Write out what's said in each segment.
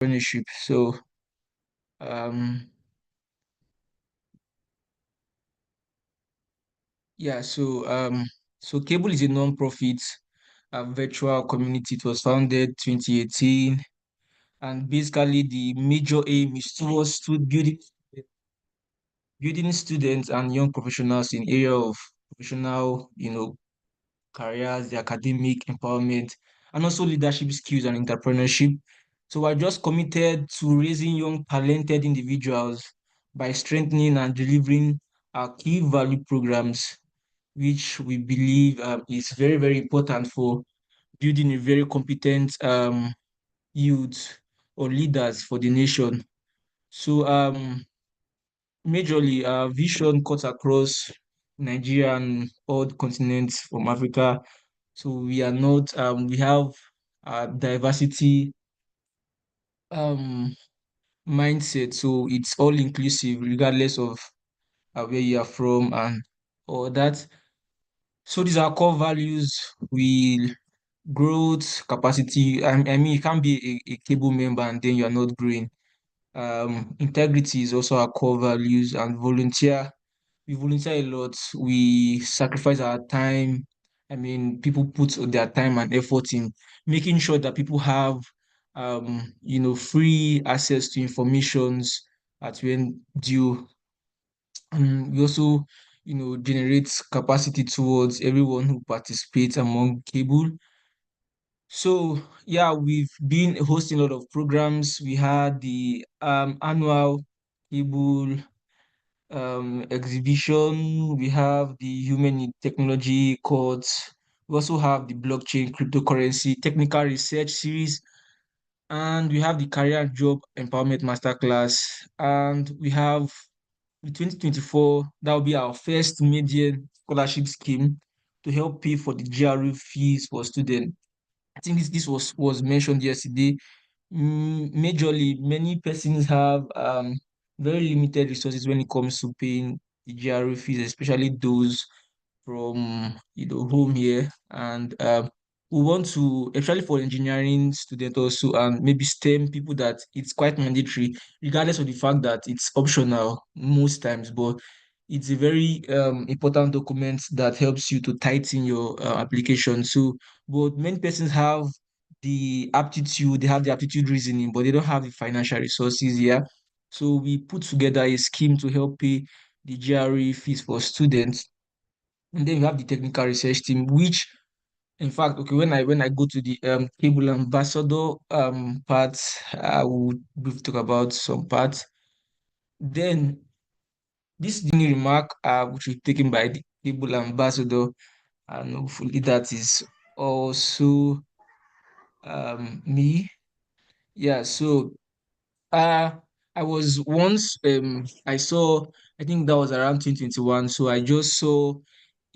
entrepreneurship. Um, yeah, so Cable is a non-profit virtual community. It was founded 2018, and basically the major aim is towards to building students and young professionals in area of professional, careers, the academic empowerment, and also leadership skills and entrepreneurship. So we're just committed to raising young, talented individuals by strengthening and delivering our key value programs, which we believe is very, very important for building a very competent youth or leaders for the nation. So majorly, our vision cuts across Nigeria and all the continents from Africa. So we are not, we have diversity um, mindset. So it's all inclusive, regardless of where you are from and all that. So these are core values. We growth capacity. I mean, you can't be a cable member and then you are not growing. Integrity is also our core values, and volunteer. We volunteer a lot. We sacrifice our time. I mean, people put their time and effort in making sure that people have, free access to informations at when due. We also, generate capacity towards everyone who participates among cable. So yeah, we've been hosting a lot of programs. We had the annual cable exhibition. We have the human in technology courts. We also have the blockchain cryptocurrency technical research series, and we have the career and job empowerment masterclass. And we have the 2024, that will be our first median scholarship scheme to help pay for the GRE fees for students. I think this was mentioned yesterday. Majorly, many persons have very limited resources when it comes to paying the GRE fees, especially those from home here, and we want to, especially for engineering students also, and maybe STEM people, that it's quite mandatory, regardless of the fact that it's optional most times, but it's a very important document that helps you to tighten your application. So, but many persons have the aptitude, they have the aptitude reasoning, but they don't have the financial resources here. So we put together a scheme to help pay the GRE fees for students. And then we have the technical research team, which in fact, okay, when I go to the cable ambassador part, I will brief talk about some parts. Then this is the only remark which is taken by the cable ambassador, and hopefully that is also me. Yeah, so Uh, I was once I saw, I think that was around 2021. So I just saw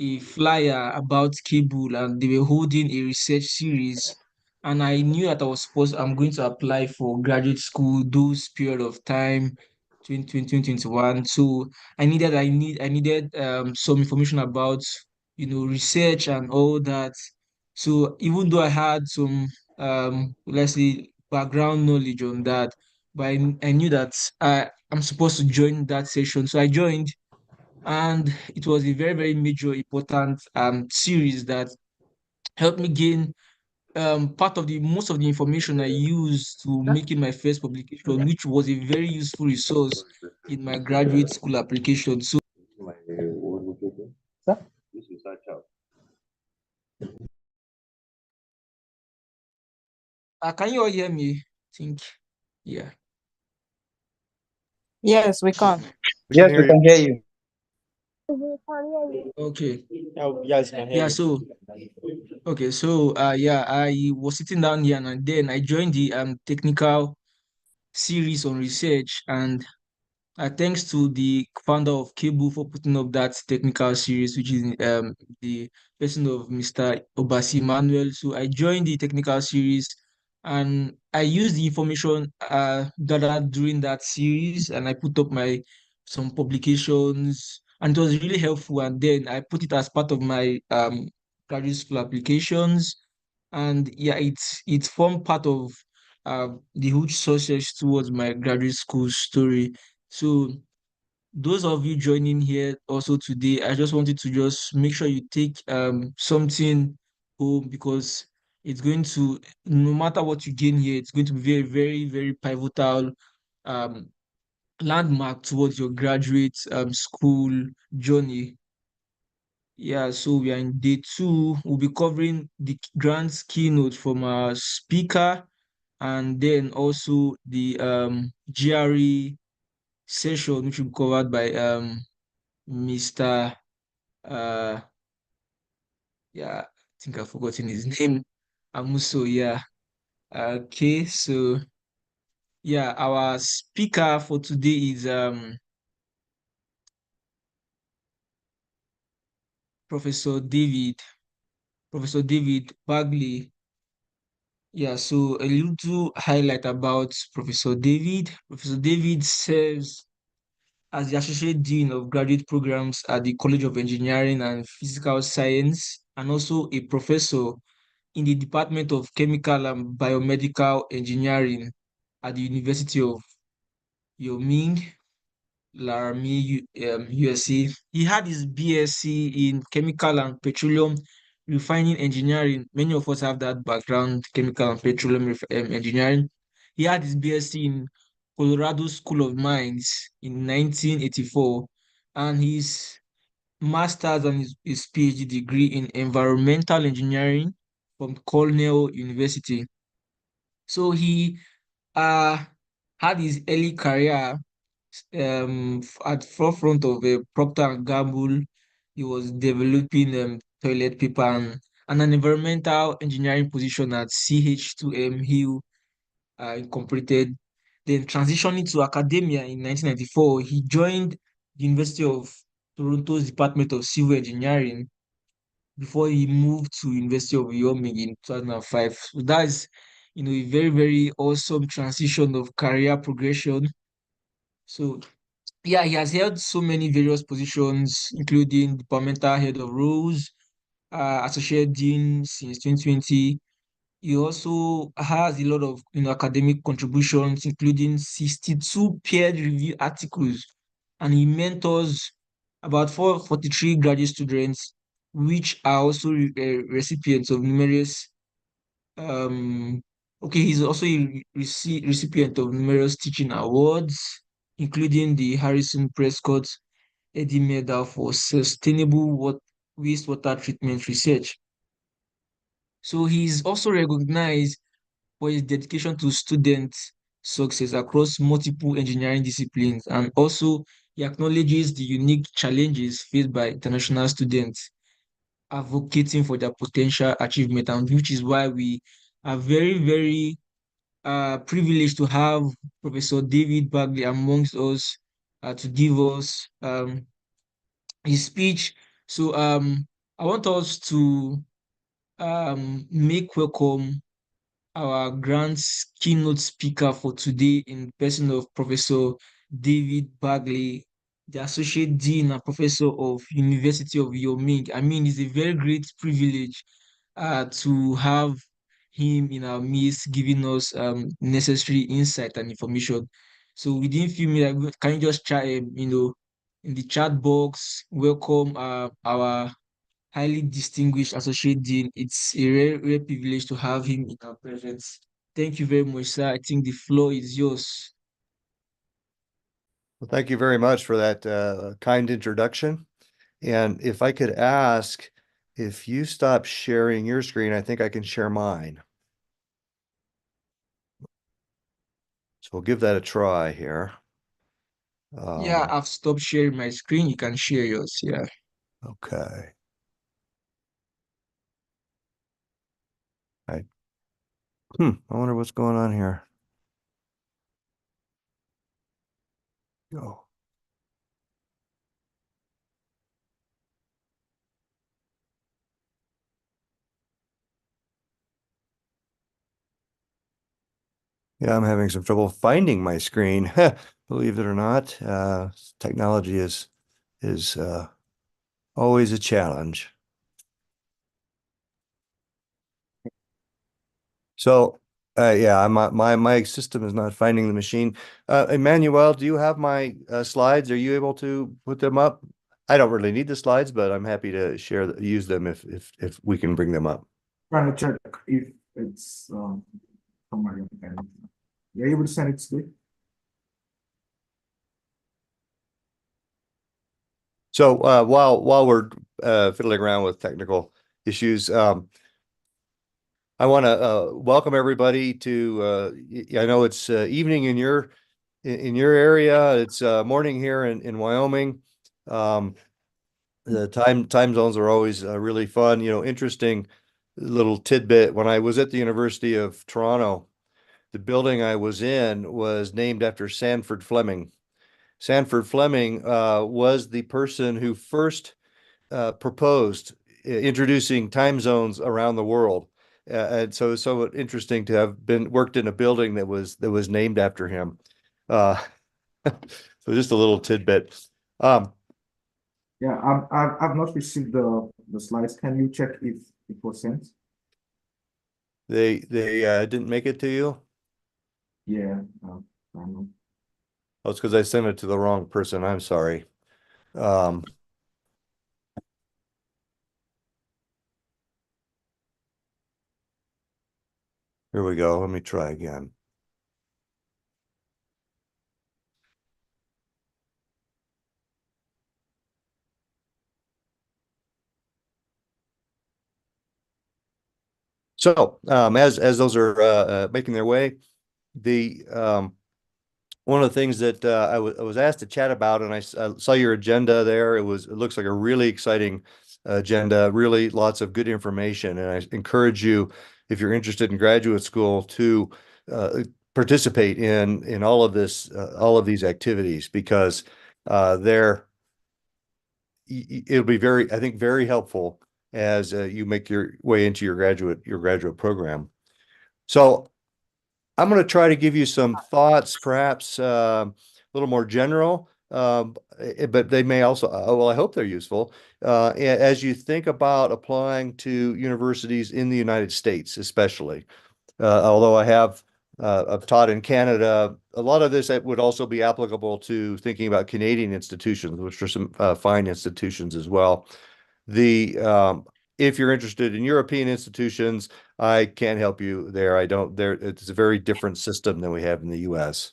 a flyer about cable and they were holding a research series. And I knew that I'm going to apply for graduate school those period of time, 2021. So I needed some information about, research and all that. So even though I had some let's say background knowledge on that, but I knew that I'm supposed to join that session. So I joined, and it was a very, very major, important series that helped me gain part of the most of the information I used to making my first publication, which was a very useful resource in my graduate school application. So My old location. Sir? This is search out. can you all hear me? I think, yeah. Yes, we can. Yes, we can hear you. Okay. Yes, we can hear Yeah, you. so okay, so yeah, I was sitting down here and then I joined the technical series on research, and thanks to the founder of Cable for putting up that technical series, which is the person of Mr. Obasi Manuel. So I joined the technical series, and I used the information gathered during that series, and I put up my some publications, and it was really helpful. And then I put it as part of my graduate school applications, and yeah, it formed part of the huge success towards my graduate school story. So those of you joining here also today, I just wanted to just make sure you take something home, because it's going to, no matter what you gain here, it's going to be very, very, very pivotal um landmark towards your graduate school journey. Yeah, so we are in day two. We'll be covering the grant's keynote from our speaker, and then also the GRE session, which will be covered by Mr. Uh, yeah, I think I've forgotten his name. Amuso, yeah. Okay, so yeah, our speaker for today is Professor David, Professor David Bagley. Yeah, so a little highlight about Professor David. Professor David serves as the Associate Dean of Graduate Programs at the College of Engineering and Physical Science, and also a professor in the Department of Chemical and Biomedical Engineering at the University of Wyoming, Laramie, USA. He had his BSc in Chemical and Petroleum Refining Engineering. Many of us have that background, Chemical and Petroleum Engineering. He had his BSc in Colorado School of Mines in 1984, and his master's and his PhD degree in environmental engineering from Cornell University. So he uh, had his early career at forefront of Procter and Gamble. He was developing toilet paper and an environmental engineering position at CH2M Hill Incorporated. Then transitioning to academia in 1994, he joined the University of Toronto's Department of Civil Engineering before he moved to University of Wyoming in 2005. So that is, a very, very awesome transition of career progression. So yeah, he has held so many various positions, including departmental head of roles, associate dean since 2020. He also has a lot of academic contributions, including 62 peer-reviewed articles, and he mentors about 443 graduate students, which are also recipients of numerous okay, he's also a recipient of numerous teaching awards, including the Harrison Prescott Eddy Medal for Sustainable Wastewater Treatment Research. So he's also recognized for his dedication to student success across multiple engineering disciplines, and also he acknowledges the unique challenges faced by international students advocating for their potential achievement, and which is why we are very, very privileged to have Professor David Bagley amongst us to give us his speech. So I want us to make welcome our grant's keynote speaker for today in person of Professor David Bagley, the Associate Dean and Professor of University of Wyoming. I mean, it's a very great privilege to have him in our midst, giving us necessary insight and information. So within few minutes, can you just chat, in the chat box, welcome our highly distinguished associate dean. It's a rare, rare privilege to have him in our presence. Thank you very much, sir. I think the floor is yours. Well, thank you very much for that kind introduction. And if I could ask, if you stop sharing your screen, I think I can share mine. So we'll give that a try here. Yeah, I've stopped sharing my screen. You can share yours. Yeah. Okay. I wonder what's going on here. Go. Yeah, I'm having some trouble finding my screen. Believe it or not, technology is always a challenge. So Yeah, my system is not finding the machine. Emmanuel, do you have my slides? Are you able to put them up? I don't really need the slides, but I'm happy to use them if we can bring them up. Trying to check if it's from my end. You're able to send it to me? So while we're fiddling around with technical issues, I want to welcome everybody to. I know it's evening in your area. It's morning here in Wyoming. The time zones are always really fun. Interesting little tidbit. When I was at the University of Toronto, the building I was in was named after Sanford Fleming. Sanford Fleming was the person who first proposed introducing time zones around the world. And so interesting to have worked in a building that was named after him. So just a little tidbit. Yeah, I've not received the slides. Can you check if it was sent? They didn't make it to you? Yeah, I don't know. Oh, it's because I sent it to the wrong person. I'm sorry. Here we go. Let me try again. So as those are making their way, the one of the things that I was asked to chat about, and I saw your agenda there. It looks like a really exciting agenda, really lots of good information, and I encourage you, if you're interested in graduate school, to participate in all of all of these activities, because it'll be I think, very helpful as you make your way into your graduate program. So I'm going to try to give you some thoughts, perhaps a little more general, but they may also, well, I hope they're useful as you think about applying to universities in the United States, especially. Although I've taught in Canada, a lot of this would also be applicable to thinking about Canadian institutions, which are some fine institutions as well. If you're interested in European institutions, I can't help you there. It's a very different system than we have in the US.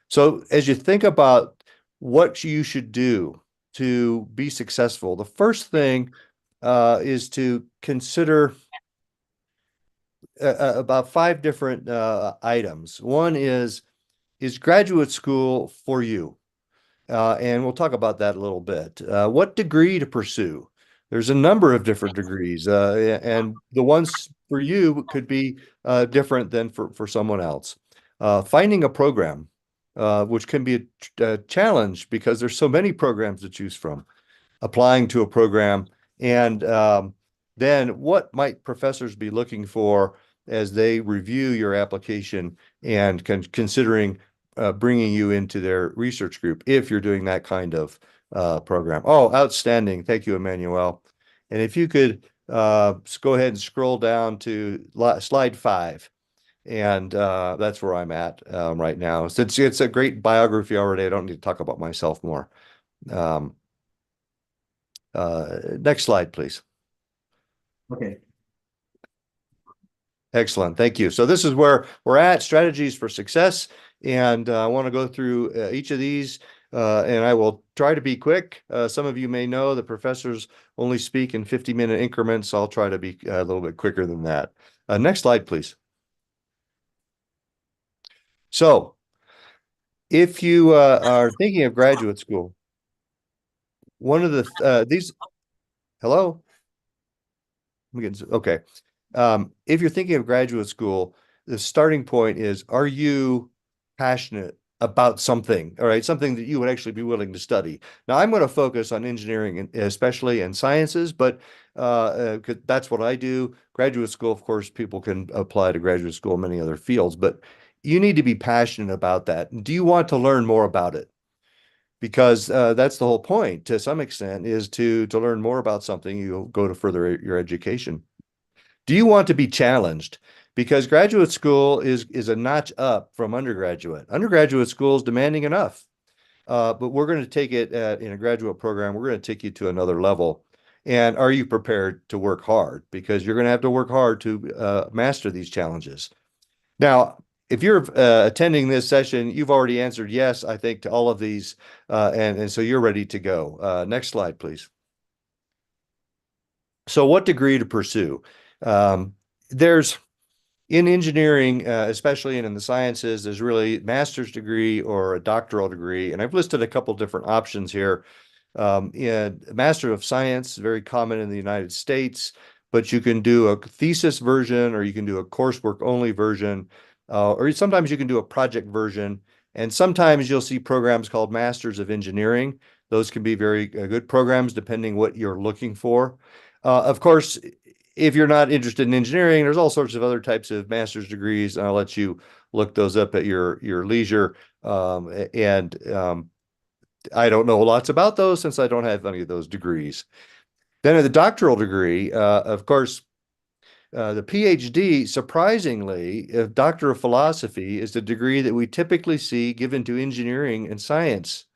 So as you think about what you should do to be successful, the first thing is to consider about 5 different items. One is graduate school for you? And we'll talk about that a little bit. What degree to pursue? There's a number of different degrees, and the ones for you could be different than for someone else. Finding a program, which can be a challenge because there's so many programs to choose from. Applying to a program, and then what might professors be looking for as they review your application and considering bringing you into their research group if you're doing that kind of program. Oh, outstanding. Thank you, Emmanuel. And if you could go ahead and scroll down to slide 5. And that's where I'm at right now. Since it's a great biography already, I don't need to talk about myself more. Next slide, please. Okay. Excellent. Thank you. So this is where we're at, strategies for success. And I want to go through each of these, and I will try to be quick. Some of you may know the professors only speak in 50-minute increments. I'll try to be a little bit quicker than that. Next slide, please. So if you are thinking of graduate school, one of the hello? Okay. If you're thinking of graduate school, the starting point is, are you passionate about something? All right, something that you would actually be willing to study. Now, I'm going to focus on engineering, especially in sciences, but that's what I do. Graduate school, of course, people can apply to graduate school in many other fields, but you need to be passionate about that. Do you want to learn more about it? Because that's the whole point, to some extent, is to learn more about something. You go to further your education. Do you want to be challenged? because graduate school is a notch up from undergraduate. Undergraduate school is demanding enough. But we're going to take it in a graduate program. We're going to take you to another level. And are you prepared to work hard? Because you're going to have to work hard to master these challenges. Now, if you're attending this session, you've already answered yes, I think, to all of these. And so you're ready to go. Next slide, please. So what degree to pursue? There's in engineering, especially in the sciences, there's really master's degree or a doctoral degree. And I've listed a couple different options here. In Master of Science, very common in the United States, but you can do a thesis version, or you can do a coursework only version, or sometimes you can do a project version. And sometimes you'll see programs called Masters of Engineering. Those can be very good programs depending what you're looking for. Of course, if you're not interested in engineering, there's all sorts of other types of master's degrees, and I'll let you look those up at your leisure. I don't know lots about those since I don't have any of those degrees. Then at the doctoral degree, of course, the PhD, surprisingly, Doctor of Philosophy is the degree that we typically see given to engineering and science.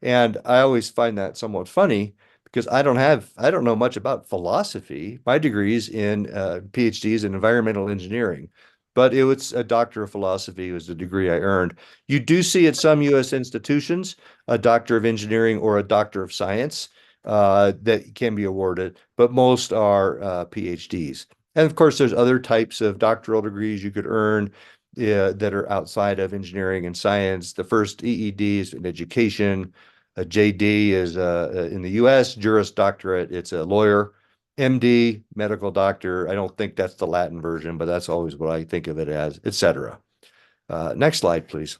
And I always find that somewhat funny because I don't know much about philosophy. My degree's in PhDs in environmental engineering, but it was a Doctor of Philosophy was the degree I earned. You do see at some U.S. institutions a Doctor of Engineering or a Doctor of Science that can be awarded, but most are PhDs. And of course, there's other types of doctoral degrees you could earn that are outside of engineering and science. The first EED is in education. A JD is in the US, Juris Doctorate, it's a lawyer. MD, medical doctor. I don't think that's the Latin version, but that's always what I think of it as, etc. Next slide, please.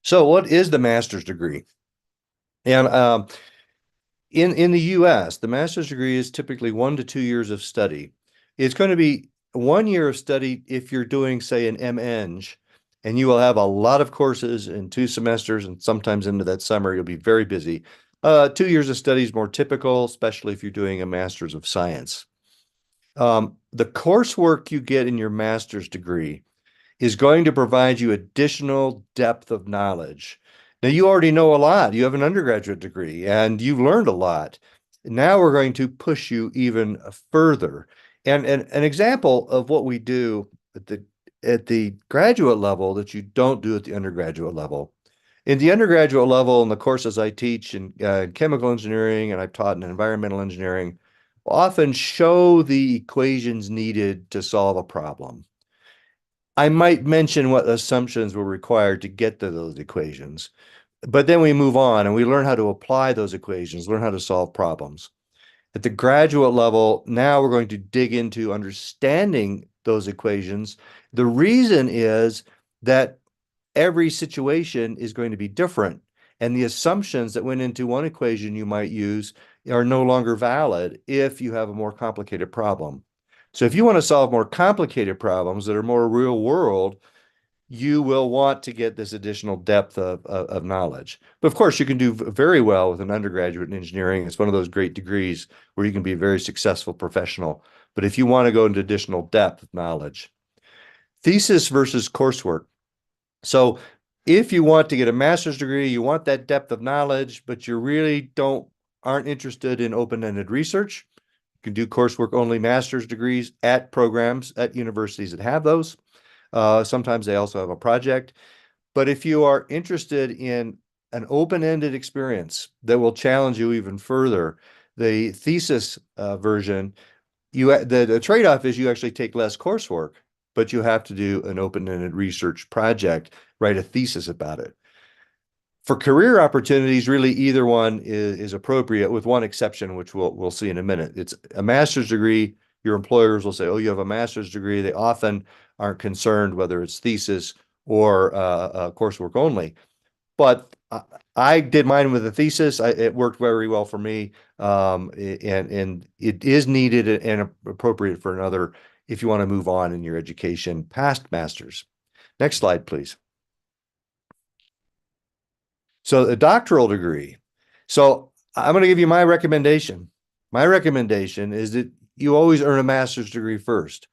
So what is the master's degree? And in the US, the master's degree is typically 1 to 2 years of study. It's going to be 1 year of study if you're doing, say, an MEng, and you will have a lot of courses in 2 semesters, and sometimes into that summer, you'll be very busy. 2 years of study is more typical, especially if you're doing a master's of science. The coursework you get in your master's degree is going to provide you additional depth of knowledge. Now, you already know a lot. You have an undergraduate degree and you've learned a lot. Now we're going to push you even further. And an example of what we do at the graduate level that you don't do at the undergraduate level. In the undergraduate level, in the courses I teach in chemical engineering and I've taught in environmental engineering, often show the equations needed to solve a problem. I might mention what assumptions were required to get to those equations, but then we move on and we learn how to apply those equations, learn how to solve problems. At the graduate level, now we're going to dig into understanding those equations. The reason is that every situation is going to be different, and the assumptions that went into one equation you might use are no longer valid if you have a more complicated problem. So if you want to solve more complicated problems that are more real world, you will want to get this additional depth of knowledge. But of course, you can do very well with an undergraduate in engineering. It's one of those great degrees where you can be a very successful professional. But if you want to go into additional depth of knowledge, thesis versus coursework. So if you want to get a master's degree, you want that depth of knowledge, but you really aren't interested in open-ended research, you can do coursework only master's degrees at programs at universities that have those. Sometimes they also have a project. But if you are interested in an open-ended experience that will challenge you even further, the thesis version, the trade-off is you actually take less coursework, but you have to do an open-ended research project, write a thesis about it. For career opportunities, really either one is appropriate, with one exception, which we'll see in a minute. It's a master's degree. Your employers will say, oh, you have a master's degree. They often aren't concerned whether it's thesis or coursework only. But I did mine with a thesis. It worked very well for me, and it is needed and appropriate for another if you want to move on in your education past master's. Next slide, please. So a doctoral degree. So I'm going to give you my recommendation. My recommendation is that you always earn a master's degree first.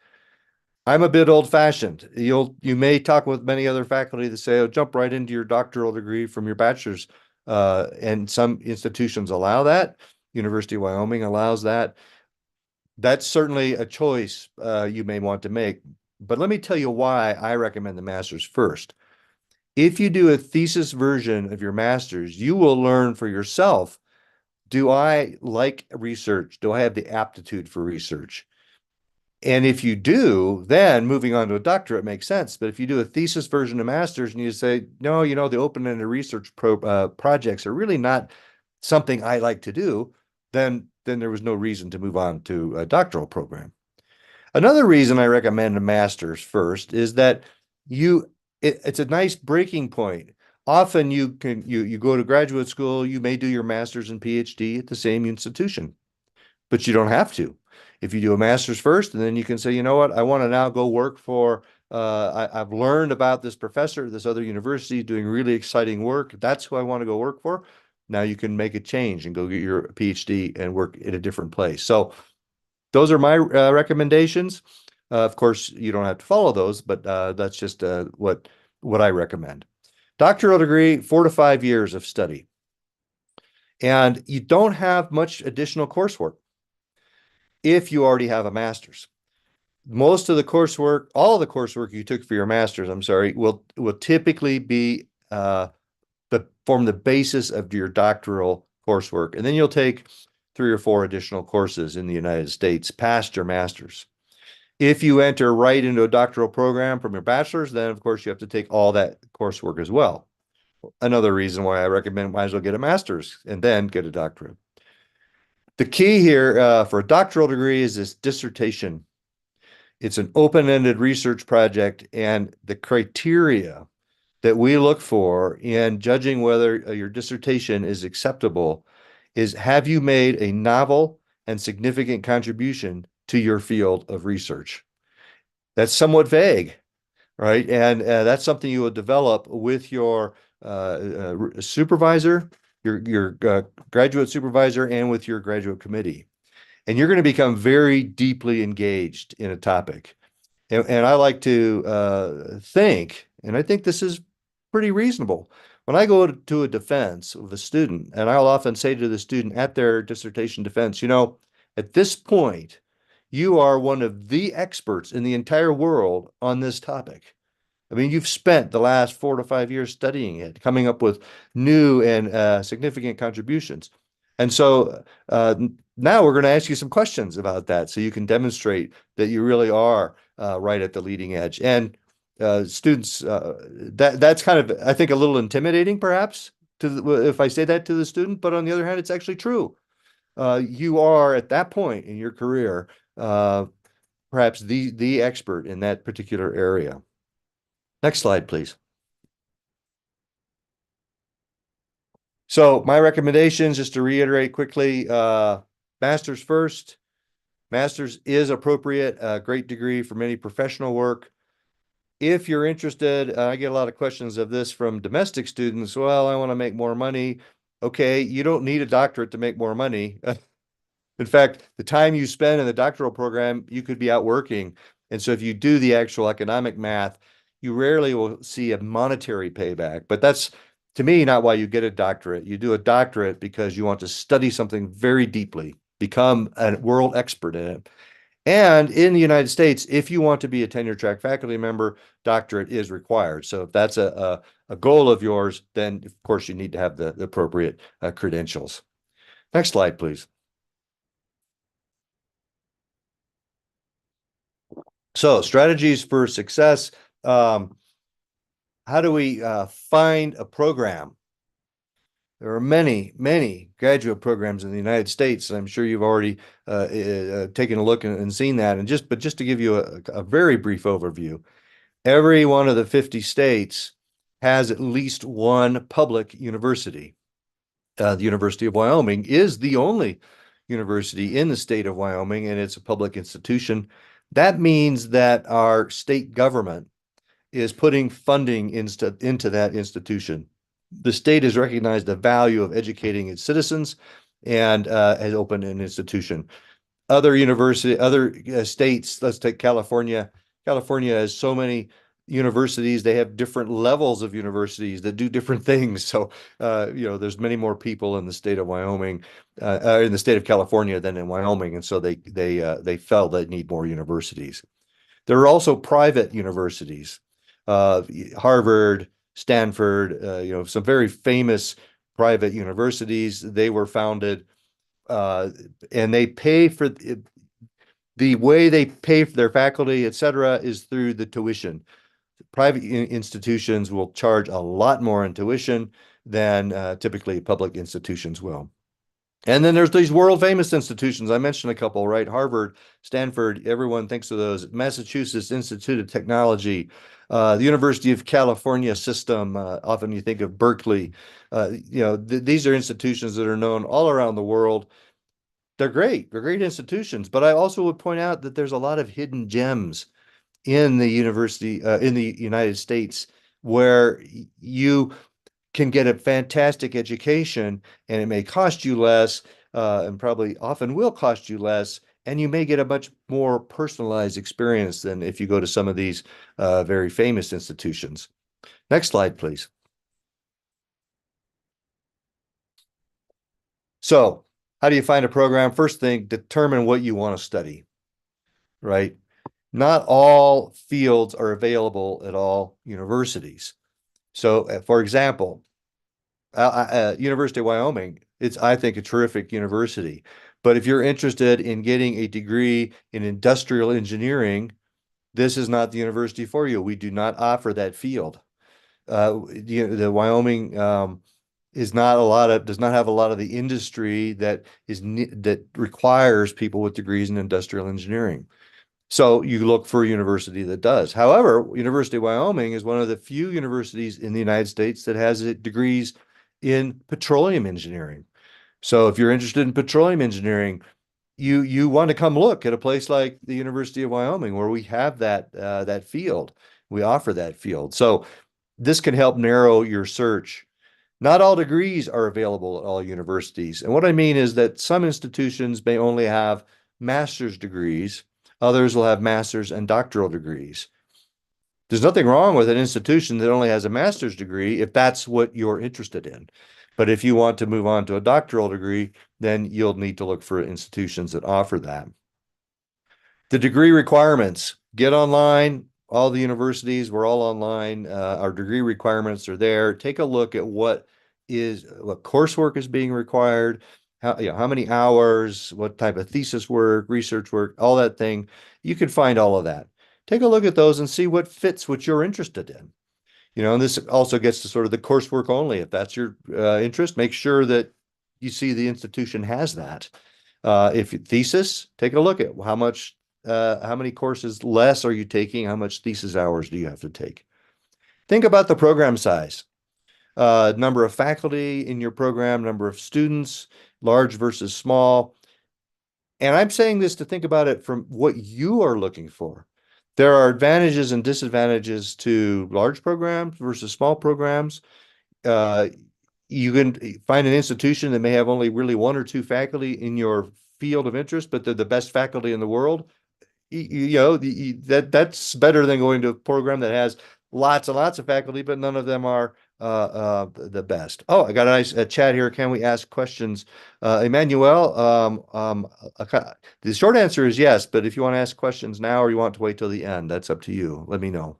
I'm a bit old-fashioned. You may talk with many other faculty that say, "Oh, jump right into your doctoral degree from your bachelor's." And some institutions allow that. University of Wyoming allows that. That's certainly a choice you may want to make. But let me tell you why I recommend the master's first. If you do a thesis version of your master's, you will learn for yourself, do I like research? Do I have the aptitude for research? And if you do, then moving on to a doctorate makes sense. But if you do a thesis version of master's and you say, no, the open-ended research projects are really not something I like to do, then there was no reason to move on to a doctoral program. Another reason I recommend a master's first is that it's a nice breaking point. Often you go to graduate school, you may do your master's and PhD at the same institution, but you don't have to. If you do a master's first, and then you can say, you know what, I want to now go work for, I've learned about this professor at this other university doing really exciting work. That's who I want to go work for. Now you can make a change and go get your PhD and work in a different place. So those are my recommendations. Of course, you don't have to follow those, but that's just what I recommend. Doctoral degree, 4 to 5 years of study. And you don't have much additional coursework if you already have a master's. Most of the coursework, all of the coursework you took for your master's, I'm sorry, will typically be form the basis of your doctoral coursework. And then you'll take 3 or 4 additional courses in the United States past your master's. If you enter right into a doctoral program from your bachelor's, then of course you have to take all that coursework as well. Another reason why I recommend might as well get a master's and then get a doctorate. The key here for a doctoral degree is this dissertation. It's an open-ended research project, and the criteria that we look for in judging whether your dissertation is acceptable is, have you made a novel and significant contribution to your field of research? That's somewhat vague, right? And that's something you will develop with your supervisor, your graduate supervisor, and with your graduate committee. And you're going to become very deeply engaged in a topic. And I like to think, and I think this is pretty reasonable. When I go to a defense of a student, and I'll often say to the student at their dissertation defense, at this point, you are one of the experts in the entire world on this topic. I mean, you've spent the last 4 to 5 years studying it, coming up with new and significant contributions. And so now we're going to ask you some questions about that so you can demonstrate that you really are right at the leading edge. And students, that's kind of, I think, a little intimidating perhaps if I say that to the student, but on the other hand, it's actually true. You are at that point in your career perhaps the expert in that particular area. Next slide, please. So my recommendations, just to reiterate quickly, master's first. Master's is appropriate, a great degree for many professional work. If you're interested, I get a lot of questions of this from domestic students. Well, I want to make more money. Okay, you don't need a doctorate to make more money. In fact, the time you spend in the doctoral program, you could be out working. And so if you do the actual economic math, you rarely will see a monetary payback. But that's, to me, not why you get a doctorate. You do a doctorate because you want to study something very deeply, become a world expert in it. And in the United States, if you want to be a tenure-track faculty member, doctorate is required. So if that's a goal of yours, then of course you need to have the appropriate credentials. Next slide, please. So strategies for success. How do we find a program? There are many, many graduate programs in the United States, and I'm sure you've already taken a look and seen that. And just to give you a very brief overview, every one of the 50 states has at least one public university. The University of Wyoming is the only university in the state of Wyoming, and it's a public institution. That means that our state government is putting funding into that institution. The state has recognized the value of educating its citizens, and has opened an institution. Other states, let's take California. California has so many universities. They have different levels of universities that do different things. So, there's many more people in the state of Wyoming, in the state of California than in Wyoming. And so they felt they need more universities. There are also private universities, Harvard, Stanford, some very famous private universities. They were founded, and they pay for the way they pay for their faculty, et cetera, is through the tuition. Private institutions will charge a lot more in tuition than typically public institutions will. And then there's these world famous institutions. I mentioned a couple, right? Harvard, Stanford, everyone thinks of those. Massachusetts Institute of Technology, the University of California system. Often you think of Berkeley. These are institutions that are known all around the world. They're great. They're great institutions. But I also would point out that there's a lot of hidden gems in the university, in the United States, where you can get a fantastic education and it may cost you less, and probably often will cost you less, and you may get a much more personalized experience than if you go to some of these very famous institutions. Next slide, please. So, how do you find a program? First thing, determine what you want to study, right? Not all fields are available at all universities. So, for example, University of Wyoming, it's, I think, a terrific university. But if you're interested in getting a degree in industrial engineering, this is not the university for you. We do not offer that field. The Wyoming does not have a lot of the industry that requires people with degrees in industrial engineering. So you look for a university that does. However, University of Wyoming is one of the few universities in the United States that has degrees in petroleum engineering. So if you're interested in petroleum engineering, you want to come look at a place like the University of Wyoming, where we have that field. We offer that field. So this can help narrow your search. Not all degrees are available at all universities. And what I mean is that some institutions may only have master's degrees. Others will have master's and doctoral degrees. There's nothing wrong with an institution that only has a master's degree if that's what you're interested in. But if you want to move on to a doctoral degree, then you'll need to look for institutions that offer that. The degree requirements, get online. All the universities, we're all online. Our degree requirements are there. Take a look at what coursework is being required, how many hours, what type of thesis work, research work, all that thing. You can find all of that. Take a look at those and see what fits what you're interested in. And this also gets to sort of the coursework only. If that's your interest, make sure that you see the institution has that. If thesis, take a look at how many courses less are you taking? How much thesis hours do you have to take? Think about the program size. Number of faculty in your program, number of students, large versus small. And I'm saying this to think about it from what you are looking for. There are advantages and disadvantages to large programs versus small programs. You can find an institution that may have only really one or two faculty in your field of interest, but they're the best faculty in the world. That's better than going to a program that has lots and lots of faculty, but none of them are the best. Oh, I got a nice chat here. Can we ask questions? Emmanuel, the short answer is yes, but if you want to ask questions now or you want to wait till the end, that's up to you. Let me know.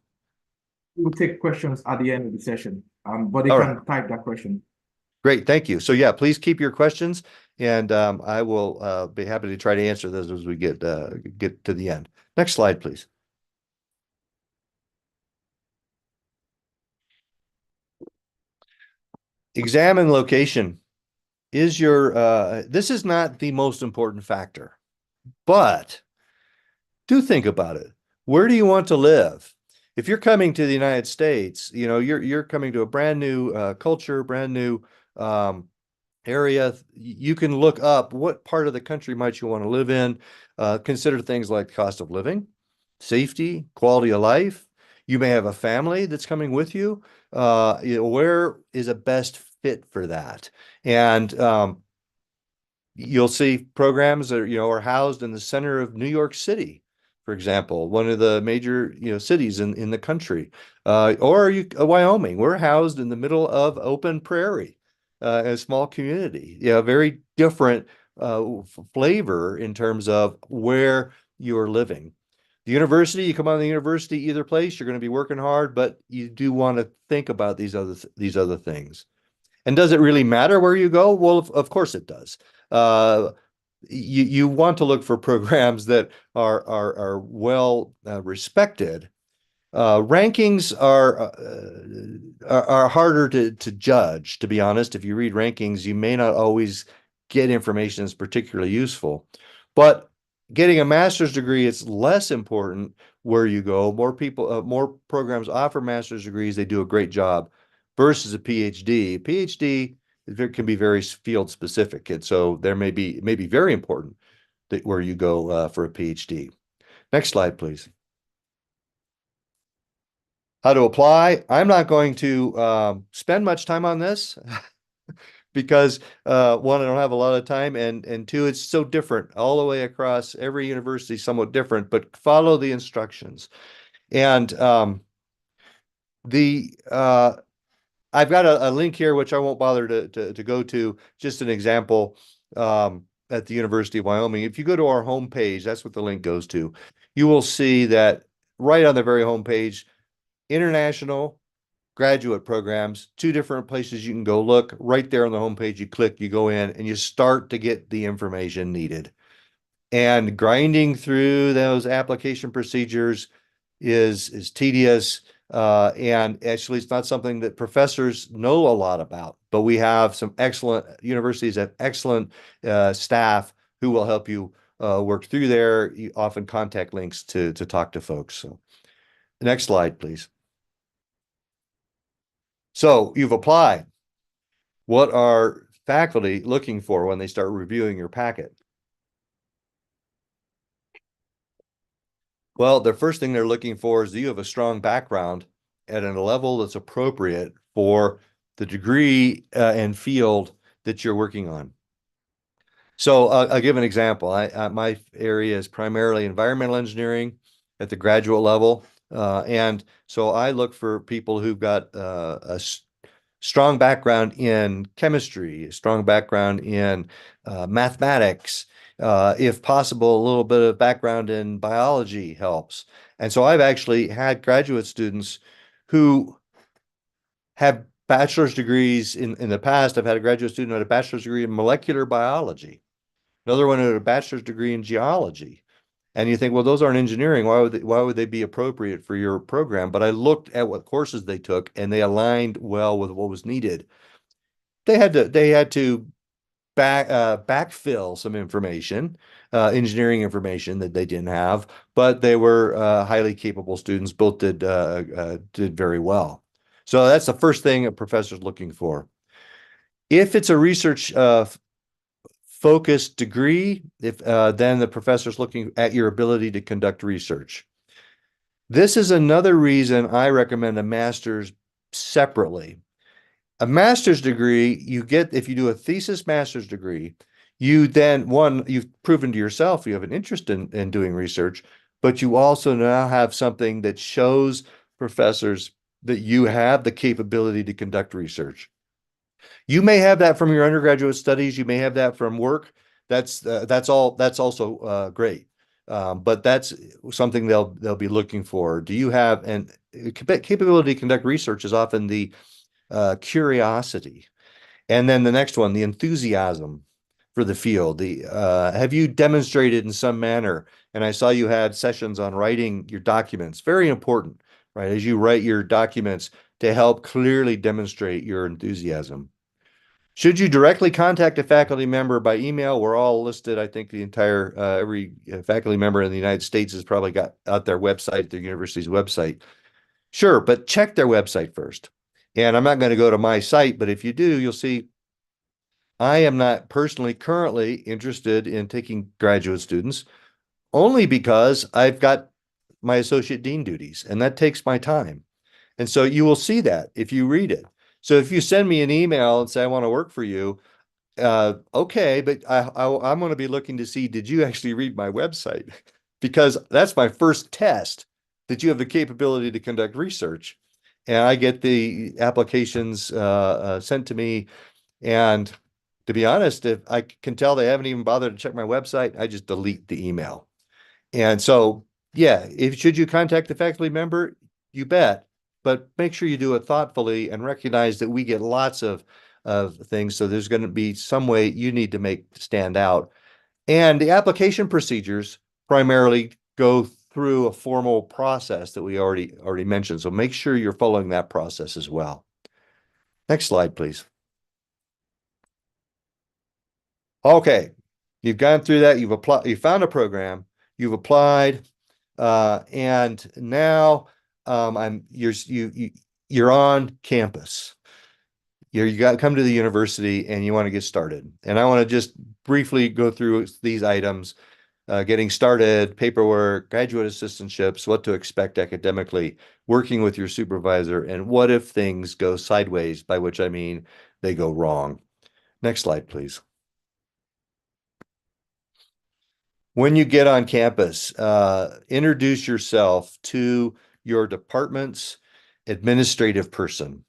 We'll take questions at the end of the session, but they All can right. type that question. Great, thank you. So yeah, please keep your questions, and I will be happy to try to answer those as we get to the end. Next slide, please. Examine location. This is not the most important factor, but do think about it. Where do you want to live? If you're coming to the United States, you're coming to a brand new culture, brand new area. You can look up what part of the country might you want to live in. Consider things like cost of living, safety, quality of life. You may have a family that's coming with you. Where is a best fit for that? And You'll see programs that are housed in the center of New York City, for example, one of the major cities in the country, or Wyoming. We're housed in the middle of open prairie, a small community. Very different flavor in terms of where you're living. The university, you come out of the university, either place, you're going to be working hard, but you do want to think about these other things. And does it really matter where you go? Well, of course it does. You want to look for programs that are well respected. Rankings are harder to judge, to be honest. If you read rankings, you may not always get information that's particularly useful. But getting a master's degree, it's less important where you go. More programs offer master's degrees. They do a great job versus a PhD. PhD can be very field specific, and so there may be very important that where you go for a PhD. Next slide, please. How to apply. I'm not going to spend much time on this because one, I don't have a lot of time, and two, it's so different all the way across every university, somewhat different, but follow the instructions. And I've got a link here, which I won't bother to go to, just an example at the University of Wyoming. If you go to our homepage, that's what the link goes to. You will see that right on the very homepage, international graduate programs, 2 different places you can go look. Right there on the homepage, you click, you go in, and you start to get the information needed. And grinding through those application procedures is tedious. And actually, it's not something that professors know a lot about, but we have some excellent universities have excellent staff who will help you work through there. You often contact links to talk to folks. So, next slide, please. So you've applied. What are faculty looking for when they start reviewing your packet? Well, the first thing they're looking for is, do you have a strong background at a level that's appropriate for the degree and field that you're working on? So I'll give an example. My area is primarily environmental engineering at the graduate level. And so I look for people who've got a strong background in chemistry, a strong background in mathematics, if possible, a little bit of background in biology helps. And so I've actually had graduate students who have bachelor's degrees in the past. I've had a graduate student who had a bachelor's degree in molecular biology, another one who had a bachelor's degree in geology. And you think, well, those aren't engineering. Why would they be appropriate for your program? But I looked at what courses they took, and they aligned well with what was needed. They had to backfill some information, engineering information that they didn't have, but they were highly capable students. Both did very well. So that's the first thing a professor's looking for. If it's a research focused degree, then the professor's looking at your ability to conduct research. This is another reason I recommend a master's separately. A master's degree, you get, if you do a thesis master's degree, you then, one, you've proven to yourself you have an interest in doing research, but you also now have something that shows professors that you have the capability to conduct research. You may have that from your undergraduate studies. You may have that from work. That's also great. But that's something they'll be looking for. Do you have, and capability to conduct research is often the curiosity. And then the next one, the enthusiasm for the field. Have you demonstrated in some manner? And I saw you had sessions on writing your documents. Very important, right? As you write your documents to help clearly demonstrate your enthusiasm. Should you directly contact a faculty member by email? We're all listed. I think the entire, every faculty member in the United States has probably got out their website, their university's website. Sure, but check their website first. And I'm not going to go to my site, but if you do, you'll see I am not personally currently interested in taking graduate students, only because I've got my associate dean duties, and that takes my time. And so you will see that if you read it. So if you send me an email and say, I want to work for you, Okay, but I'm going to be looking to see, did you actually read my website? Because that's my first test, that you have the capability to conduct research. And I get the applications sent to me. And to be honest, if I can tell they haven't even bothered to check my website, I just delete the email. And so, yeah, should you contact the faculty member, you bet, but make sure you do it thoughtfully and recognize that we get lots of things. So there's going to be some way you need to make stand out. And the application procedures primarily go through a formal process that we already mentioned. So make sure you're following that process as well. Next slide, please. Okay, you've gone through that. You've applied. You found a program. You've applied, and now you're on campus. You got to come to the university and you want to get started. And I want to just briefly go through these items: getting started, paperwork, graduate assistantships, what to expect academically, working with your supervisor, and what if things go sideways, by which I mean they go wrong. Next slide, please. When you get on campus, introduce yourself to your department's administrative person.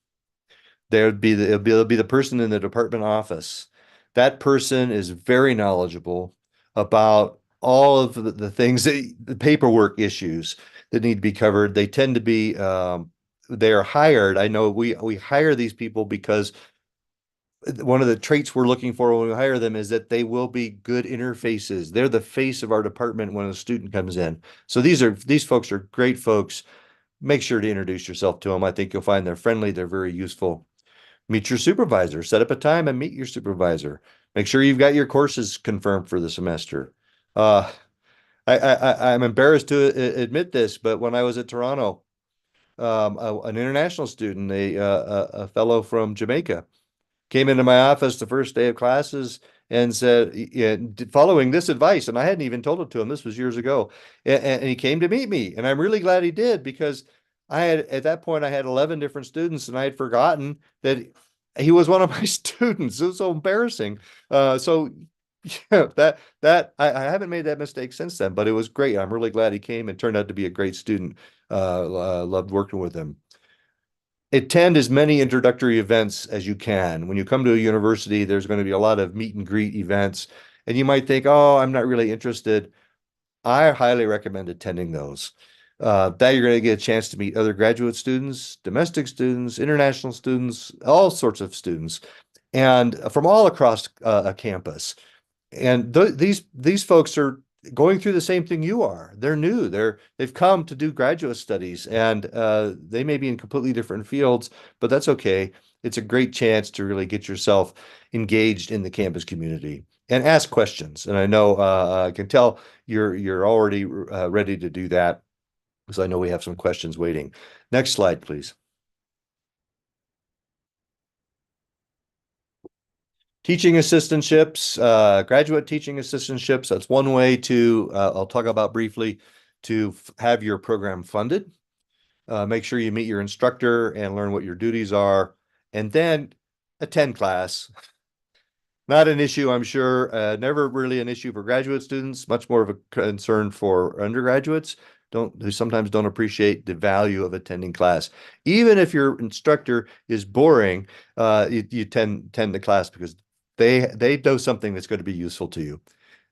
It'll be the person in the department office. That person is very knowledgeable about all of the things, the paperwork issues that need to be covered. They tend to be, they are hired. I know we hire these people because one of the traits we're looking for when we hire them is that they will be good interfaces. They're the face of our department when a student comes in. So these folks are great folks. Make sure to introduce yourself to them. I think you'll find they're friendly. They're very useful. Meet your supervisor. Set up a time and meet your supervisor. Make sure you've got your courses confirmed for the semester. I'm embarrassed to admit this, but when I was at Toronto, an international student, a fellow from Jamaica, came into my office the first day of classes and said, yeah, following this advice, and I hadn't even told it to him. This was years ago, and he came to meet me, and I'm really glad he did, because at that point I had 11 different students, and I had forgotten that he was one of my students. It was so embarrassing. So yeah, that I haven't made that mistake since then, but it was great. I'm really glad he came and turned out to be a great student. Loved working with him. Attend as many introductory events as you can. When you come to a university, there's going to be a lot of meet and greet events, and you might think, oh, I'm not really interested. I highly recommend attending those. That you're going to get a chance to meet other graduate students, domestic students, international students, all sorts of students, and from all across a campus. And these folks are going through the same thing you are. They're new. They've come to do graduate studies, and they may be in completely different fields, but that's okay. It's a great chance to really get yourself engaged in the campus community and ask questions. And I know I can tell you're already ready to do that, because I know we have some questions waiting. Next slide, please. Teaching assistantships, graduate teaching assistantships. That's one way to, I'll talk about briefly, to have your program funded. Make sure you meet your instructor and learn what your duties are, and then attend class. Not an issue, I'm sure. Never really an issue for graduate students, much more of a concern for undergraduates who sometimes don't appreciate the value of attending class. Even if your instructor is boring, you tend to class because they know something that's going to be useful to you.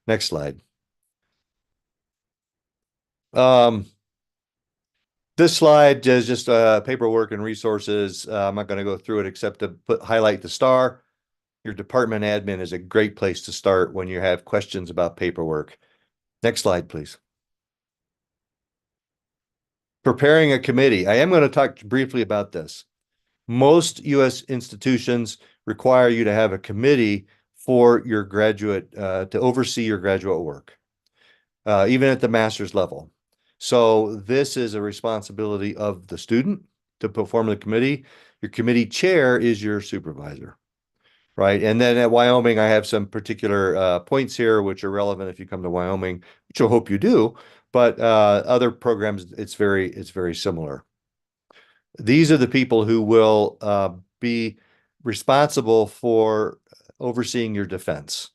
Next slide. This slide is just paperwork and resources. I'm not going to go through it except to highlight the star. Your department admin is a great place to start when you have questions about paperwork. Next slide, please. Preparing a committee. I am going to talk briefly about this. Most U.S. institutions require you to have a committee for your graduate, to oversee your graduate work, even at the master's level. So this is a responsibility of the student to form the committee. Your committee chair is your supervisor, right? And then at Wyoming, I have some particular points here which are relevant if you come to Wyoming, which I hope you do. But other programs, it's very similar. These are the people who will be responsible for overseeing your defense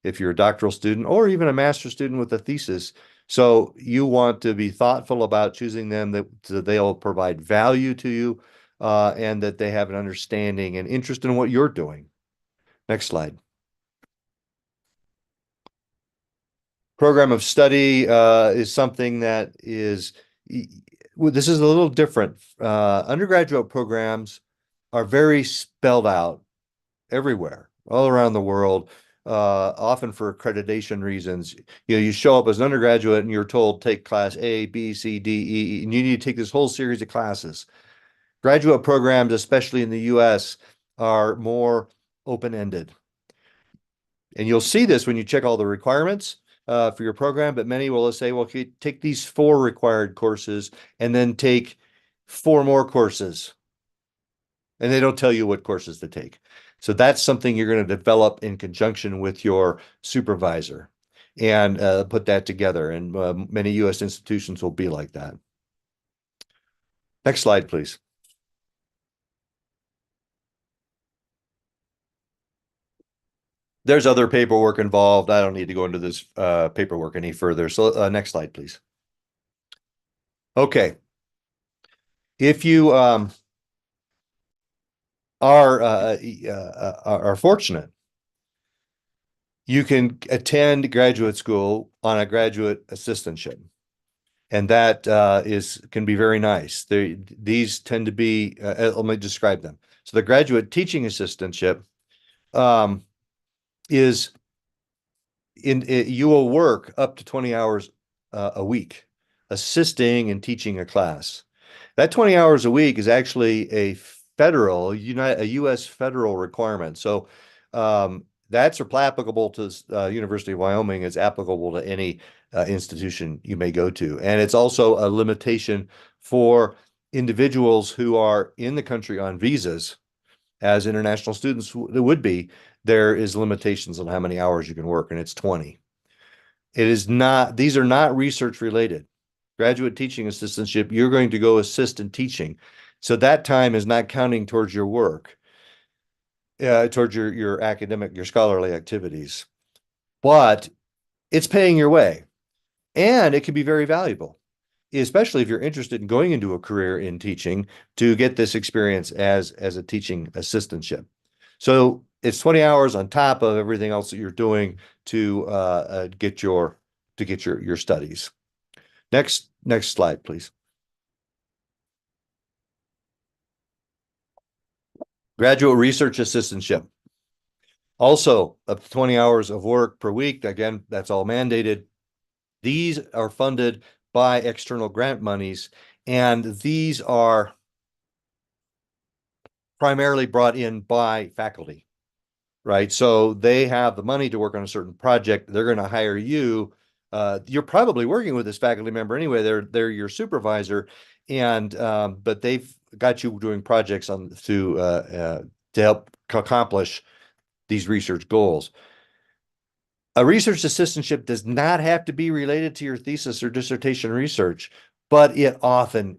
if you're a doctoral student or even a master's student with a thesis. So you want to be thoughtful about choosing them that they'll provide value to you and that they have an understanding and interest in what you're doing. Next slide. Program of study is something that is, this is a little different. Undergraduate programs are very spelled out everywhere, all around the world, often for accreditation reasons. You show up as an undergraduate and you're told take class A, B, C, D, E, and you need to take this whole series of classes. Graduate programs, especially in the US, are more open-ended. And you'll see this when you check all the requirements for your program, but many will say, well, okay, take these 4 required courses and then take 4 more courses. And they don't tell you what courses to take. So that's something you're going to develop in conjunction with your supervisor and put that together. And many US institutions will be like that. Next slide, please. There's other paperwork involved. I don't need to go into this paperwork any further. So next slide, please. Okay. If you are fortunate, you can attend graduate school on a graduate assistantship. And that can be very nice. These tend to be, let me describe them. So the graduate teaching assistantship is you will work up to 20 hours a week assisting and teaching a class. That 20 hours a week is actually a U.S. federal requirement. So that's applicable to University of Wyoming. It's applicable to any institution you may go to. And it's also a limitation for individuals who are in the country on visas as international students would be. There is limitations on how many hours you can work, and it's 20. These are not research related. Graduate teaching assistantship, you're going to go assist in teaching. So that time is not counting towards your work, towards your academic, your scholarly activities. But it's paying your way. And it can be very valuable, especially if you're interested in going into a career in teaching, to get this experience as a teaching assistantship. So it's 20 hours on top of everything else that you're doing to get your studies. Next slide, please. Graduate research assistantship. Also up to 20 hours of work per week. Again, that's all mandated. These are funded by external grant monies, and these are primarily brought in by faculty, right? So they have the money to work on a certain project. They're going to hire you. You're probably working with this faculty member anyway. They're your supervisor, and but they've got you doing projects to help accomplish these research goals. A research assistantship does not have to be related to your thesis or dissertation research, but it often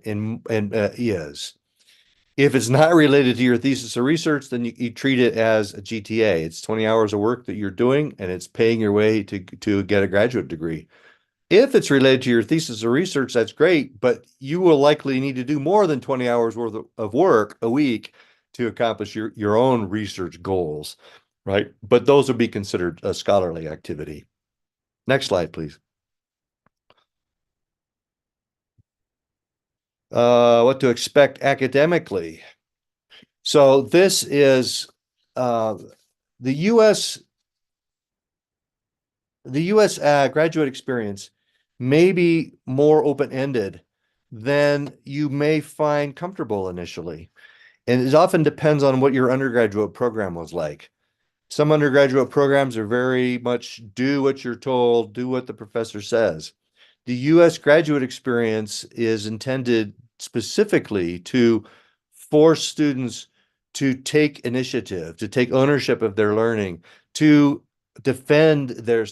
is. If it's not related to your thesis or research, then you treat it as a GTA. It's 20 hours of work that you're doing, and it's paying your way to get a graduate degree. If it's related to your thesis or research, that's great, but you will likely need to do more than 20 hours worth of work a week to accomplish your own research goals, right? But those would be considered a scholarly activity. Next slide, please. What to expect academically. So this is the U.S. Graduate experience may be more open-ended than you may find comfortable initially. And it often depends on what your undergraduate program was like. Some undergraduate programs are very much do what you're told, do what the professor says. The U.S. graduate experience is intended specifically to force students to take initiative, to take ownership of their learning, to defend their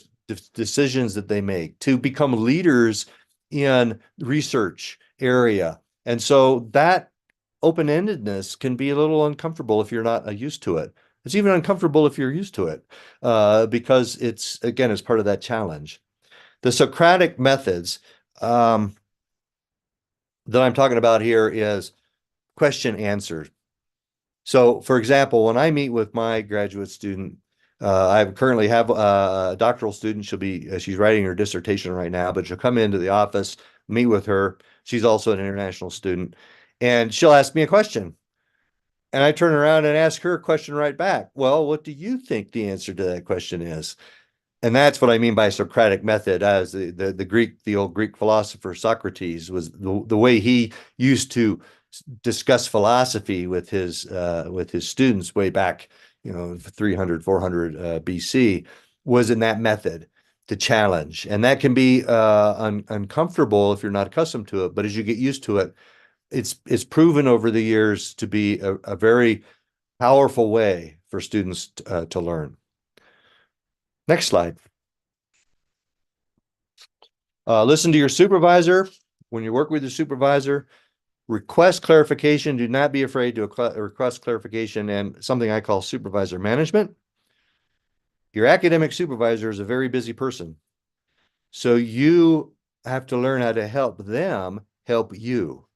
decisions that they make, to become leaders in research area. And so that open-endedness can be a little uncomfortable if you're not used to it, It's even uncomfortable if you're used to it, because it's, again, it's part of that challenge. The Socratic methods that I'm talking about here is question answer. So, for example, when I meet with my graduate student, I currently have a doctoral student. She's writing her dissertation right now, but she'll come into the office, meet with her. She's also an international student, and she'll ask me a question. And I turn around and ask her a question right back. Well, what do you think the answer to that question is? And that's what I mean by Socratic method. As the old Greek philosopher Socrates, was the way he used to discuss philosophy with his students way back, 300, 400 BC, was in that method, to challenge. And that can be uncomfortable if you're not accustomed to it. But as you get used to it, it's proven over the years to be a very powerful way for students to learn. Next slide. Listen to your supervisor. When you work with your supervisor, request clarification. Do not be afraid to request clarification, and something I call supervisor management. Your academic supervisor is a very busy person, so you have to learn how to help them help you,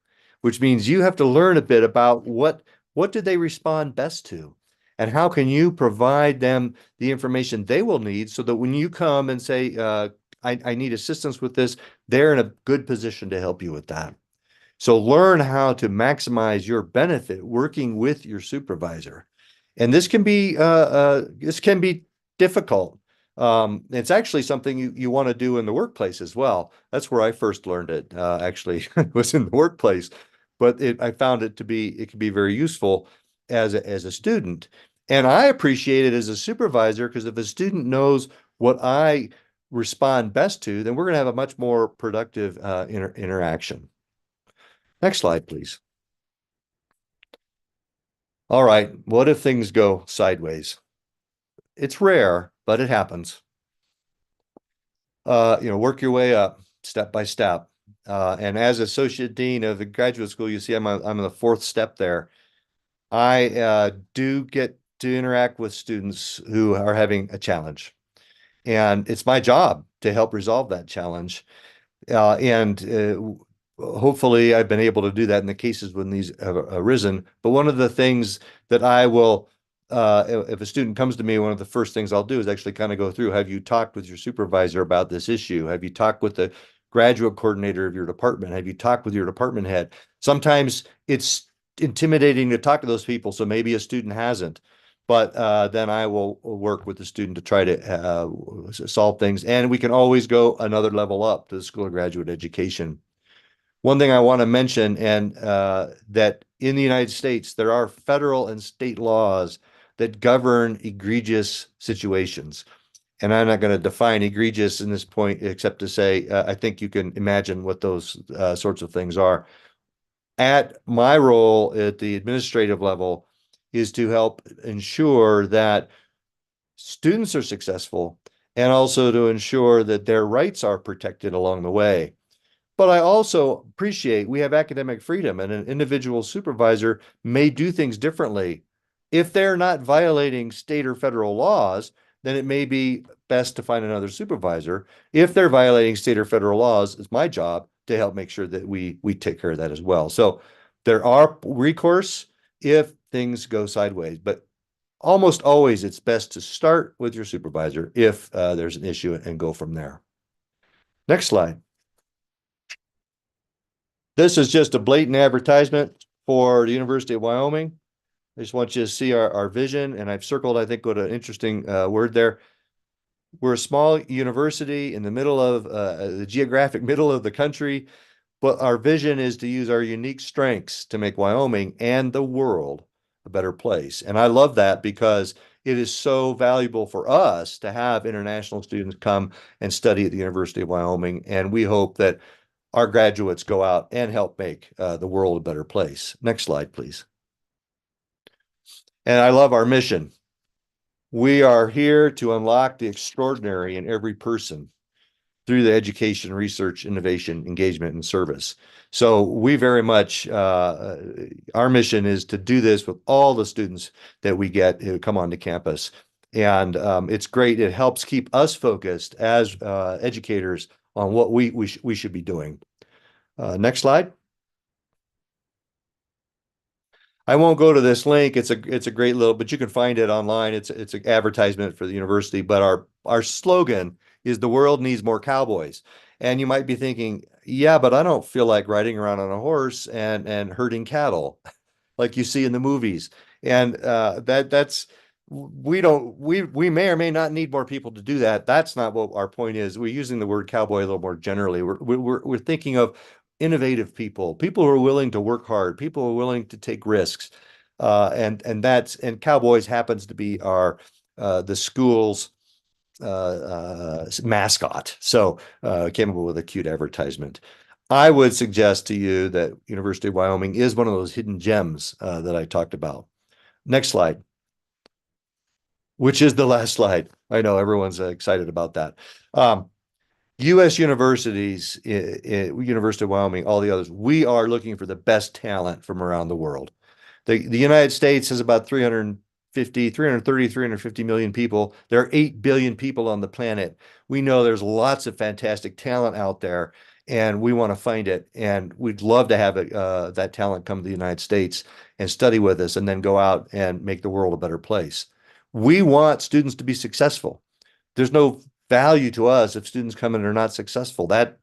which means you have to learn a bit about what do they respond best to, and how can you provide them the information they will need, so that when you come and say, I need assistance with this, they're in a good position to help you with that. So learn how to maximize your benefit working with your supervisor. And this can be difficult. It's actually something you want to do in the workplace as well. That's where I first learned it, actually, was in the workplace. But I found it can be very useful as a student. And I appreciate it as a supervisor, because if a student knows what I respond best to, then we're going to have a much more productive interaction. Next slide, please. All right, what if things go sideways? It's rare, but it happens. Work your way up step by step. And as associate dean of the graduate school, you see I'm in the fourth step there. I do get to interact with students who are having a challenge. And it's my job to help resolve that challenge. Hopefully I've been able to do that in the cases when these have arisen. But one of the things that I will, if a student comes to me, one of the first things I'll do is actually kind of go through, have you talked with your supervisor about this issue? Have you talked with the graduate coordinator of your department? Have you talked with your department head? Sometimes it's intimidating to talk to those people, so maybe a student hasn't. But then I will work with the student to try to solve things. And we can always go another level up to the School of Graduate Education. One thing I want to mention, and that in the United States, there are federal and state laws that govern egregious situations. And I'm not going to define egregious in this point, except to say, I think you can imagine what those sorts of things are. At my role at the administrative level is to help ensure that students are successful, and also to ensure that their rights are protected along the way. But I also appreciate we have academic freedom, and an individual supervisor may do things differently. If they're not violating state or federal laws, then it may be best to find another supervisor. If they're violating state or federal laws, it's my job to help make sure that we take care of that as well. So there are recourse if things go sideways, but almost always it's best to start with your supervisor if there's an issue, and go from there. Next slide. This is just a blatant advertisement for the University of Wyoming. I just want you to see our vision, and I've circled, I think, what an interesting word there. We're a small university in the middle of the geographic middle of the country, but our vision is to use our unique strengths to make Wyoming and the world a better place. And I love that, because it is so valuable for us to have international students come and study at the University of Wyoming. And we hope that our graduates go out and help make the world a better place. Next slide, please. And I love our mission. We are here to unlock the extraordinary in every person. through the education, research, innovation, engagement, and service. So we very much, our mission is to do this with all the students that we get who come onto campus. And it's great. It helps keep us focused as educators on what we should be doing. Next slide. I won't go to this link. It's a great little, but you can find it online. It's an advertisement for the university. But our slogan is the world needs more cowboys. And you might be thinking, yeah, but I don't feel like riding around on a horse and herding cattle like you see in the movies. And that's we may or may not need more people to do that. That's not what our point is. We're using the word cowboy a little more generally. We're thinking of innovative people who are willing to work hard, people who are willing to take risks. And cowboys happens to be our the school's mascot. So came up with a cute advertisement. I would suggest to you that University of Wyoming is one of those hidden gems that I talked about. Next slide, which is the last slide. I know everyone's excited about that. U.S. universities, University of Wyoming, all the others, we are looking for the best talent from around the world. The United States has about 350 million people. There are 8 billion people on the planet. We know there's lots of fantastic talent out there, and we want to find it. And we'd love to have that talent come to the United States and study with us and then go out and make the world a better place. We want students to be successful. There's no value to us if students come in and are not successful. That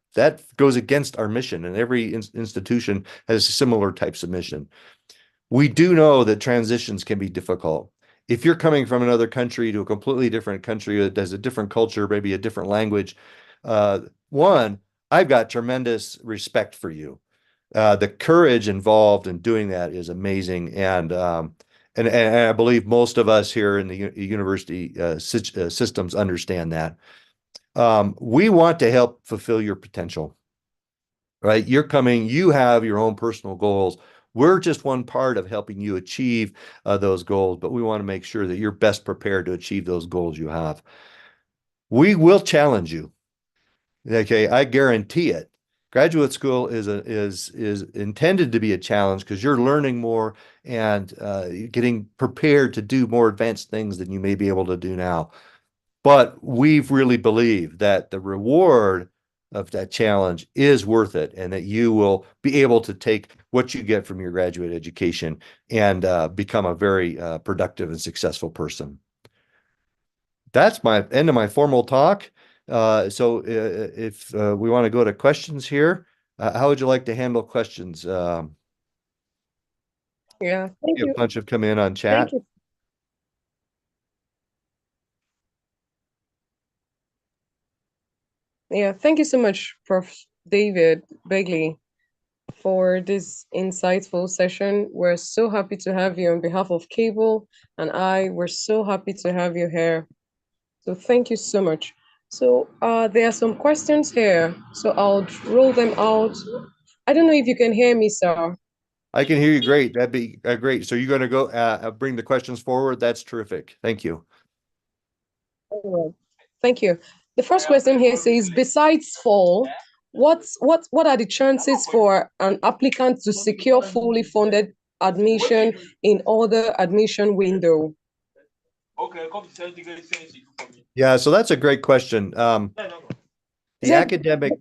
goes against our mission, and every institution has similar types of mission. We do know that transitions can be difficult. If you're coming from another country to a completely different country that has a different culture, maybe a different language, I've got tremendous respect for you. The courage involved in doing that is amazing, and I believe most of us here in the university systems understand that. We want to help fulfill your potential, right? You have your own personal goals. We're just one part of helping you achieve those goals, but we want to make sure that you're best prepared to achieve those goals you have. We will challenge you. Okay, I guarantee it. Graduate school is intended to be a challenge because you're learning more and getting prepared to do more advanced things than you may be able to do now. But we've really believed that the reward of that challenge is worth it, and that you will be able to take what you get from your graduate education and become a very productive and successful person. That's my end of my formal talk. So if we want to go to questions here, how would you like to handle questions? Yeah, thank A you. bunch have come in on chat. Thank you. Yeah, thank you so much, Prof. David Begley, for this insightful session. We're so happy to have you on behalf of Cable, and we're so happy to have you here. So thank you so much. So there are some questions here, so I'll roll them out. I don't know if you can hear me, sir. I can hear you great. That'd be great. So you're going to go bring the questions forward. That's terrific. Thank you. All right. Thank you. The first question here says, besides fall, what are the chances for an applicant to secure fully funded admission in other admission window? Yeah, so that's a great question. The academic,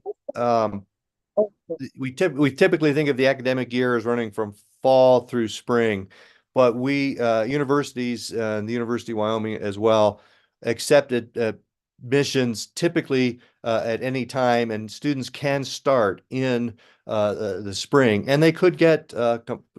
we typically think of the academic year as running from fall through spring, but universities and the University of Wyoming as well accepted missions typically at any time, and students can start in the spring, and they could get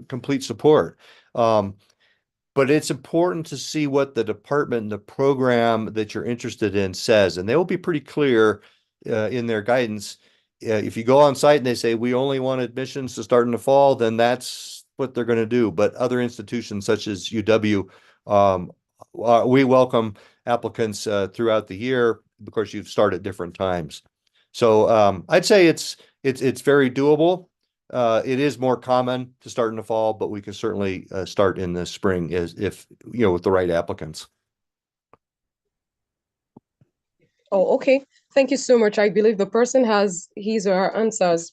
complete support. But it's important to see what the department and the program that you're interested in says, and they will be pretty clear in their guidance. If you go on site and they say, we only want admissions to start in the fall, then that's what they're going to do. But other institutions such as UW, we welcome applicants throughout the year. Of course, you've started at different times. So I'd say it's very doable. It is more common to start in the fall, but we can certainly start in the spring if with the right applicants. Oh, okay. Thank you so much. I believe the person has his or her answers.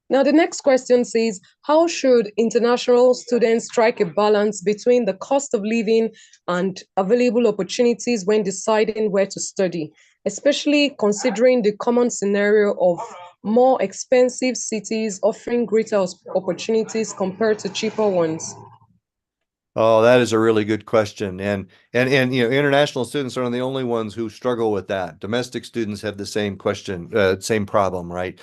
Now, the next question says, how should international students strike a balance between the cost of living and available opportunities when deciding where to study, especially considering the common scenario of more expensive cities offering greater opportunities compared to cheaper ones? Oh, that is a really good question. And you know, international students aren't the only ones who struggle with that. Domestic students have the same question, same problem, right?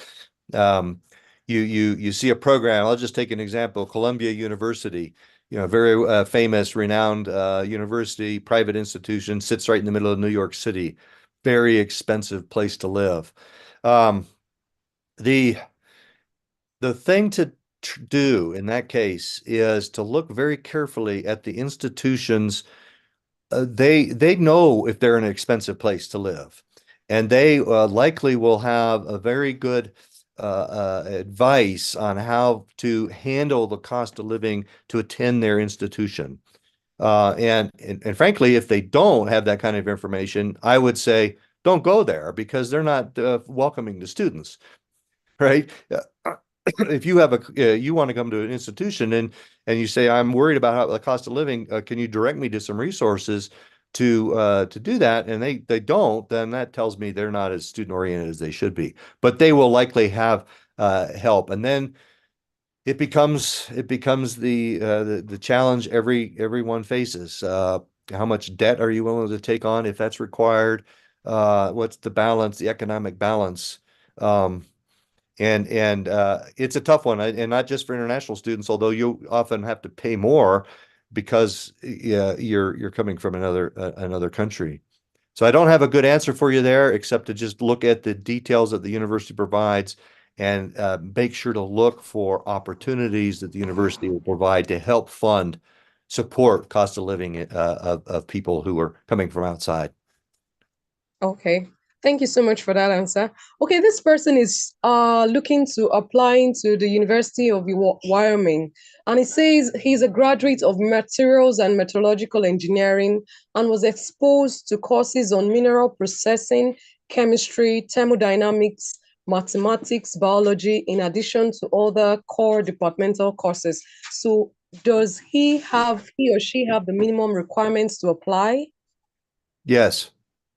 Um, you see a program. I'll just take an example. Columbia University, you know, very famous, renowned university, private institution, sits right in the middle of New York City. Very expensive place to live. Um, the the thing to do in that case is to look very carefully at the institutions. They know if they're in an expensive place to live, and they likely will have a very good advice on how to handle the cost of living to attend their institution. And frankly, if they don't have that kind of information, I would say don't go there because they're not welcoming to students, right? If you have you want to come to an institution and you say, I'm worried about how the cost of living, can you direct me to some resources to do that? And they don't, then that tells me they're not as student oriented as they should be. But they will likely have help. And then it becomes the challenge everyone faces. How much debt are you willing to take on if that's required? What's the balance, the economic balance? Um, and it's a tough one, and not just for international students, although you often have to pay more because you're coming from another country. So I don't have a good answer for you there, except to just look at the details that the university provides and make sure to look for opportunities that the university will provide to help fund support cost of living of people who are coming from outside. Okay. Thank you so much for that answer. Okay, this person is looking to apply to the University of Wyoming, and he says he's a graduate of materials and metallurgical engineering and was exposed to courses on mineral processing, chemistry, thermodynamics, mathematics, biology, in addition to other core departmental courses. So does he or she have the minimum requirements to apply? Yes.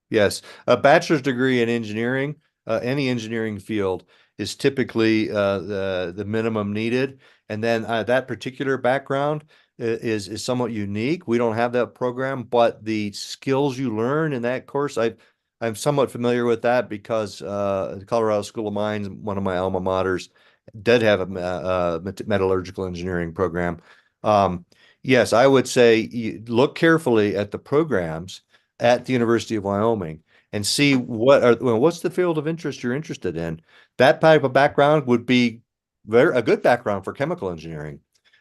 Yes, a bachelor's degree in engineering, any engineering field is typically the minimum needed. And then that particular background is somewhat unique. We don't have that program, but the skills you learn in that course, I'm somewhat familiar with that because the Colorado School of Mines, one of my alma maters, did have a metallurgical engineering program. Yes, I would say look carefully at the programs at the University of Wyoming and see what's the field of interest you're interested in. That type of background would be a good background for chemical engineering.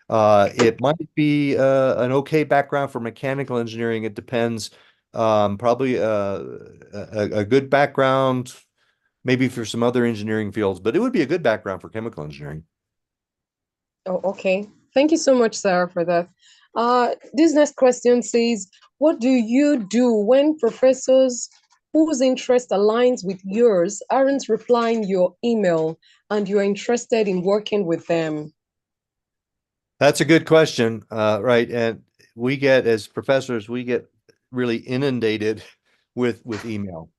It might be an okay background for mechanical engineering. It depends. Probably a good background, maybe for some other engineering fields, but it would be a good background for chemical engineering. Oh, okay. Thank you so much, Sarah, for that. This next question says, what do you do when professors whose interest aligns with yours aren't replying your email and you're interested in working with them? That's a good question, right? And as professors, we get really inundated with email.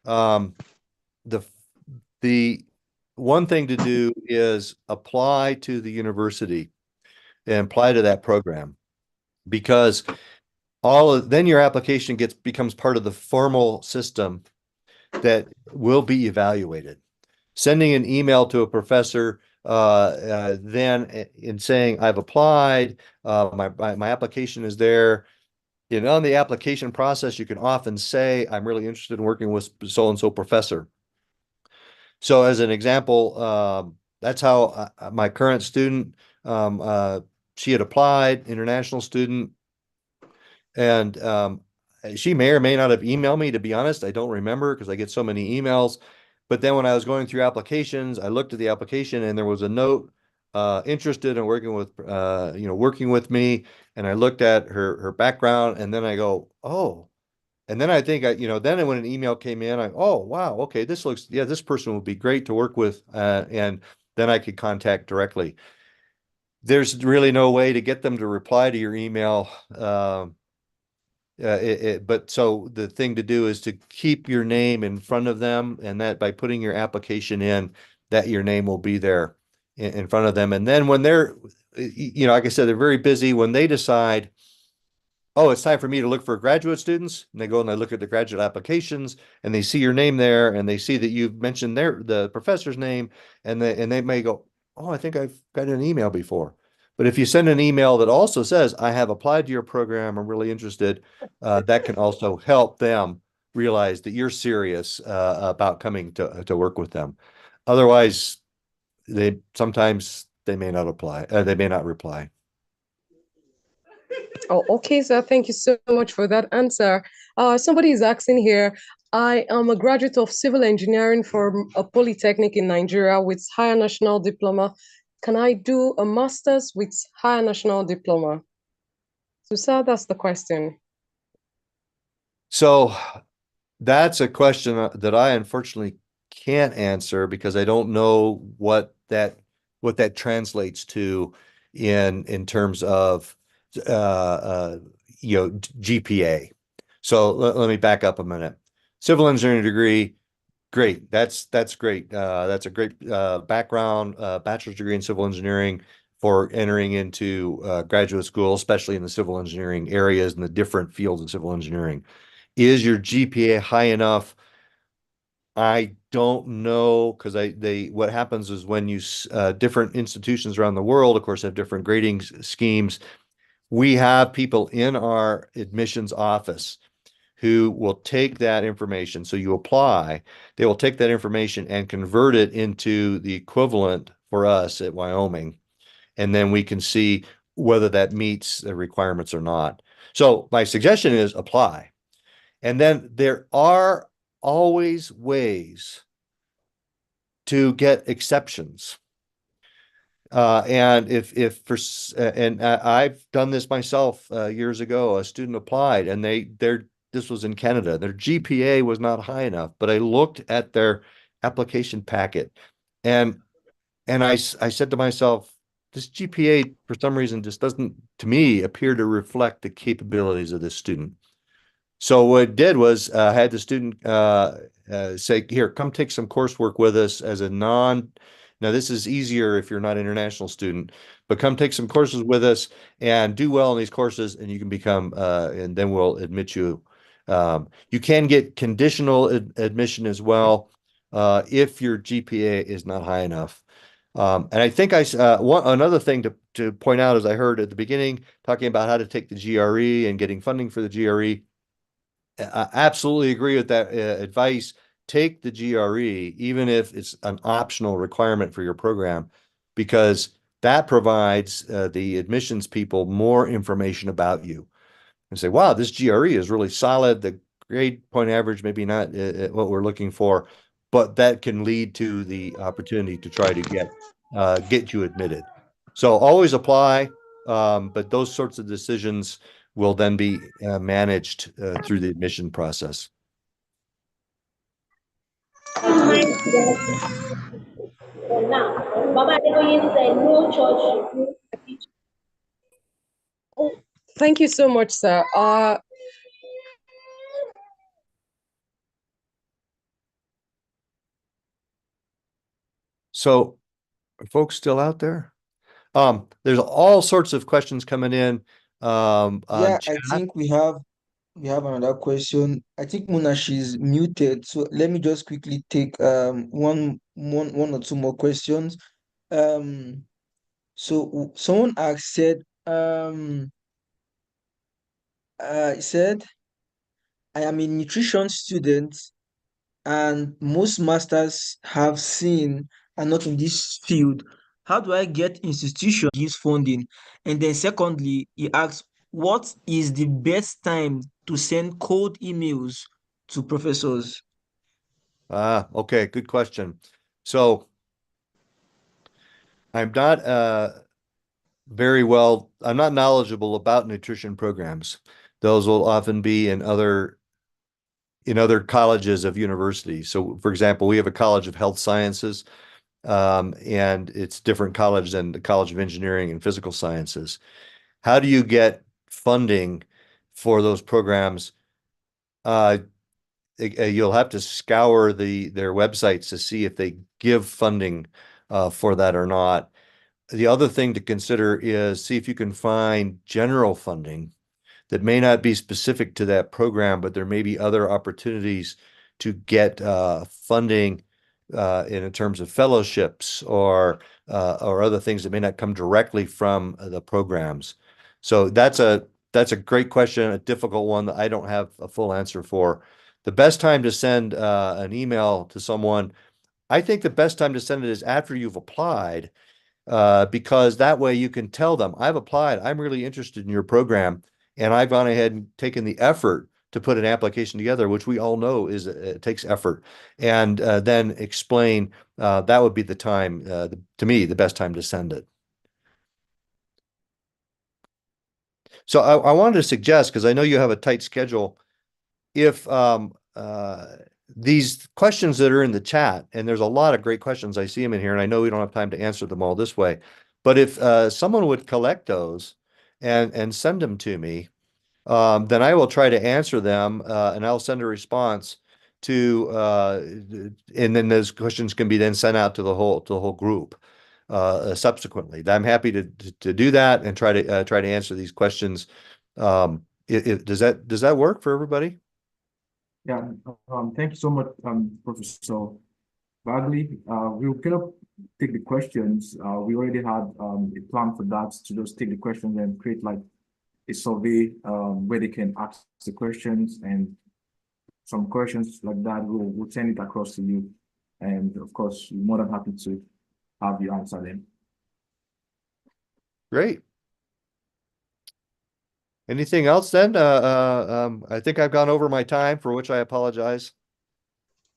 The the one thing to do is apply to the university and apply to that program because then your application becomes part of the formal system that will be evaluated. Sending an email to a professor then in saying I've applied, my application is there. And on the application process, you can often say I'm really interested in working with so and so professor. So as an example, that's how my current student, she had applied, international student, and she may or may not have emailed me, to be honest. I don't remember because I get so many emails. But then when I was going through applications, I looked at the application and there was a note interested in working with me. And I looked at her background and then I go, oh, And then I think then when an email came in, oh, wow, okay, this person would be great to work with. And then I could contact directly. There's really no way to get them to reply to your email. But so the thing to do is to keep your name in front of them, and that by putting your application in, that your name will be there in front of them. And then when they're, like I said, they're very busy. When they decide, oh, it's time for me to look for graduate students, and they go and they look at the graduate applications, and they see your name there, and they see that you've mentioned the professor's name, and they may go, oh, I think I've got an email before. But if you send an email that also says, I have applied to your program, I'm really interested, that can also help them realize that you're serious about coming to work with them. Otherwise, sometimes they may not apply, they may not reply. Oh, okay, sir. Thank you so much for that answer. Somebody is asking here, I am a graduate of civil engineering from a polytechnic in Nigeria with higher national diploma. Can I do a master's with higher national diploma? So, sir, that's the question. So that's a question that I unfortunately can't answer because I don't know what that translates to in terms of GPA. So let me back up a minute. Civil engineering degree, great. That's great. That's a great background, bachelor's degree in civil engineering for entering into graduate school, especially in the civil engineering areas and the different fields of civil engineering. Is your GPA high enough? I don't know, because what happens is when different institutions around the world, of course, have different grading schemes. We have people in our admissions office who will take that information. So you apply, they will take that information and convert it into the equivalent for us at Wyoming. And then we can see whether that meets the requirements or not. So my suggestion is apply. And then there are always ways to get exceptions. And I've done this myself years ago. A student applied, and this was in Canada. Their GPA was not high enough, but I looked at their application packet, and I said to myself, this GPA for some reason just doesn't, to me, appear to reflect the capabilities of this student. So what I did was I had the student say, here, come take some coursework with us as a now this is easier if you're not an international student, but come take some courses with us and do well in these courses, and you can become, and then we'll admit you. You can get conditional admission as well if your GPA is not high enough. And I think another thing to point out is I heard at the beginning talking about how to take the GRE and getting funding for the GRE. I absolutely agree with that advice. Take the GRE, even if it's an optional requirement for your program, because that provides the admissions people more information about you and say, wow, this GRE is really solid. The grade point average, maybe not what we're looking for, but that can lead to the opportunity to try to get you admitted. So always apply, but those sorts of decisions will then be managed through the admission process. Thank you so much, sir. So are folks still out there? There's all sorts of questions coming in. On Yeah, I chat. think we have another question. I think Muna, she's muted. So let me just quickly take one or two more questions. So someone asked said I am a nutrition student and most masters have seen are not in this field. How do I get institution gives funding? And then secondly, he asks, what is the best time to send cold emails to professors? Okay, good question. So I'm not I'm not knowledgeable about nutrition programs. Those will often be in other in other colleges of universities. So for example, we have a College of Health Sciences, and it's different college than the College of Engineering and Physical Sciences. How do you get funding for those programs? You'll have to scour their websites to see if they give funding for that or not. The other thing to consider is see if you can find general funding that may not be specific to that program, but there may be other opportunities to get funding in terms of fellowships or other things that may not come directly from the programs. So that's a great question, a difficult one that I don't have a full answer for. The best time to send an email to someone, I think the best time to send it is after you've applied, because that way you can tell them, I've applied, I'm really interested in your program, and I've gone ahead and taken the effort to put an application together, which we all know is it takes effort, and then explain that would be the time, to me, the best time to send it. So I wanted to suggest, because I know you have a tight schedule, if these questions that are in the chat, and there's a lot of great questions, I see them in here, and I know we don't have time to answer them all this way, but if someone would collect those and send them to me, then I will try to answer them, and I'll send a response to, and then those questions can be then sent out to the whole group subsequently. I'm happy to do that and try to answer these questions. Does that work for everybody? Yeah, thank you so much, Professor Bagley. We're gonna take the questions. We already had a plan for that, to just take the questions and create like a survey where they can ask the questions, and some questions like that we'll send it across to you. And of course, we're more than happy to have you answer them. Great. Anything else then? I think I've gone over my time, for which I apologize.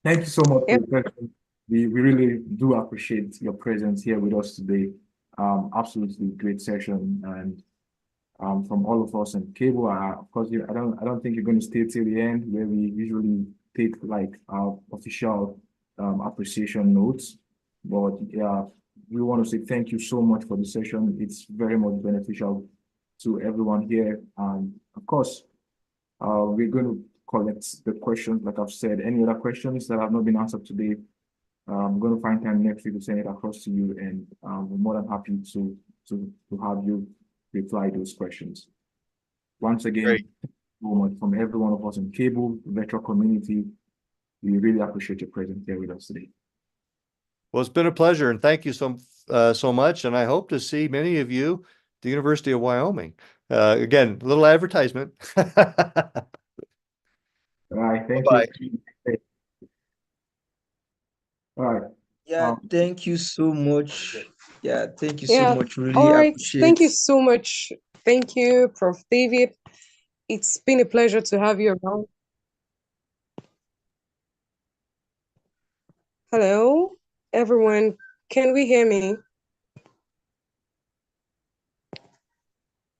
Thank you so much for Yep. the question. We really do appreciate your presence here with us today. Absolutely great session, and from all of us in Cable. Of course, I don't think you're going to stay till the end, where we usually take like our official appreciation notes. But yeah, we want to say thank you so much for the session. It's very much beneficial to everyone here. Of course, we're going to collect the questions, like I've said. Any other questions that have not been answered today, I'm going to find time next week to send it across to you, and we're more than happy to have you reply those questions. Once again, Great. from every one of us in Cable virtual community, we really appreciate your presence here with us today. Well, it's been a pleasure, and thank you so much. And I hope to see many of you at the University of Wyoming. Again, a little advertisement. All right, thank Bye. you. All right. Yeah, thank you so much. Yeah, thank you so Yeah. much. Really All right. Thank you appreciate. so much. Thank you, Prof. David. It's been a pleasure to have you around. Hello, everyone. Can we hear me?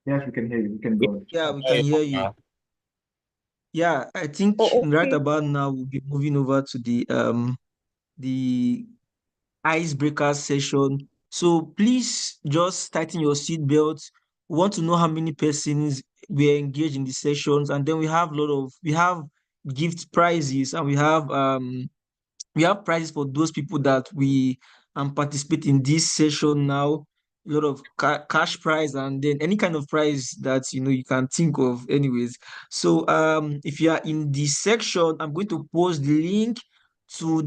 Yes, we can hear you. We can go. Yeah, we can hear you. Yeah, I think Oh, right okay. about now we'll be moving over to the icebreaker session. So please just tighten your seatbelts. We want to know how many persons were engaged in the sessions, and then we have gift prizes, and we have prizes for those people that we participate in this session now. A lot of cash prize, and then any kind of prize that you can think of anyways. So if you are in this section, I'm going to post the link to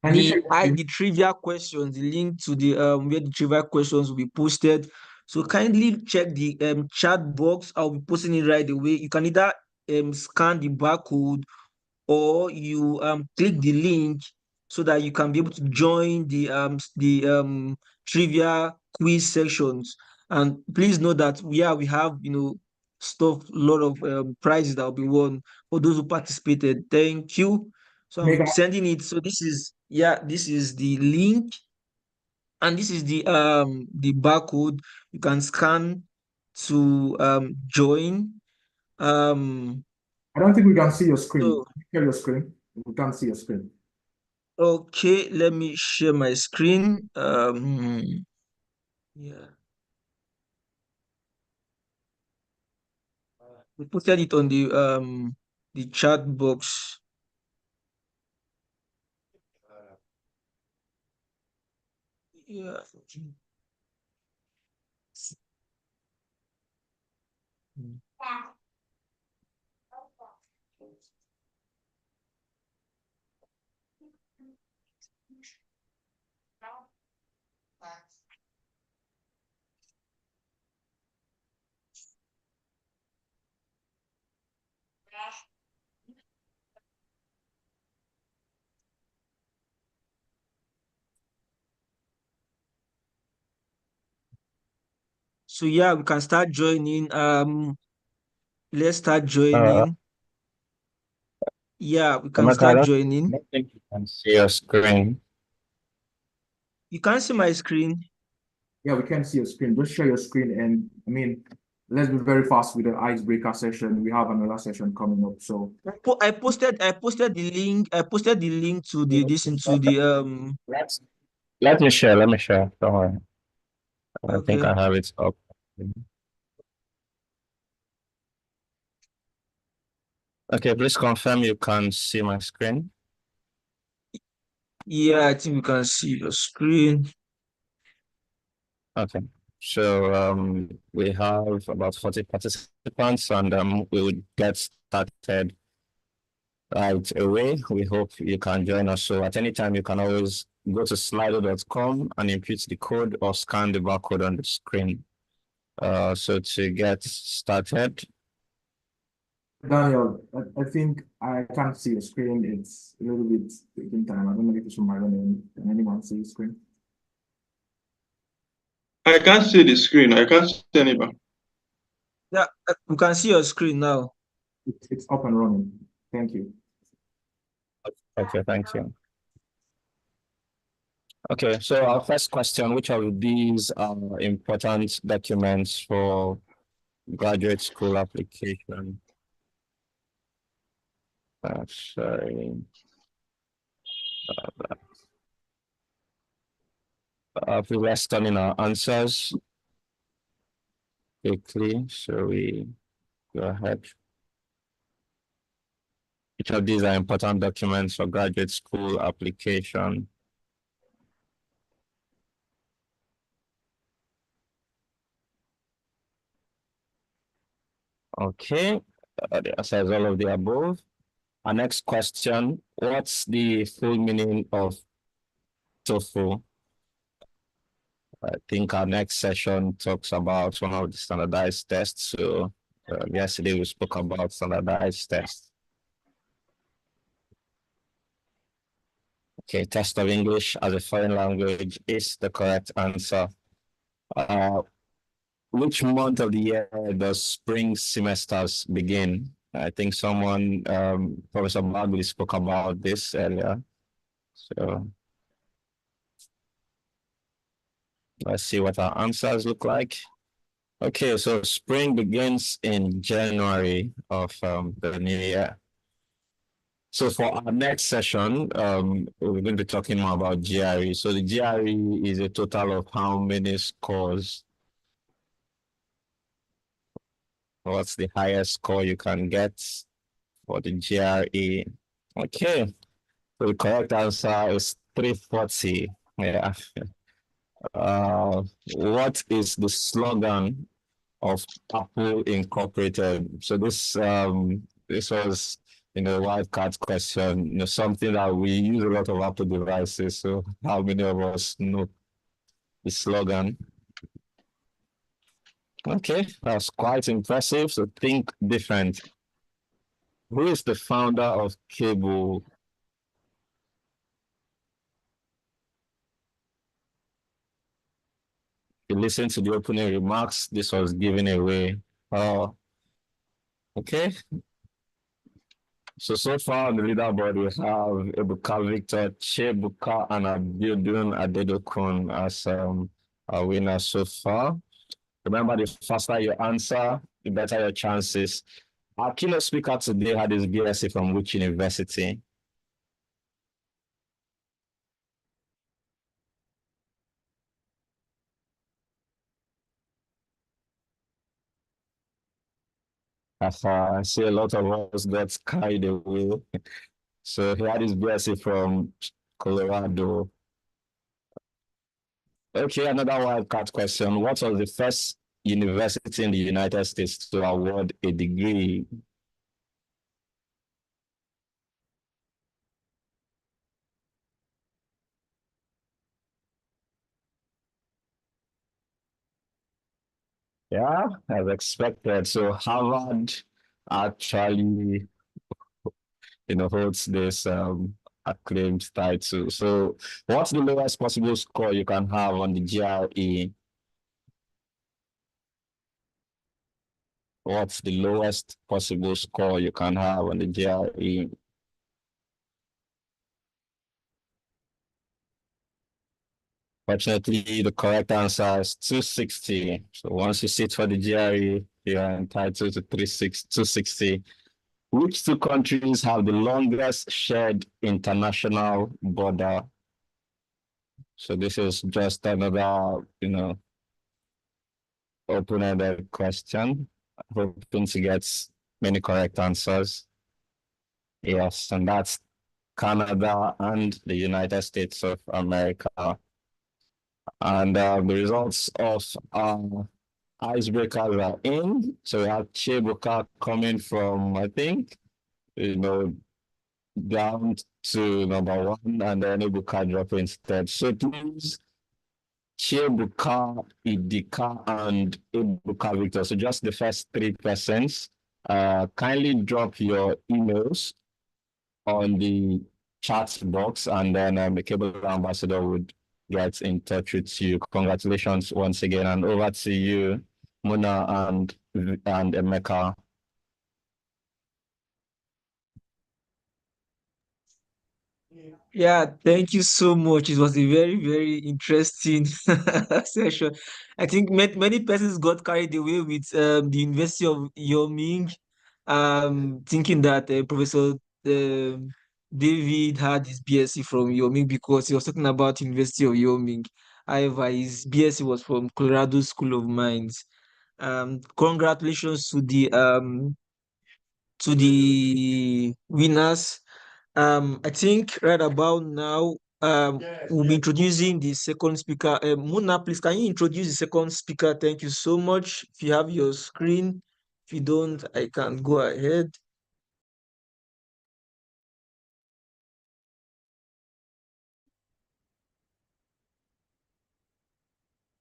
Can you say the trivia questions, the link to the where the trivia questions will be posted. So kindly check the chat box. I'll be posting it right away. You can either scan the barcode, or you click the link so that you can be able to join the trivia quiz sections. And please know that we have stuff, a lot of prizes that will be won for those who participated. Thank you. So I'm Mega? sending it. So this is the link, and this is the barcode. You can scan to join. um I don't think we can see your screen. So, Share your screen. We can't see your screen. okay, let me share my screen. Yeah, we posted it on the chat box. Yeah. So yeah, we can start joining. Let's start Uh, joining. Yeah, we can Emeka, I start don't joining. think you can see your screen. You can see my screen. Yeah, we can't see your screen. Just share your screen, and I mean, let's be very fast with the icebreaker session. We have another session coming up. So I posted the link. I posted the link to this into the Let's let me share. Let me share. Don't worry. I think okay. I have it up. Okay, please confirm you can see my screen. Yeah, I think we can see your screen. Okay. So we have about 40 participants and we will get started right away. We hope you can join us. So at any time you can always go to slido.com and input the code or scan the barcode on the screen. So to get started, Daniel, I think I can't see your screen. It's a little bit taking time. I don't know if it's from my own end. Can anyone see your screen? I can't see the screen. I can't see anybody. Yeah, we can see your screen now. It's up and running. Thank you. okay, thank you. Okay, so our first question, which of these are important documents for graduate school application? Sorry. We're studying our answers quickly, so we go ahead. Each of these are important documents for graduate school application. Okay, the answer is all of the above. Our next question, what's the full meaning of TOEFL? I think our next session talks about one of the standardized tests. So yesterday we spoke about standardized tests. Okay, test of English as a foreign language is the correct answer. Which month of the year does spring semesters begin? I think someone, Professor Bagley spoke about this earlier. So let's see what our answers look like. Okay, so spring begins in January of the new year. So for our next session, we're going to be talking more about GRE. So the GRE is a total of how many scores? What's the highest score you can get for the GRE? Okay, so the correct answer is 340. Yeah. What is the slogan of Apple Incorporated? So this was wildcard question, something that we use a lot of Apple devices. So how many of us know the slogan? Okay, that's quite impressive. So think different. Who is the founder of Cable? You listen to the opening remarks. This was given away. Okay. So far on the leaderboard, we have Ebuka Victor, Chebuka, and Abiodun Adedokun as our winners so far. Remember, the faster you answer, the better your chances Our keynote speaker today had his BSc from which university? I see a lot of us got carried away. So he had his BSc from Colorado. Okay, another wildcard question. What was the first university in the United States to award a degree? Yeah, as expected. So Harvard actually, holds this acclaimed title. So what's the lowest possible score you can have on the GRE? What's the lowest possible score you can have on the GRE? Fortunately, the correct answer is 260. So once you sit for the GRE, you're entitled to 260. Which two countries have the longest shared international border? So this is just another, open-ended question, hoping to get many correct answers. Yes, and that's Canada and the United States of America. And the results of icebreakers are in. So we have Chebuka coming from, I think, down to number one, and then Ibuka drop instead. So please, Chebuka, Idika, and Ibuka Victor. So just the first three persons. Kindly drop your emails on the chat box, and then the cable ambassador would get in touch with you. Congratulations once again, and over to you, Muna and Emeka. Yeah, thank you so much. It was a very, very interesting session. I think many persons got carried away with the University of Yoming, thinking that Professor David had his BSc from Yoming because he was talking about University of Yoming. However, his BSc was from Colorado School of Mines. Congratulations to the winners. I think right about now, we'll be introducing the second speaker. Muna, please, can you introduce the second speaker? Thank you so much. If you have your screen, if you don't, I can go ahead.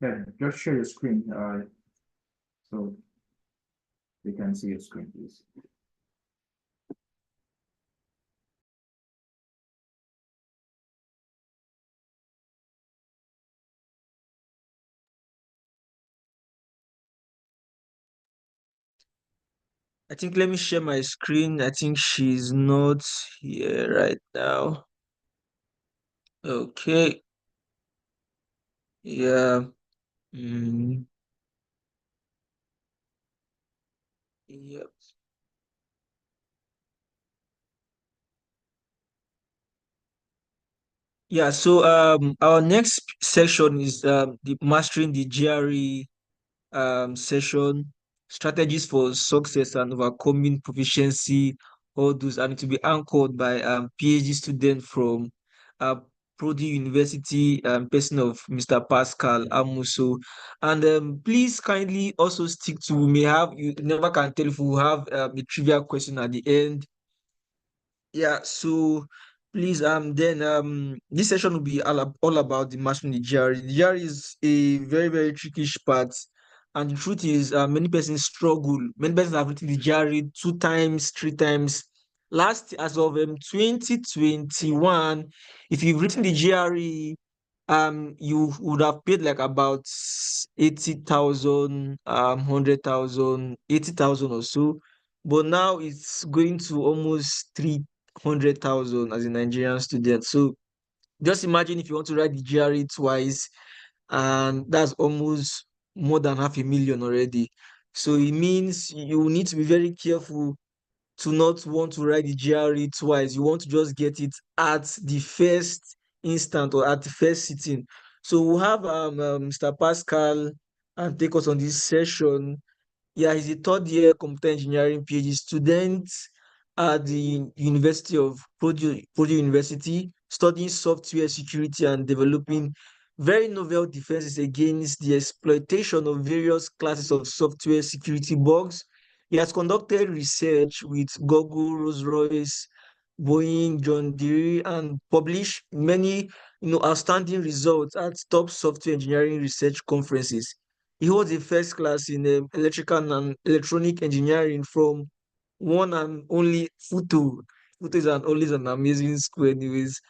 Yeah, just share your screen, so they can see your screen, please. I think let me share my screen. I think she's not here right now. Okay. Yeah. Mm, yeah. Yeah, so our next section is the mastering the GRE session, strategies for success and overcoming proficiency hurdles, and to be anchored by PhD student from uh, Prodi University, person of Mr. Pascal Amuso. And please kindly also stick to, we may have, you never can tell if we will have a trivia question at the end. Yeah, so please, then this session will be all about the mastering the GRE. The GRE is a very, very tricky part. And the truth is, many persons struggle. Many persons have written the GRE 2 times, 3 times. Last, as of 2021, if you've written the GRE, you would have paid like about 80,000, 100,000, 80,000 or so. But now it's going to almost 300,000 as a Nigerian student. So just imagine if you want to write the GRE twice, and that's almost more than 500,000 already. So it means you need to be very careful to not want to write the GRE twice. You want to just get it at the first instant or at the first sitting. So we'll have Mr. Pascal and take us on this session. Yeah, he's a third year computer engineering PhD student at the University of Purdue University, studying software security and developing very novel defenses against the exploitation of various classes of software security bugs. He has conducted research with Google, Rolls-Royce, Boeing, John Deere, and published many outstanding results at top software engineering research conferences. He holds a first class in electrical and electronic engineering from one and only Futo. Futo is always an amazing school, anyways.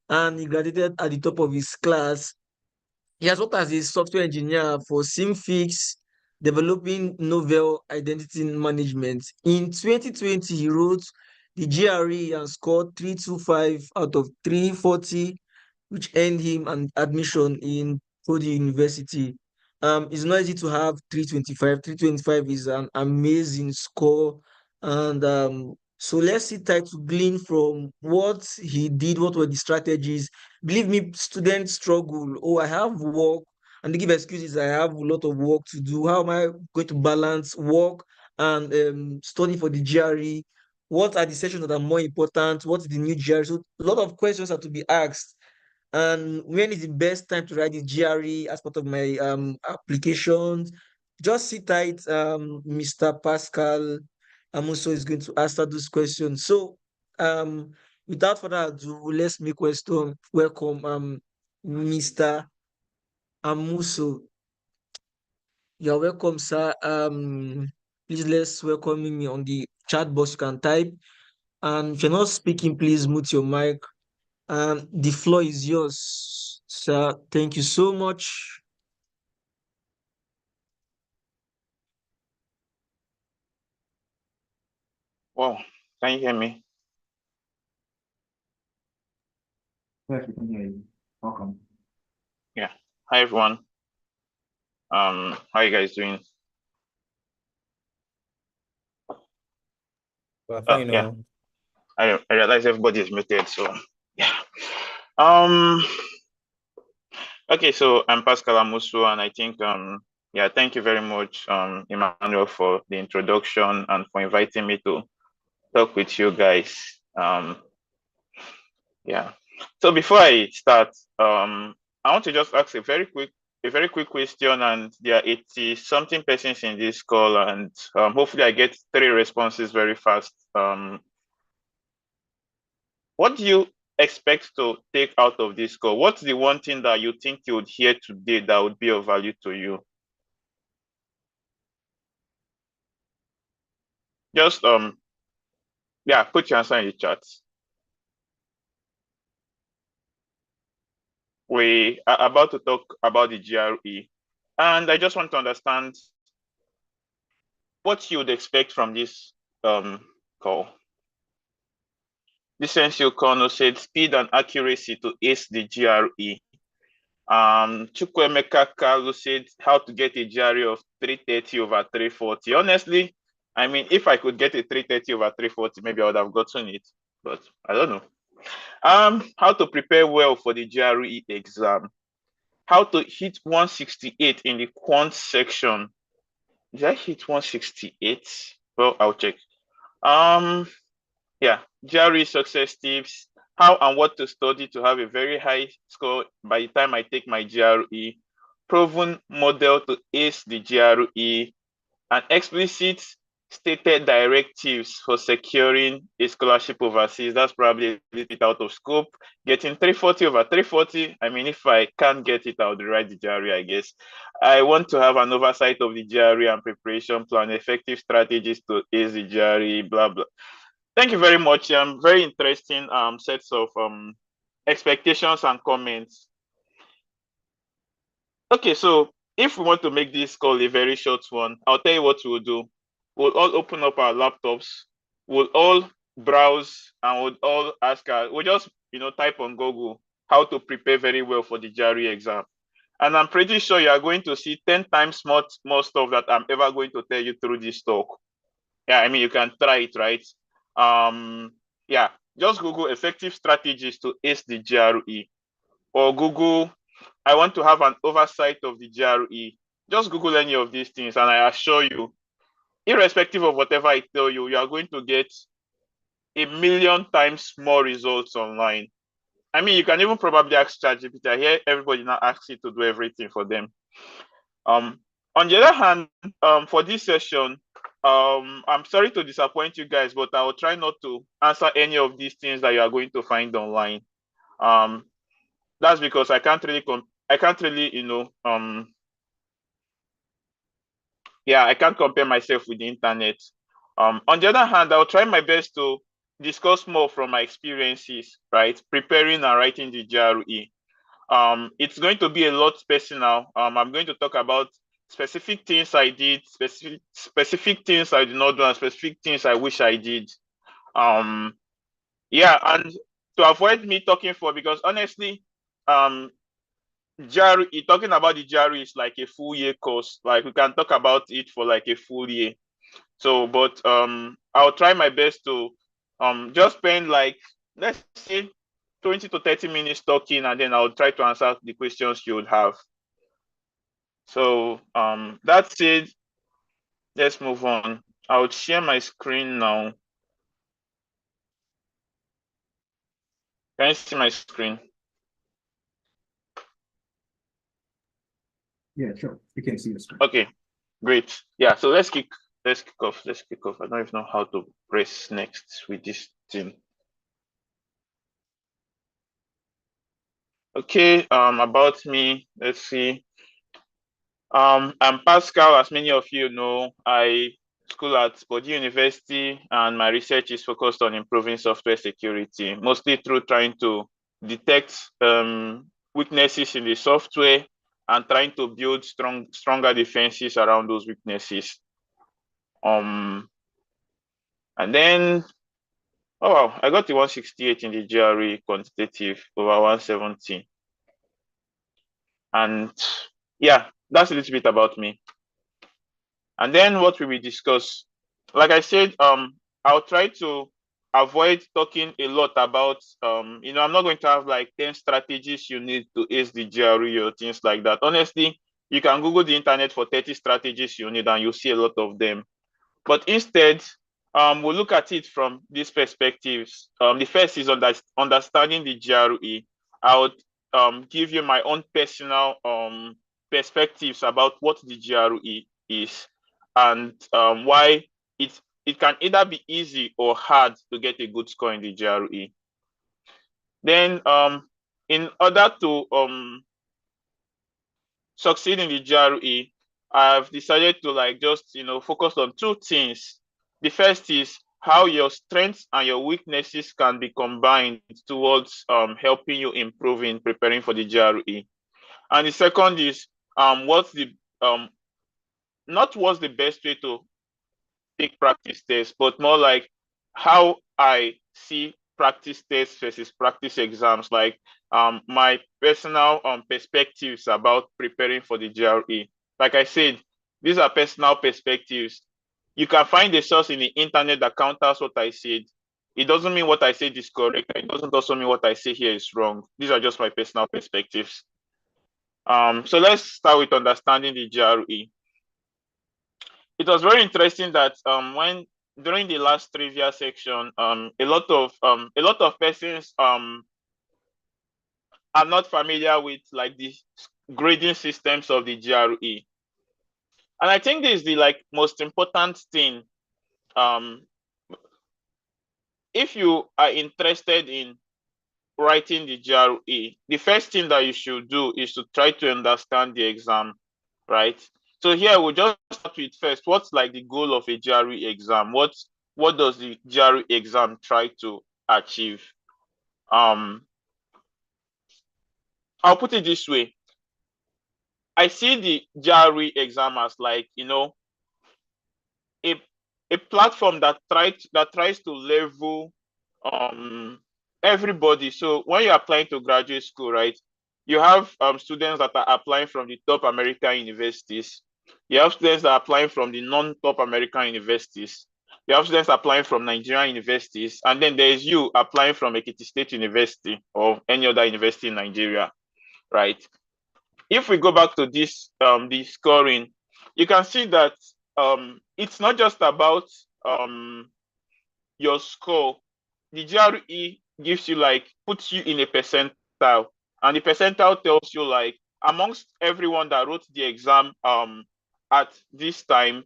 And he graduated at the top of his class. He has worked as a software engineer for SimFix, developing novel identity management. In 2020, he wrote the GRE and scored 325 out of 340, which earned him an admission in Purdue University. It's not easy to have 325. 325 is an amazing score. And so let's sit tight to glean from what he did, what were the strategies. Believe me, students struggle. Oh, I have work, and they give excuses. I have a lot of work to do. How am I going to balance work and study for the GRE? What are the sessions that are more important? What is the new GRE? So a lot of questions have to be asked. And when is the best time to write the GRE as part of my applications? Just sit tight. Mr. Pascal Amuso is going to answer those questions. So without further ado, let's make welcome Mr. Amuso. You're welcome, sir. Please let's welcome me on the chat box. You can type. And if you're not speaking, please mute your mic. The floor is yours, sir. Thank you so much. Wow, can you hear me? Yes, we can hear you. Welcome. Yeah. Hi everyone. How are you guys doing? Well, fine, Yeah. I realize everybody is muted, so yeah. Okay, so I'm Pascal Amusu, and I think yeah, thank you very much, Emmanuel, for the introduction and for inviting me to talk with you guys. Yeah. So before I start, I want to just ask a very quick question, and there are 80 something persons in this call, and hopefully I get 3 responses very fast. What do you expect to take out of this call? What's the one thing that you think you would hear today that would be of value to you? Just yeah, put your answer in the chat. We are about to talk about the GRE, and I just want to understand what you would expect from this call. Licencio Kono said speed and accuracy to ace the GRE. Chukwemeka Kalu said how to get a GRE of 330 over 340. Honestly, I mean, if I could get a 330 over 340, maybe I would have gotten it, but I don't know. How to prepare well for the GRE exam. How to hit 168 in the quant section. Did I hit 168? Well, I'll check. Yeah, GRE success tips, how and what to study to have a very high score by the time I take my GRE, proven model to ace the GRE, and explicit stated directives for securing a scholarship overseas. That's probably a little bit out of scope. Getting 340 over 340, I mean, if I can't get it, I would write the GRE, I guess. I want to have an oversight of the GRE and preparation plan, effective strategies to ace the GRE, blah, blah. Thank you very much. Very interesting sets of expectations and comments. Okay, so if we want to make this call a very short one, I'll tell you what we'll do. We'll all open up our laptops, we'll all browse, and we'll all ask we'll just type on Google how to prepare very well for the GRE exam. And I'm pretty sure you are going to see 10 times more stuff that I'm ever going to tell you through this talk. Yeah, I mean, you can try it, right? Yeah, just Google effective strategies to ace the GRE, or Google, I want to have an oversight of the GRE. Just Google any of these things, and I assure you, irrespective of whatever I tell you, you are going to get 1,000,000 times more results online. I mean, you can even probably ask ChatGPT. I hear everybody now asks it to do everything for them. On the other hand, for this session, I'm sorry to disappoint you guys, but I will try not to answer any of these things that you are going to find online. That's because I can't really, I can't compare myself with the internet. On the other hand, I'll try my best to discuss more from my experiences, right? Preparing and writing the GRE. It's going to be a lot personal. I'm going to talk about specific things I did, specific things I did not do, and specific things I wish I did. Yeah, and to avoid me talking because honestly, GRE, talking about the GRE is like a full year course. Like we can talk about it for like a full year. So, but I'll try my best to just spend like, let's say 20 to 30 minutes talking, and then I'll try to answer the questions you would have. So that's it. Let's move on. I'll share my screen now. Can you see my screen? Yeah, sure. You can see the screen. Okay, great. Yeah, so let's kick off. I don't even know how to press next with this thing. Okay, about me, let's see. I'm Pascal. As many of you know, I school at Purdue University, and my research is focused on improving software security, mostly through trying to detect weaknesses in the software and trying to build stronger defenses around those weaknesses. And then, oh wow, I got the 168 in the GRE quantitative over 170. And yeah, that's a little bit about me. And then what we will discuss, like I said, I'll try to avoid talking a lot about, I'm not going to have like 10 strategies you need to ace the GRE or things like that. Honestly, you can Google the internet for 30 strategies you need and you'll see a lot of them. But instead, we'll look at it from these perspectives. The first is understanding the GRE. I would give you my own personal perspectives about what the GRE is, and why it can either be easy or hard to get a good score in the GRE. Then in order to succeed in the GRE, I've decided to just focus on two things. The first is how your strengths and your weaknesses can be combined towards helping you improve in preparing for the GRE. And the second is what's the best way to take practice tests, but more like how I see practice tests versus practice exams, like my personal perspectives about preparing for the GRE. Like I said, these are personal perspectives. You can find a source in the internet that counters what I said. It doesn't mean what I said is correct. It doesn't also mean what I say here is wrong. These are just my personal perspectives. So let's start with understanding the GRE. It was very interesting that during the last trivia section, a lot of persons are not familiar with like the grading systems of the GRE. And I think this is the most important thing. If you are interested in writing the GRE, the first thing that you should do is to try to understand the exam, right? So here we'll just start with first, what's like the goal of a GRE exam? What does the GRE exam try to achieve? I'll put it this way. I see the GRE exam as like, a platform that tries to level everybody. So when you're applying to graduate school, right, you have students that are applying from the top American universities. You have students that are applying from the non-top American universities. You have students applying from Nigerian universities, and then there's you applying from Ekiti State University or any other university in Nigeria, right? If we go back to this the scoring, you can see that it's not just about your score. The GRE gives you like puts you in a percentile, and the percentile tells you like amongst everyone that wrote the exam at this time,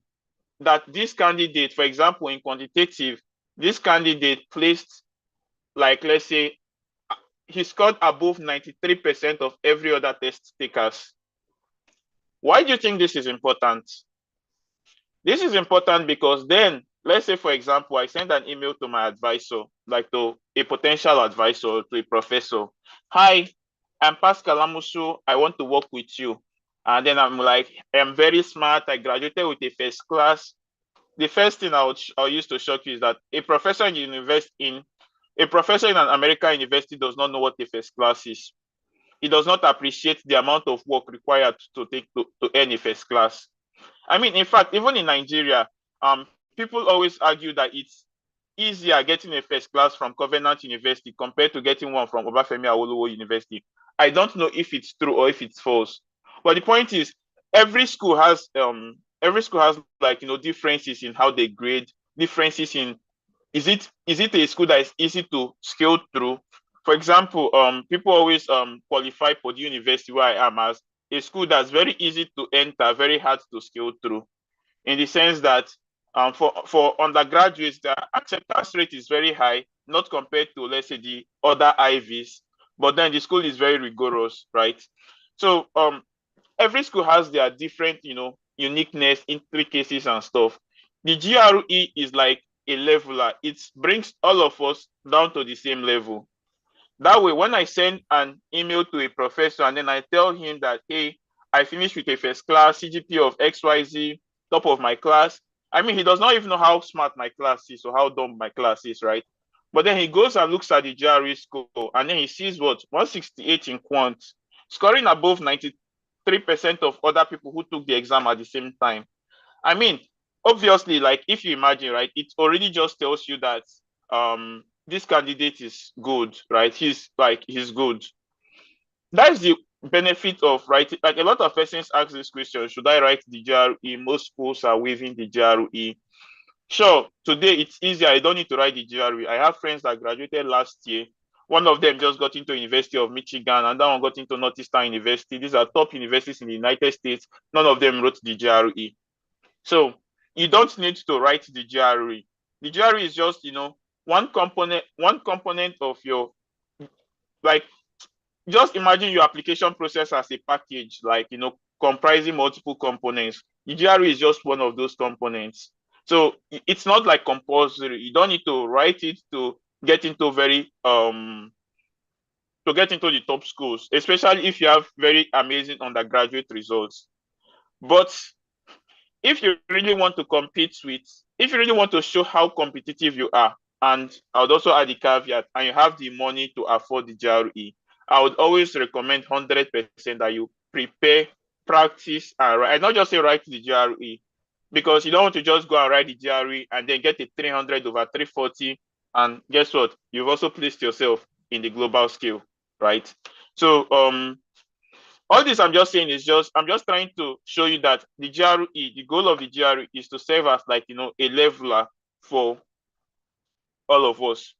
that this candidate, for example, in quantitative, this candidate placed, like, let's say, he scored above 93% of every other test takers. Why do you think this is important? This is important because then, let's say, for example, I send an email to my advisor, like to a potential advisor, to a professor. Hi, I'm Pascal Amusu. I want to work with you. And then I'm like, I'm very smart. I graduated with a first class. The first thing I'll use to shock you is that a professor in an American university does not know what a first class is. He does not appreciate the amount of work required to earn a first class. I mean, in fact, even in Nigeria, people always argue that it's easier getting a first class from Covenant University compared to getting one from Obafemi Awolowo University. I don't know if it's true or if it's false, but the point is, every school has like, differences in how they grade, differences in is it a school that is easy to scale through. For example, people always qualify for the university where I am as a school that's very easy to enter, very hard to scale through, in the sense that for undergraduates, the acceptance rate is very high, not compared to, let's say, the other Ivies, but then the school is very rigorous, right? So every school has their different, uniqueness, intricacies and stuff. The GRE is like a leveler. It brings all of us down to the same level. That way, when I send an email to a professor and then I tell him that, hey, I finished with a first class, CGPA of XYZ, top of my class. I mean, he does not even know how smart my class is or how dumb my class is, right? But then he goes and looks at the GRE score and then he sees what? 168 in quant, scoring above 93% of other people who took the exam at the same time. I mean, obviously, like, if you imagine, right, it already just tells you that this candidate is good, right? He's good. That's the benefit of writing. Like, a lot of persons ask this question: should I write the GRE? Most schools are waiving the GRE. Sure, today it's easier. I don't need to write the GRE. I have friends that graduated last year. One of them just got into University of Michigan, and that one got into Northeastern University. These are top universities in the United States. None of them wrote the GRE. So you don't need to write the GRE. The GRE is just, one component of your, like, just imagine your application process as a package, like, comprising multiple components. The GRE is just one of those components. So it's not like compulsory. You don't need to write it to get into the top schools, especially if you have very amazing undergraduate results. But if you really want to if you really want to show how competitive you are, and I would also add the caveat, and you have the money to afford the GRE, I would always recommend 100% that you prepare, practice, and write. Not just say write the GRE, because you don't want to just go and write the GRE and then get a 300 over 340, and guess what? You've also placed yourself in the global scale, right? So all this I'm just saying is I'm just trying to show you that the GRE, the goal of the GRE is to serve as, like, a leveler for all of us.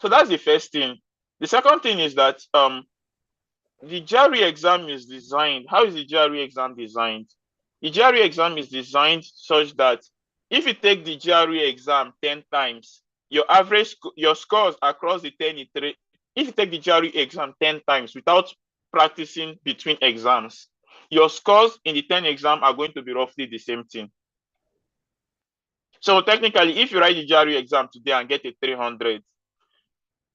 So that's the first thing. The second thing is that the GRE exam is designed. How is the GRE exam designed? The GRE exam is designed such that if you take the GRE exam 10 times, your scores across the 10, if you take the GRE exam 10 times without practicing between exams, your scores in the 10 exam are going to be roughly the same thing. So technically, if you write the GRE exam today and get a 300,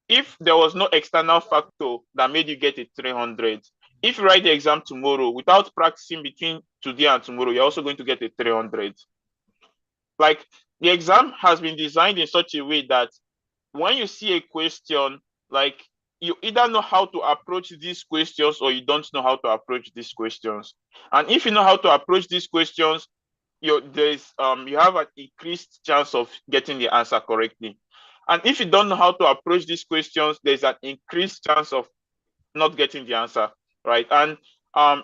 if there was no external factor that made you get a 300, if you write the exam tomorrow without practicing between today and tomorrow, you're also going to get a 300. Like, the exam has been designed in such a way that when you see a question, like, you either know how to approach these questions or you don't know how to approach these questions. And if you know how to approach these questions, you have an increased chance of getting the answer correctly. And if you don't know how to approach these questions, there's an increased chance of not getting the answer, right? And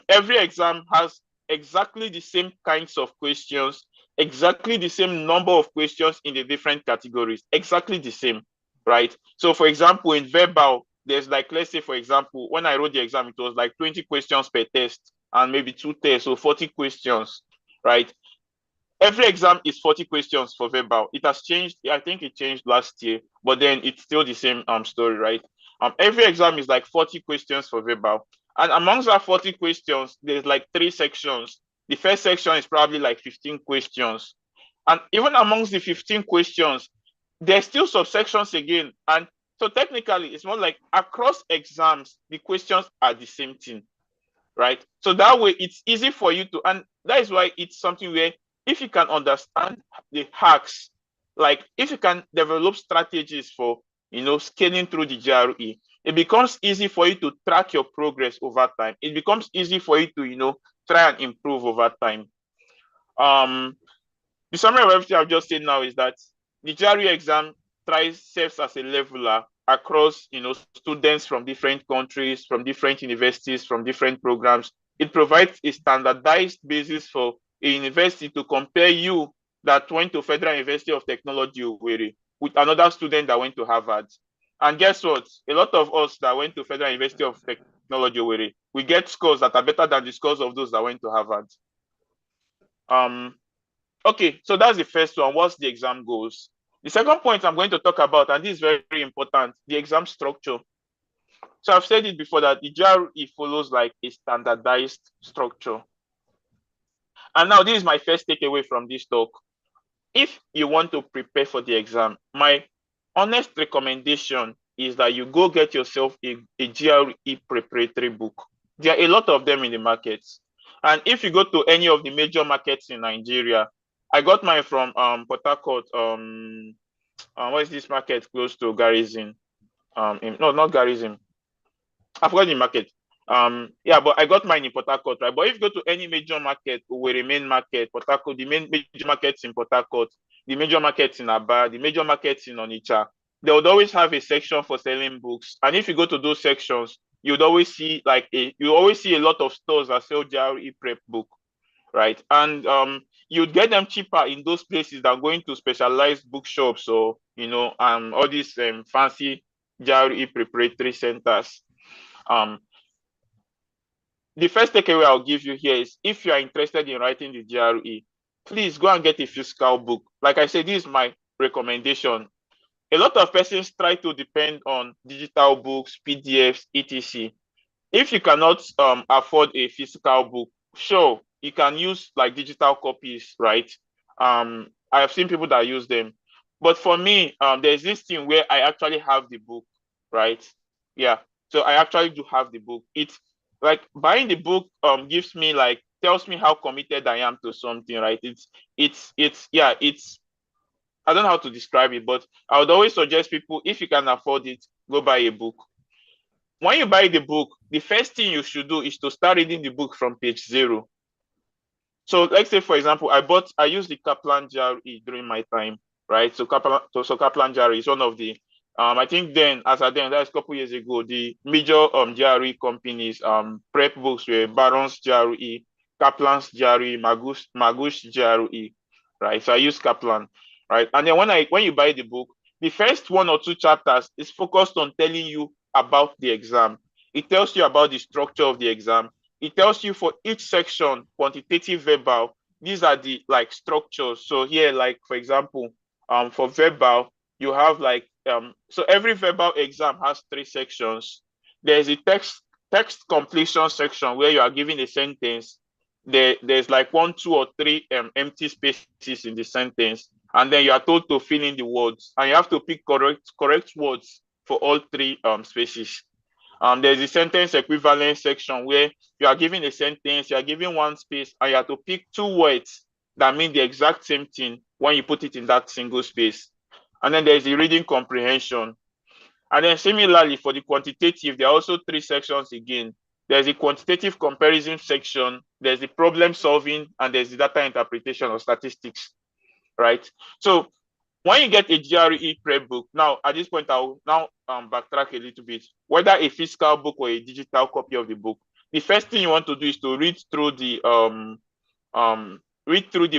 every exam has exactly the same kinds of questions, exactly the same number of questions in the different categories, exactly the same, right? So for example, in verbal, there's like, let's say, for example, when I wrote the exam, it was like 20 questions per test and maybe 2 tests, so 40 questions, right? Every exam is 40 questions for verbal. It has changed. I think it changed last year, but then it's still the same story, right? Every exam is like 40 questions for verbal. And amongst that 40 questions, there's like 3 sections. The first section is probably like 15 questions. And even amongst the 15 questions, there's still subsections again. And so technically, it's more like across exams, the questions are the same thing, right? So that way it's easy for you to, and that is why it's something where if you can understand the hacks, like if you can develop strategies for, scaling through the GRE, it becomes easy for you to track your progress over time. It becomes easy for you to, try and improve over time. The summary of everything I've just said now is that the GRE exam serves as a leveler across, students from different countries, from different universities, from different programs. It provides a standardized basis for a university to compare you that went to Federal University of Technology Owerri with another student that went to Harvard. And guess what? A lot of us that went to Federal University of Technology Owerri, we get scores that are better than the scores of those that went to Harvard. Okay, so that's the first one. What's the exam goals? The second point I'm going to talk about, and this is very, very important, the exam structure. So I've said it before that the GRE follows like a standardized structure. And now this is my first takeaway from this talk. If you want to prepare for the exam, my honest recommendation is that you go get yourself a GRE preparatory book. There are a lot of them in the markets. And if you go to any of the major markets in Nigeria, I got mine from Port Harcourt. What is this market close to Garrison? No, not Garrison. I forgot the market. Yeah, but I got mine in Port Harcourt, right? But if you go to any major market, Owerri main market, Port Harcourt, the main major markets in Port Harcourt, the major markets in Aba, the major markets in Onitsha, they would always have a section for selling books. And if you go to those sections, you'd always see a lot of stores that sell GRE prep book, right? And you'd get them cheaper in those places than going to specialized bookshops or all these fancy GRE preparatory centers. The first takeaway I'll give you here is if you are interested in writing the GRE, please go and get a physical book. Like I said, this is my recommendation. A lot of persons try to depend on digital books, PDFs, etc. If you cannot afford a physical book, sure, you can use like digital copies, right? I have seen people that use them. But for me, there's this thing where I actually have the book, right? Yeah. So I actually do have the book. It's like buying the book gives me tells me how committed I am to something, right? It's I don't know how to describe it, but I would always suggest people, if you can afford it, go buy a book. When you buy the book, the first thing you should do is to start reading the book from page 0. So let's say, for example, I used the Kaplan GRE during my time, right? So Kaplan GRE is one of the, I think that's a couple years ago, the major GRE companies, prep books were Barron's GRE, Kaplan's GRE, Magush GRE, right? So I use Kaplan, right? And then when you buy the book, the first 1 or 2 chapters is focused on telling you about the exam. It tells you about the structure of the exam. It tells you for each section, quantitative, verbal, these are the structures. So here, for example, for verbal, you have so every verbal exam has 3 sections. There's a text completion section where you are given a sentence. There's 1, 2, or 3 empty spaces in the sentence, and then you are told to fill in the words, and you have to pick correct words for all 3 spaces. There's a sentence equivalence section where you are given a sentence, you are given 1 space, and you have to pick 2 words that mean the exact same thing when you put it in that single space. And then there's the reading comprehension. And then similarly for the quantitative, there are also 3 sections again. there's the quantitative comparison section, there's the problem solving, and there's the data interpretation or statistics, right? So when you get a GRE prep book, now at this point, I'll now backtrack a little bit. Whether a physical book or a digital copy of the book, the first thing you want to do is to read through the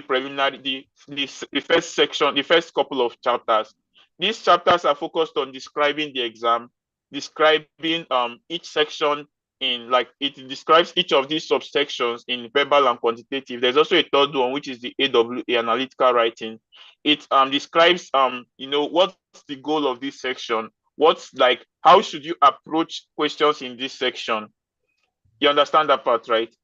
preliminary, the first section, the first couple of chapters. These chapters are focused on describing the exam, describing each section in, like, it describes each of these subsections in verbal and quantitative. There's also a third one, which is the AWA, analytical writing. It describes what's the goal of this section, what's, like, how should you approach questions in this section. You understand that part, right?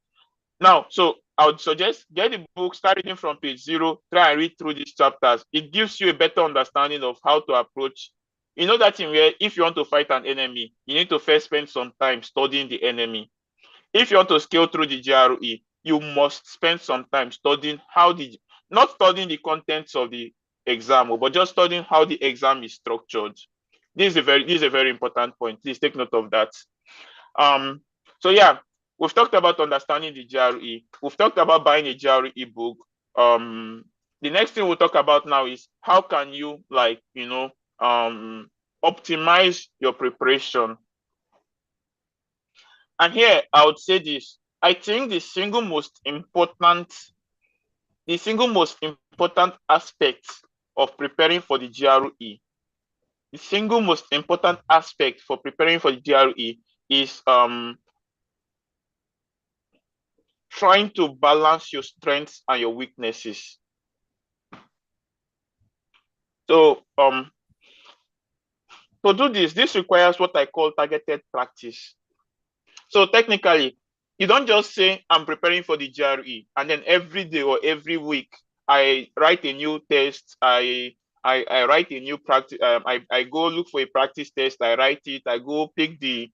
Now, so I would suggest get the book, start reading from page 0, try and read through these chapters. It gives you a better understanding of how to approach. You know that in where if you want to fight an enemy, you need to first spend some time studying the enemy. If you want to scale through the GRE, you must spend some time studying not studying the contents of the exam, but just studying how the exam is structured. This is a very important point. Please take note of that. So yeah, we've talked about understanding the GRE. We've talked about buying a GRE book. The next thing we'll talk about now is how can you, like, optimize your preparation. And here I would say this. I think the single most important aspect of preparing for the GRE, the single most important aspect for preparing for the GRE is trying to balance your strengths and your weaknesses. So to do this requires what I call targeted practice. So technically, you don't just say, I'm preparing for the GRE, and then every day or every week, I write a new test, I write a new practice, I go look for a practice test, I write it, I go pick a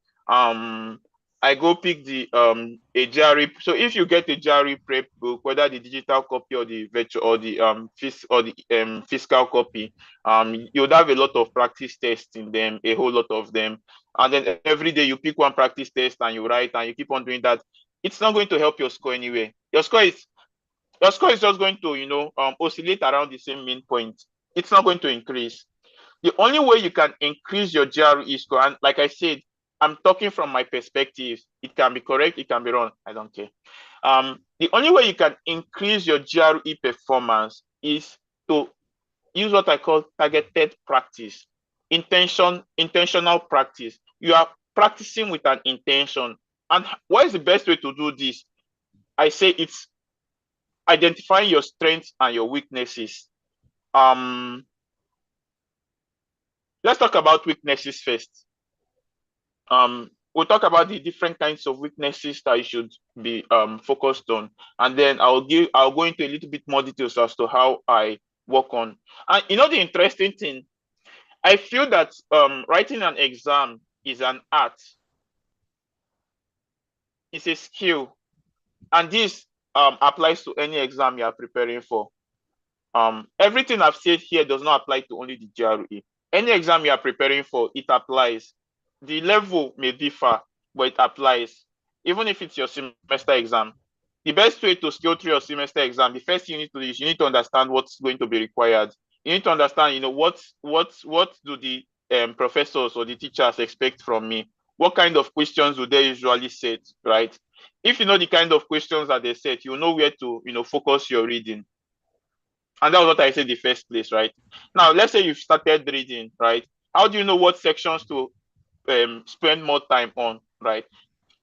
GRE. So if you get a GRE prep book, whether the digital copy or the virtual or the physical copy, you would have a lot of practice tests in them, a whole lot of them. And then every day you pick one practice test and you write and you keep on doing that. It's not going to help your score anyway. Your score is just going to, oscillate around the same mean point. It's not going to increase. The only way you can increase your GRE score, and like I said, I'm talking from my perspective. It can be correct, it can be wrong. I don't care. The only way you can increase your GRE performance is to use what I call targeted practice, intentional practice. You are practicing with an intention. And what is the best way to do this? I say it's identifying your strengths and your weaknesses. Let's talk about weaknesses first. We'll talk about the different kinds of weaknesses that you should be focused on, and then I'll go into a little bit more details as to how I work on. And the interesting thing, I feel that writing an exam is an art. It's a skill, and this applies to any exam you are preparing for. Everything I've said here does not apply to only the GRE. Any exam you are preparing for, it applies. The level may differ, but it applies. Even if it's your semester exam, the best way to scale through your semester exam, the first thing you need to do is you need to understand what's going to be required. You need to understand, what do the professors or the teachers expect from me? What kind of questions do they usually set, right? If you know the kind of questions that they set, you know where to, focus your reading. And that was what I said in the first place, right? Now, let's say you've started reading, right? How do you know what sections to spend more time on, right?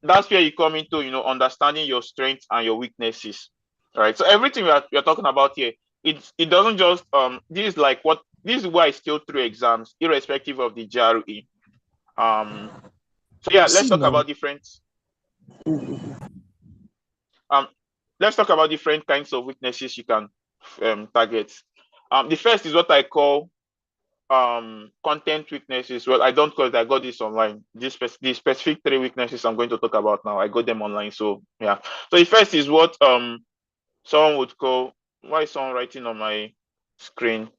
That's where you come into, understanding your strengths and your weaknesses, right? So everything we're talking about here, it doesn't just, this is why I scale through exams, irrespective of the GRE. So yeah, let's talk about different kinds of weaknesses you can target. The first is what I call content weaknesses. Well, I don't call it, I got this online. The specific 3 weaknesses I'm going to talk about now, I got them online. So yeah. So the first is what someone would call, why is someone writing on my screen?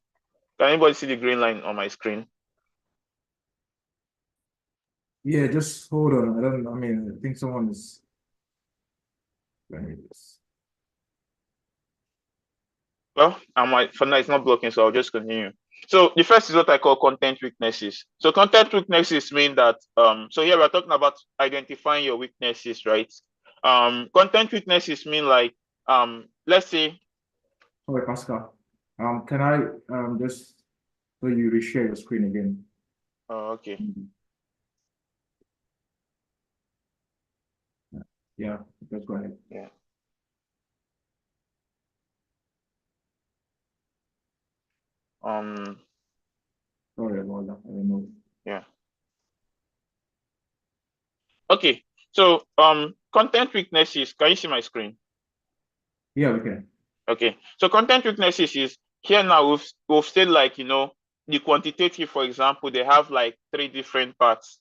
Can anybody see the green line on my screen? Yeah, just hold on. I think someone is. Let me just. Well, for now it's not blocking, so I'll just continue. So the first is what I call content weaknesses. So content weaknesses mean that so here we're talking about identifying your weaknesses, right? Content weaknesses mean like let's say Sorry, Pascal. Can I just so you reshare your screen again? okay. Yeah, just go ahead. Yeah. Sorry about that. I don't know. Yeah. Okay. So content weaknesses. Can you see my screen? Yeah, we can. Okay. So content weaknesses is here now we've said like the quantitative, for example, they have like 3 different parts.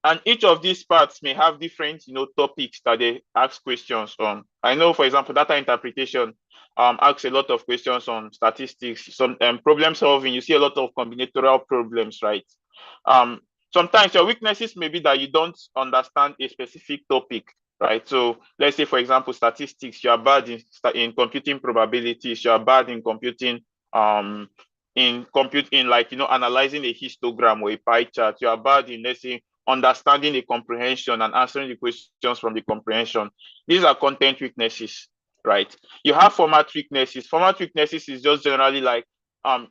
And each of these parts may have different, topics that they ask questions on. I know, for example, data interpretation asks a lot of questions on statistics, some problem solving. You see a lot of combinatorial problems, right? Sometimes your weaknesses may be that you don't understand a specific topic, right? So let's say, for example, statistics, you are bad in computing probabilities, you are bad in computing like analyzing a histogram or a pie chart, you are bad in, let's say, understanding the comprehension and answering the questions from the comprehension. These are content weaknesses, right? You have format weaknesses. Format weaknesses is just generally like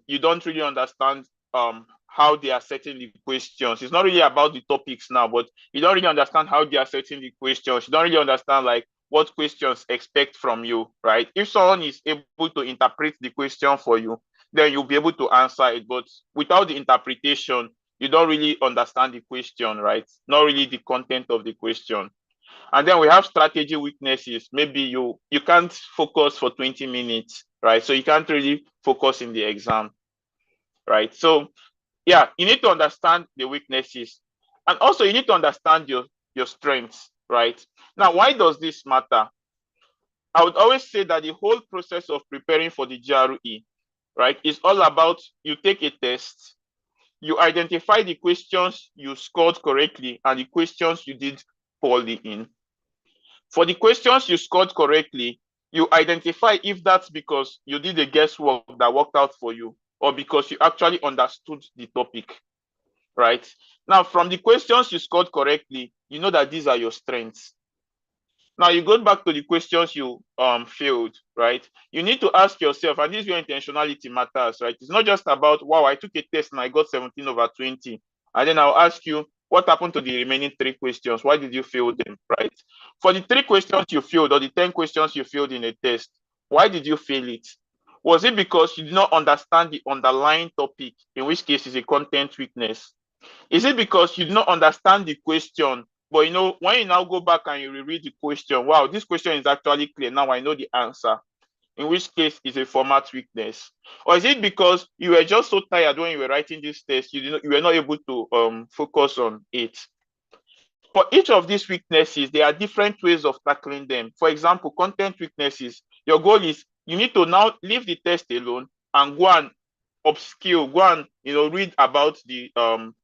you don't really understand how they are setting the questions. It's not really about the topics now, but you don't really understand how they are setting the questions. You don't really understand like what questions expect from you, right? If someone is able to interpret the question for you, then you'll be able to answer it. But without the interpretation, you don't really understand the question, right? Not really the content of the question. And then we have strategy weaknesses. Maybe you can't focus for 20 minutes, right? So you can't really focus in the exam, right? So yeah, you need to understand the weaknesses. And also you need to understand your strengths, right? Now, why does this matter? I would always say that the whole process of preparing for the GRE, right, is all about you take a test, you identify the questions you scored correctly and the questions you did poorly in. For the questions you scored correctly, you identify if that's because you did a guesswork that worked out for you or because you actually understood the topic, right? Now, from the questions you scored correctly, you know that these are your strengths. Now you go back to the questions you failed, right? You need to ask yourself, and this is where intentionality matters, right? It's not just about, wow, I took a test and I got 17/20. And then I'll ask you, what happened to the remaining 3 questions? Why did you fail them, right? For the 3 questions you failed or the 10 questions you failed in a test, why did you fail it? Was it because you did not understand the underlying topic, in which case is a content weakness? Is it because you did not understand the question? But when you now go back and you reread the question, wow, this question is actually clear. Now I know the answer. In which case is a format weakness. Or is it because you were just so tired when you were writing this test, you were not able to focus on it? For each of these weaknesses, there are different ways of tackling them. For example, content weaknesses, your goal is you need to now leave the test alone and go and upskill, go and read about the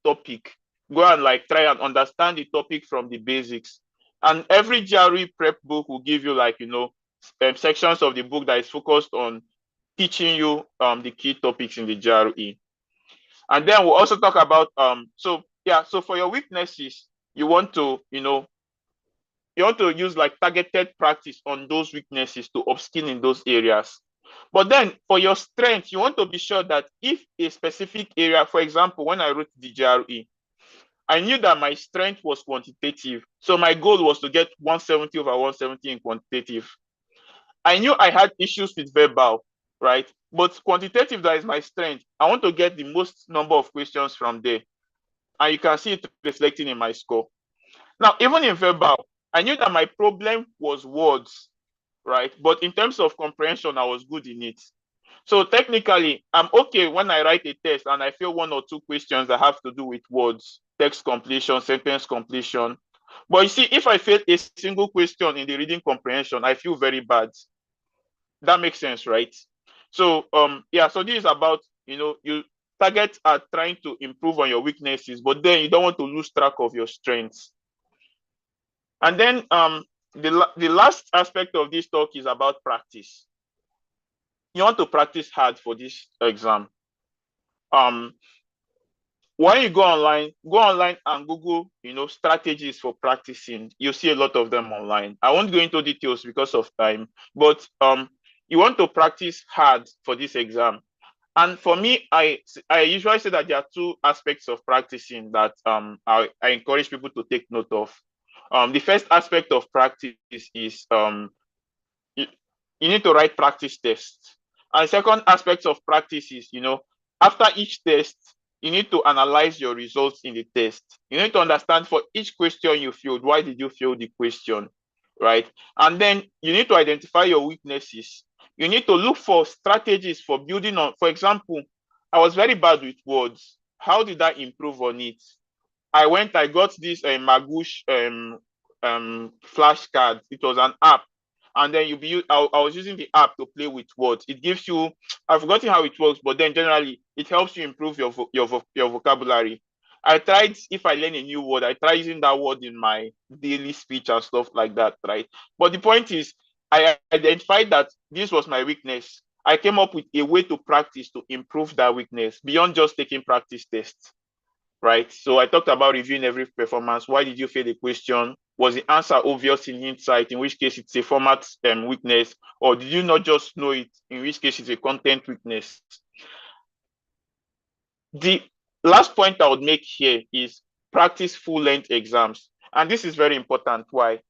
topic, go and like try and understand the topic from the basics. And every GRE prep book will give you like sections of the book that is focused on teaching you the key topics in the GRE. And then we'll also talk about so for your weaknesses, you want to use like targeted practice on those weaknesses to upskill in those areas. But then for your strength, you want to be sure that if a specific area, for example, when I wrote the GRE, I knew that my strength was quantitative. So my goal was to get 170/170 in quantitative. I knew I had issues with verbal, right? But quantitative, that is my strength. I want to get the most number of questions from there. And you can see it reflecting in my score. Now, even in verbal, I knew that my problem was words, right? But in terms of comprehension, I was good in it. So technically, I'm okay when I write a test and I fail 1 or 2 questions that have to do with words, text completion, sentence completion. But you see, if I fail a single question in the reading comprehension, I feel very bad. That makes sense, right? So so this is about you target at trying to improve on your weaknesses, but then you don't want to lose track of your strengths. And then the last aspect of this talk is about practice. You want to practice hard for this exam. When you go online and Google, strategies for practicing. You see a lot of them online. I won't go into details because of time, but you want to practice hard for this exam. And for me, I usually say that there are two aspects of practicing that I encourage people to take note of. The first aspect of practice is you need to write practice tests. And second aspect of practice is, after each test, you need to analyze your results in the test. You need to understand for each question you filled, why did you fill the question, right? And then you need to identify your weaknesses. You need to look for strategies for building on. For example, I was very bad with words. How did I improve on it? I got this Magoosh flashcard. It was an app. And then I was using the app to play with words. It gives you, I've forgotten how it works, but then generally it helps you improve your vocabulary. I tried, if I learn a new word, I try using that word in my daily speech and stuff like that, right? But the point is, I identified that this was my weakness. I came up with a way to practice to improve that weakness beyond just taking practice tests, right? So I talked about reviewing every performance. Why did you fail the question? Was the answer obvious in hindsight, in which case it's a format weakness, or did you not just know it, in which case it's a content weakness? The last point I would make here is practice full-length exams. And this is very important. Why?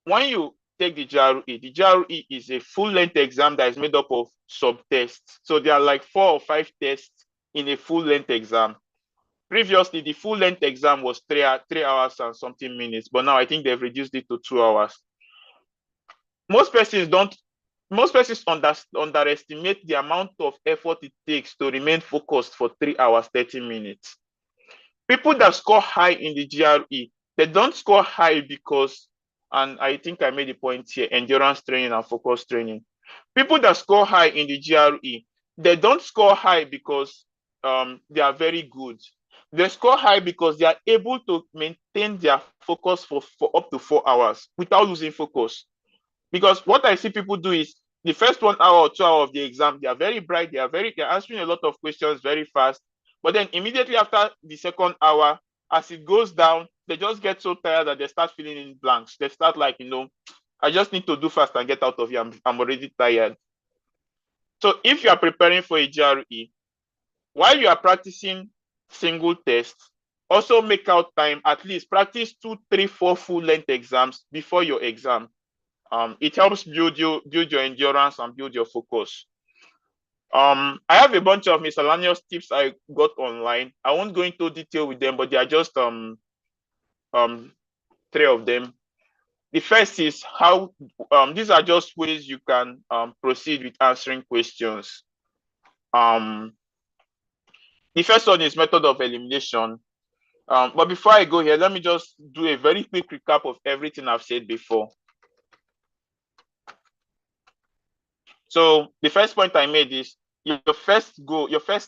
When you take the GRE is a full-length exam that is made up of sub-tests. So there are like 4 or 5 tests in a full-length exam. Previously, the full-length exam was 3 hours and something minutes, but now I think they've reduced it to 2 hours. Most persons underestimate the amount of effort it takes to remain focused for 3 hours, 30 minutes. People that score high in the GRE, they don't score high because, and I think I made a point here, endurance training and focus training. People that score high in the GRE, they don't score high because they are very good. They score high because they are able to maintain their focus for up to 4 hours without losing focus. Because what I see people do is the first 1 hour or 2 hours of the exam, they are very bright, they're answering a lot of questions very fast. But then immediately after the second hour, as it goes down, they just get so tired that they start filling in blanks. They start like, I just need to do fast and get out of here. I'm already tired. So if you are preparing for a GRE, while you are practicing single tests, also make out time, at least practice 2, 3, 4 full-length exams before your exam. It helps build your endurance and build your focus. I have a bunch of miscellaneous tips I got online. I won't go into detail with them, but they are just 3 of them. The first is how these are just ways you can proceed with answering questions. The first one is method of elimination. But before I go here, let me just do a very quick recap of everything I've said before. So the first point I made is your first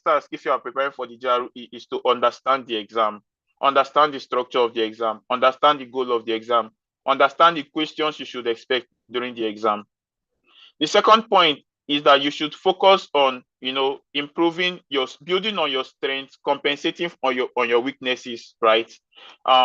task if you are preparing for the GRE is to understand the exam, understand the structure of the exam, understand the goal of the exam, understand the questions you should expect during the exam. The second point is that you should focus on, improving building on your strengths, compensating on your weaknesses, right?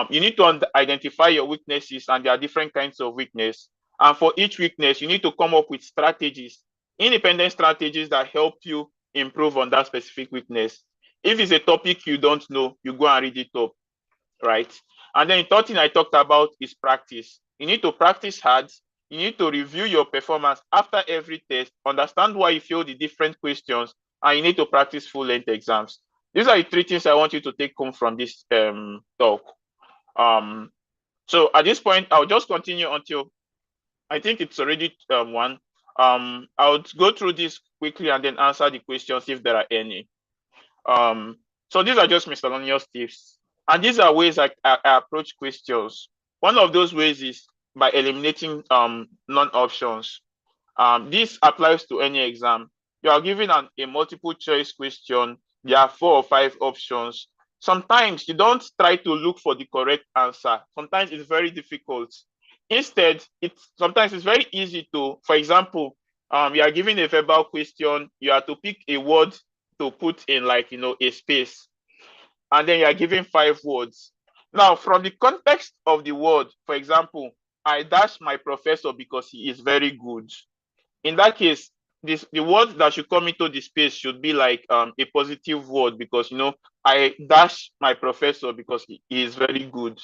You need to identify your weaknesses, and there are different kinds of weakness. And for each weakness, you need to come up with strategies, independent strategies that help you improve on that specific weakness. If it's a topic you don't know, you go and read it up, right? And then the third thing I talked about is practice. You need to practice hard. You need to review your performance after every test, understand why you failed the different questions, and you need to practice full-length exams. These are the 3 things I want you to take home from this talk. So at this point, I'll just continue until I think it's already 1. I'll go through this quickly and then answer the questions if there are any. So these are just miscellaneous tips. And these are ways I approach questions. One of those ways is by eliminating non-options. This applies to any exam. You are given a multiple choice question. there are 4 or 5 options. Sometimes you don't try to look for the correct answer. Sometimes it's very difficult. Instead, sometimes it's very easy to, for example, you are given a verbal question, you have to pick a word to put in, like, a space, and then you are given 5 words. Now, from the context of the word, for example, I dash my professor because he is very good. In that case, the word that should come into the space should be like a positive word, because I dash my professor because he is very good.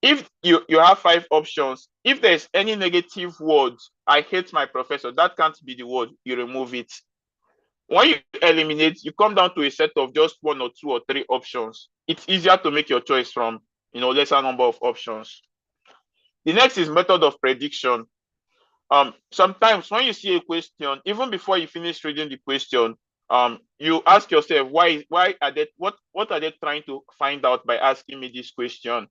If you have 5 options, if there's any negative word, I hate my professor, that can't be the word, you remove it. When you eliminate, you come down to a set of just 1 or 2 or 3 options. It's easier to make your choice from lesser number of options. The next is method of prediction. Sometimes when you see a question, even before you finish reading the question, you ask yourself, why are they, what are they trying to find out by asking me this question?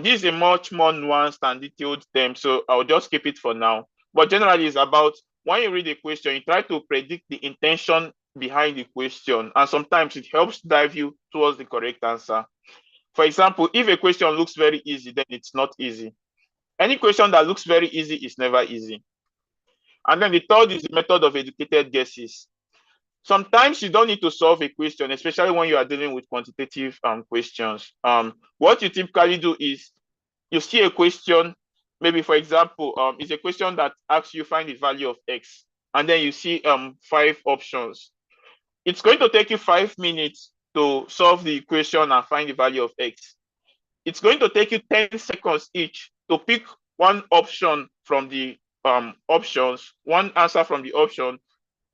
This is a much more nuanced and detailed term, so I'll just keep it for now. But generally, it's about when you read a question, you try to predict the intention behind the question, and sometimes it helps drive you towards the correct answer. For example, if a question looks very easy, then it's not easy. Any question that looks very easy is never easy. And then the third is the method of educated guesses. Sometimes you don't need to solve a question, especially when you are dealing with quantitative questions. What you typically do is you see a question, maybe for example, it's a question that asks you find the value of X, and then you see 5 options. It's going to take you 5 minutes to solve the equation and find the value of X. It's going to take you 10 seconds each to pick one option from the options, one answer from the option,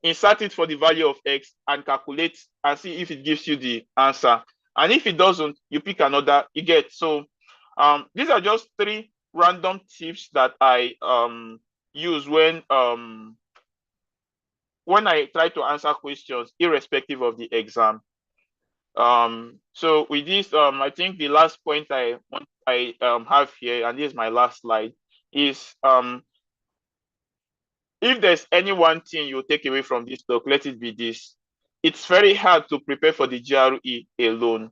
insert it for the value of X, and calculate and see if it gives you the answer. And if it doesn't, you pick another, you get. So these are just 3 random tips that I use when I try to answer questions, irrespective of the exam. So with this, I think the last point I have here, and this is my last slide, is if there's any one thing you take away from this talk, let it be this. It's very hard to prepare for the GRE alone.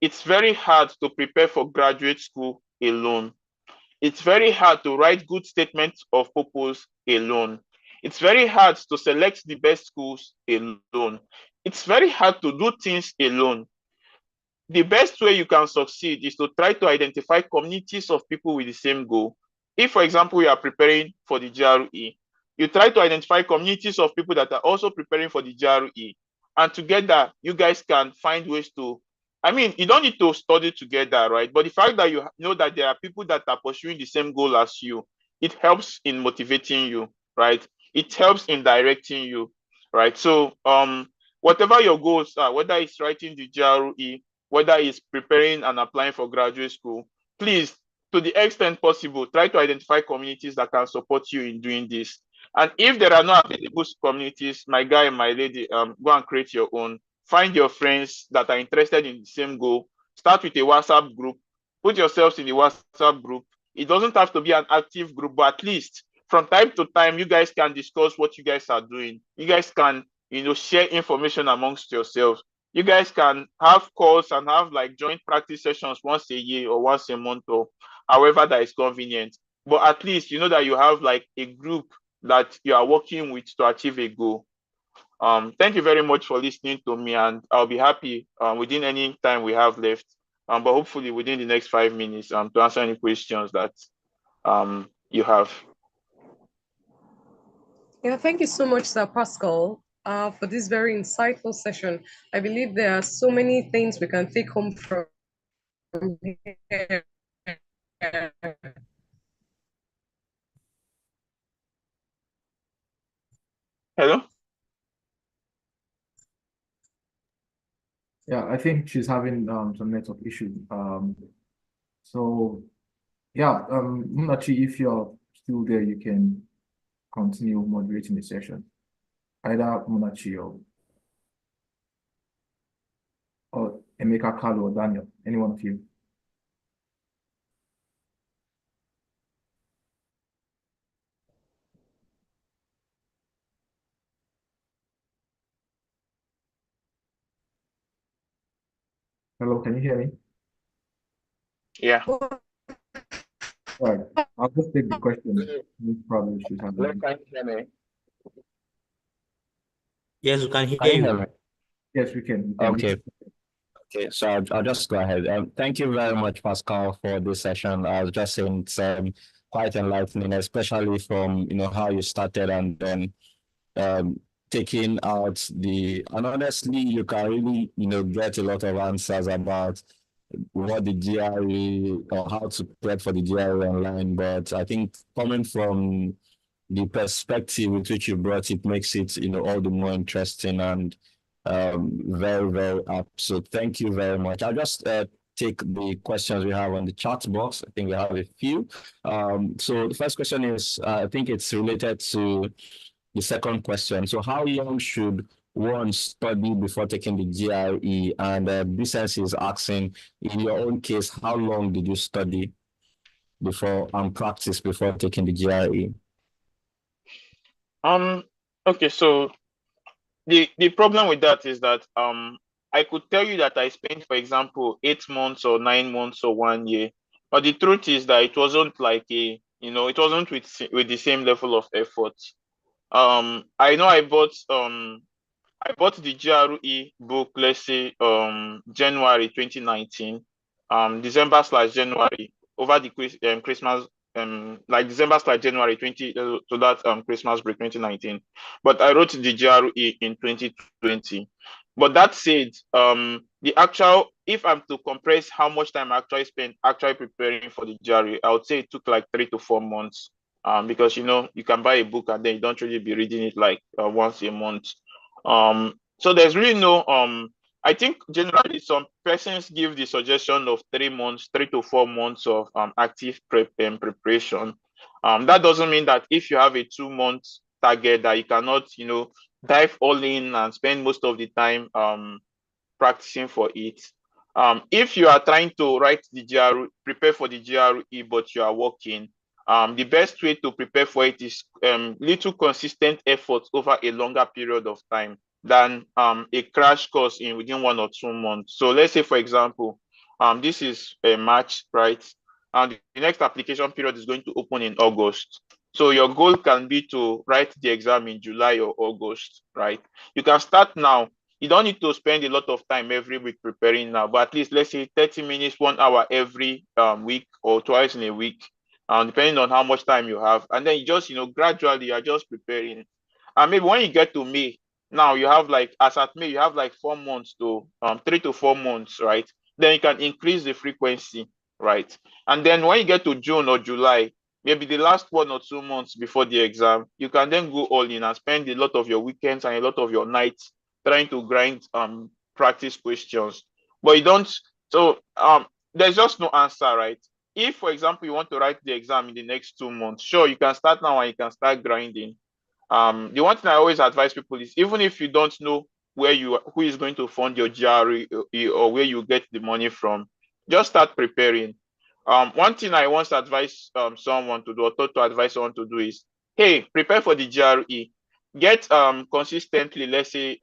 It's very hard to prepare for graduate school alone. It's very hard to write good statements of purpose alone. It's very hard to select the best schools alone. It's very hard to do things alone. The best way you can succeed is to try to identify communities of people with the same goal. If, for example, you are preparing for the GRE, you try to identify communities of people that are also preparing for the GRE, and together you guys can find ways to, you don't need to study together, right? But the fact that you know that there are people that are pursuing the same goal as you, it helps in motivating you, right? It helps in directing you, right? So whatever your goals are, whether it's writing the GRE, whether it's preparing and applying for graduate school, please, to the extent possible, try to identify communities that can support you in doing this. And if there are no available communities, my guy and my lady, go and create your own. Find your friends that are interested in the same goal. Start with a WhatsApp group. Put yourselves in the WhatsApp group. It doesn't have to be an active group, but at least from time to time, you guys can discuss what you guys are doing. You guys can, share information amongst yourselves. You guys can have calls and have like joint practice sessions once a year or once a month, or however that is convenient. But at least you know that you have like a group that you are working with to achieve a goal. Thank you very much for listening to me, and I'll be happy within any time we have left, but hopefully within the next 5 minutes to answer any questions that you have. Yeah, thank you so much, Sir Pascal, for this very insightful session. I believe there are so many things we can take home from here. Hello? Yeah, I think she's having some network issues. So yeah, Munachi, if you're still there, you can continue moderating the session. Either Munachi or Emeka, Carlo, or Daniel, any one of you. Hello, can you hear me? Yeah. All right, I'll just take the question. You probably should have. Hello, can you hear me? Yes, we can Can hear you hear you. me? Yes, we can. We can. Okay. Okay, so I'll just go ahead. Thank you very much, Pascal, for this session. I was just saying it's quite enlightening, especially from how you started and then um, taking out and honestly, you can really get a lot of answers about what the GRE or how to prep for the GRE online. But I think coming from the perspective with which you brought it makes it all the more interesting and very, very apt. So thank you very much. I'll just take the questions we have on the chat box. I think we have a few. So the first question is, I think it's related to the second question. So how long should one study before taking the GRE? And Business is asking, in your own case, how long did you study before and practice before taking the GRE? Okay, so the problem with that is that I could tell you that I spent, for example, 8 months or 9 months or 1 year, but the truth is that it wasn't like it wasn't with the same level of effort. I know I bought the GRE book, let's say January 2019, December/January, over the Christmas, like December/January 20 to that Christmas break 2019. But I wrote the GRE in 2020. But that said, the actual, if I'm to compress how much time I actually spent actually preparing for the GRE, I would say it took like 3 to 4 months. Because you can buy a book and then you don't really be reading it like once a month. So there's really no I think generally some persons give the suggestion of 3 months, 3 to 4 months of active preparation. That doesn't mean that if you have a 2 month target that you cannot, dive all in and spend most of the time practicing for it. If you are trying to write the GRE, prepare for the GRE, but you are working, the best way to prepare for it is little consistent efforts over a longer period of time than a crash course within 1 or 2 months. So let's say, for example, this is a March, right? And the next application period is going to open in August. So your goal can be to write the exam in July or August, right? You can start now. You don't need to spend a lot of time every week preparing now, but at least let's say 30 minutes, 1 hour every week or twice in a week, depending on how much time you have. And then you just, gradually you're just preparing. And maybe when you get to May, now you have like, as at May, you have like 4 months to 3 to 4 months, right? Then you can increase the frequency, right? And then when you get to June or July, maybe the last 1 or 2 months before the exam, you can then go all in and spend a lot of your weekends and a lot of your nights trying to grind practice questions. But you don't, so there's just no answer, right? If, for example, you want to write the exam in the next 2 months, sure, you can start now and you can start grinding. The one thing I always advise people is, even if you don't know who is going to fund your GRE or where you get the money from, just start preparing. One thing I once advised someone to do, or thought to advise someone to do, is, hey, prepare for the GRE. Get consistently, let's say,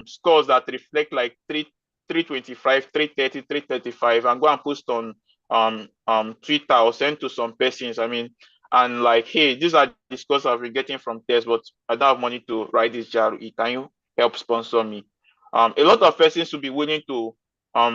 scores that reflect like 325, 330, 335, and go and post on Twitter or send to some persons. I mean, and like, hey, these are the scores I've been getting from tests, but I don't have money to write this GRE. Can you help sponsor me? A lot of persons will be willing to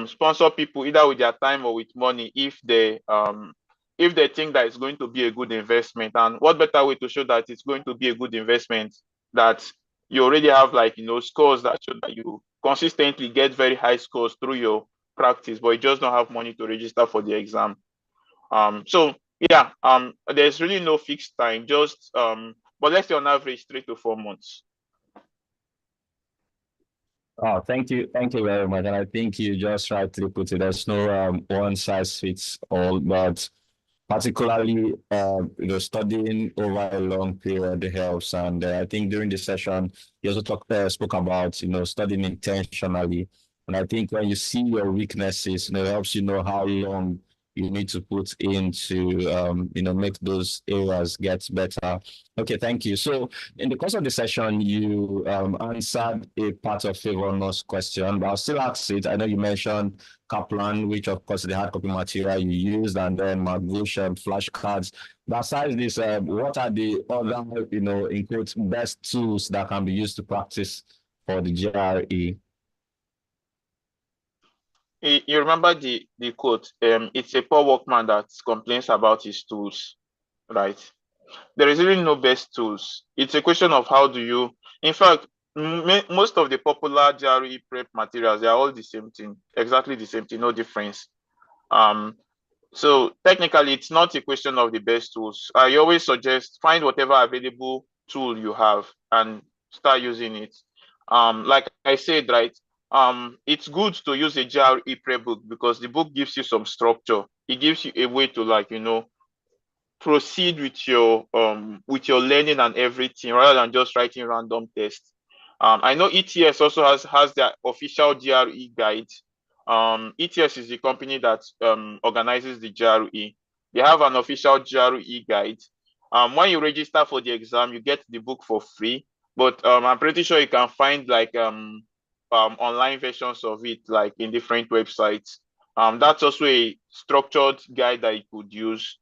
sponsor people either with their time or with money if they think that it's going to be a good investment. And what better way to show that it's going to be a good investment, that you already have, like, scores that show that you consistently get very high scores through your practice, but you just don't have money to register for the exam. So yeah, there's really no fixed time, just but let's say on average 3 to 4 months. Oh, thank you very much. And I think you just rightly put it. There's no one size fits all, but particularly studying over a long period helps. And I think during the session you also spoke about studying intentionally. And I think when you see your weaknesses, it helps you know how long you need to put in to make those areas get better. Okay, thank you. So in the course of the session, you answered a part of Favor's question, but I'll still ask it. I know you mentioned Kaplan, which of course the hard copy material you used, and then Magoosh flashcards. Besides this, what are the other, in quotes, best tools that can be used to practice for the GRE? You remember the quote, it's a poor workman that complains about his tools, right? There is really no best tools. It's a question of how do you, in fact, most of the popular GRE prep materials, they are all the same thing, exactly the same thing, no difference. So technically, it's not a question of the best tools. I always suggest find whatever available tool you have and start using it. Like I said, right, it's good to use a GRE prep book because the book gives you some structure. It gives you a way to proceed with your learning and everything rather than just writing random tests. I know ETS also has their official GRE guide. ETS is the company that organizes the GRE. They have an official GRE guide. When you register for the exam, you get the book for free. But I'm pretty sure you can find like online versions of it, like in different websites. That's also a structured guide that you could use.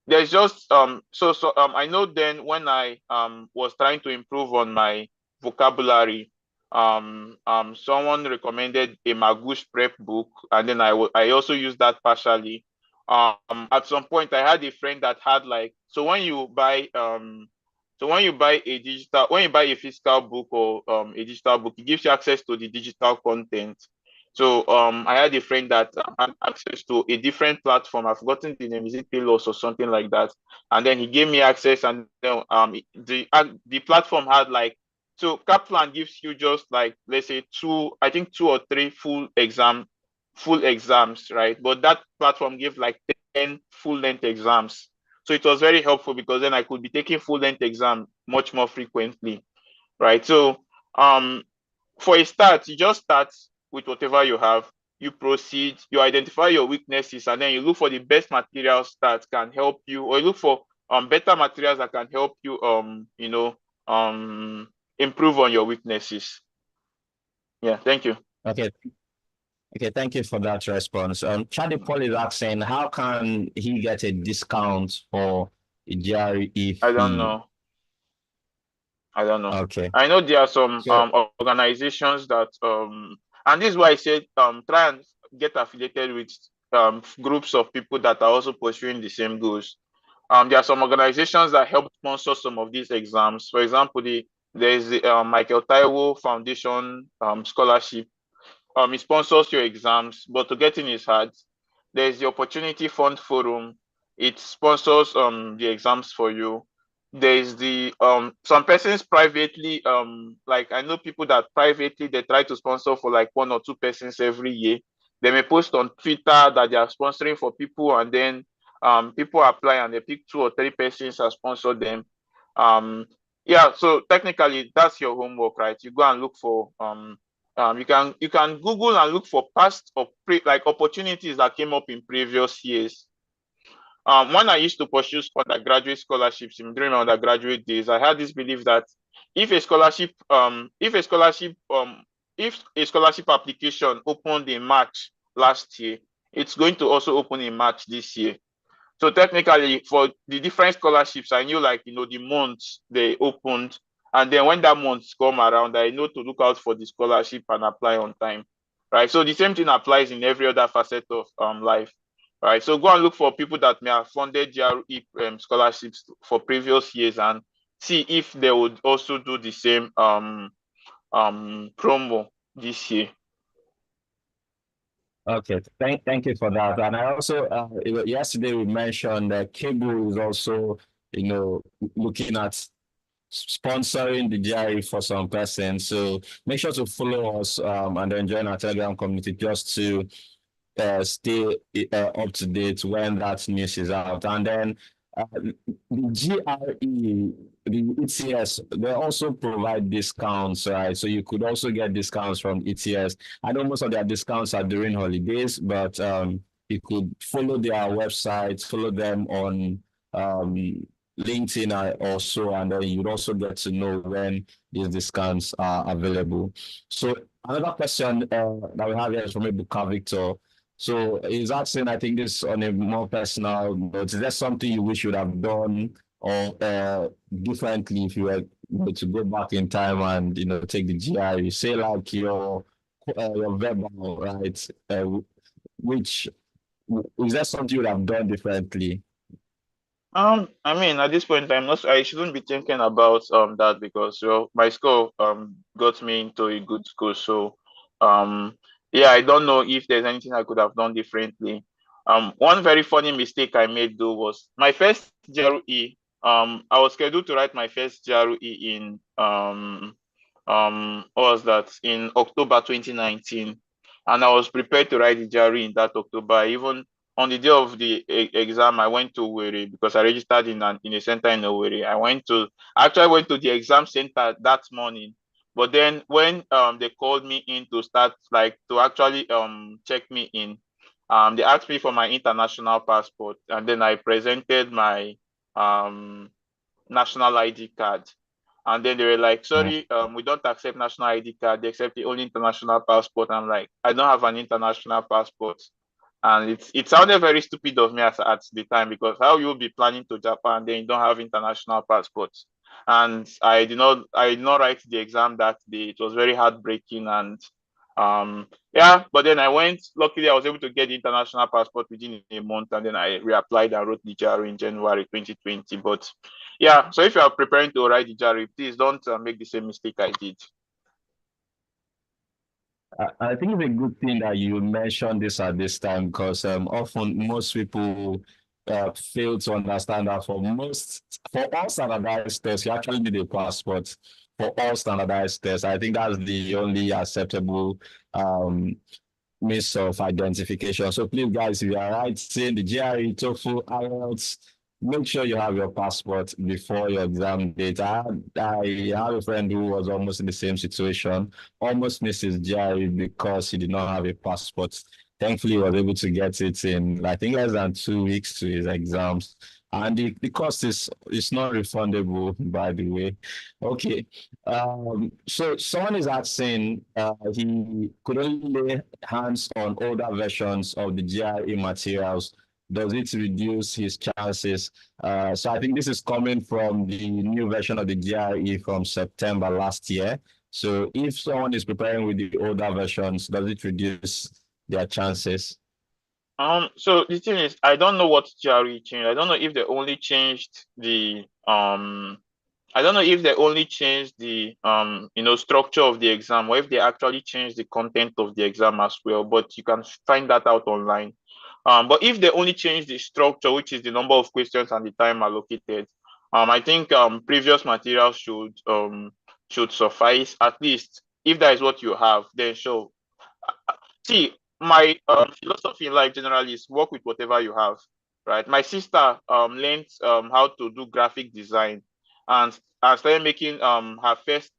There's just I know then when I was trying to improve on my vocabulary, someone recommended a Magoosh prep book, and then I also used that partially. At some point I had a friend that had when you buy a physical book or a digital book, it gives you access to the digital content. So I had a friend that had access to a different platform. I've forgotten the name, is it Payless or something like that? And then he gave me access, and then the platform had so Kaplan gives you just let's say two or three full exams, right? But that platform gave 10 full-length exams. So it was very helpful because then I could be taking full-length exam much more frequently, right? So for a start, you just start with whatever you have, you proceed, you identify your weaknesses, and then you look for the best materials that can help you, or you look for better materials that can help you improve on your weaknesses. Yeah, thank you. Okay, thank you for that response. Charlie Paul is asking, how can he get a discount for a GRE fee? I don't know. Okay. I know there are some organizations that and this is why I said try and get affiliated with groups of people that are also pursuing the same goals. There are some organizations that help sponsor some of these exams. For example, there's the Michael Taiwo Foundation scholarship. It sponsors your exams, but to get in is hard. There's the Opportunity Fund Forum. It sponsors the exams for you. There's the some persons privately, I know people that privately they try to sponsor for 1 or 2 persons every year. They may post on Twitter that they are sponsoring for people, and then people apply and they pick 2 or 3 persons and sponsor them. Yeah, so technically that's your homework, right? You go and look for you can Google and look for past or opportunities that came up in previous years. When I used to pursue undergraduate scholarships during my undergraduate days, I had this belief that if a scholarship application opened in March last year, it's going to also open in March this year. So technically, for the different scholarships, I knew the months they opened, and then when that month come around, I know to look out for the scholarship and apply on time, right? So the same thing applies in every other facet of life. Right, so go and look for people that may have funded GRE scholarships for previous years and see if they would also do the same promo this year. Okay, thank you for that. And I also yesterday we mentioned that Cable is also looking at sponsoring the GRE for some persons. So make sure to follow us and then join our Telegram community just to stay up to date when that news is out. And then the GRE, the ETS, they also provide discounts, right? So you could also get discounts from ETS. I know most of their discounts are during holidays, but you could follow their websites, follow them on LinkedIn or so, and then you'd also get to know when these discounts are available. So another question that we have here is from Ebuka Victor. So he's asking, I think this on a more personal note, is there something you wish you would have done or differently if you were to go back in time and take the GRE? Say like your verbal, right? Which is that something you would have done differently? I mean, at this point, I shouldn't be thinking about that because my score got me into a good school. So yeah, I don't know if there's anything I could have done differently. One very funny mistake I made though was my first GRE. I was scheduled to write my first GRE in what was that, in October 2019, and I was prepared to write the GRE in that October. Even on the day of the exam, I went to Owerri because I registered in a center in Owerri. I actually went to the exam center that morning. But then when they called me in to start, like, to actually check me in, they asked me for my international passport, and then I presented my national ID card. And then they were like, sorry, we don't accept national ID card, they accept the only international passport. I'm like, I don't have an international passport. And it sounded very stupid of me at the time, because how you will be planning to Japan, then you don't have international passports. And I did not write the exam that day. It was very heartbreaking. And yeah, but then luckily I was able to get the international passport within a month, and then I reapplied and wrote the GRE in January 2020. But yeah, so if you are preparing to write the GRE, please don't make the same mistake I did. I think it's a good thing that you mentioned this at this time, because often most people fail to understand that for all standardized tests, you actually need a passport for all standardized tests. I think that's the only acceptable means of identification. So please, guys, if you are writing the GRE, TOEFL, IELTS, make sure you have your passport before your exam date. I have a friend who was almost in the same situation, almost missed his GRE because he did not have a passport. Thankfully, he was able to get it in, I think, less than 2 weeks to his exams. And the cost is not refundable, by the way. Okay. So someone is asking, he could only lay hands on older versions of the GRE materials. Does it reduce his chances? So I think this is coming from the new version of the GRE from September last year. So if someone is preparing with the older versions, does it reduce their chances? So the thing is, I don't know what GRE changed. I don't know if they only changed the structure of the exam, or if they actually changed the content of the exam as well. But you can find that out online. But if they only change the structure, which is the number of questions and the time allocated, I think previous materials should suffice. At least if that is what you have, then sure. See, my philosophy in life generally is work with whatever you have, right? My sister learned how to do graphic design, and started making her first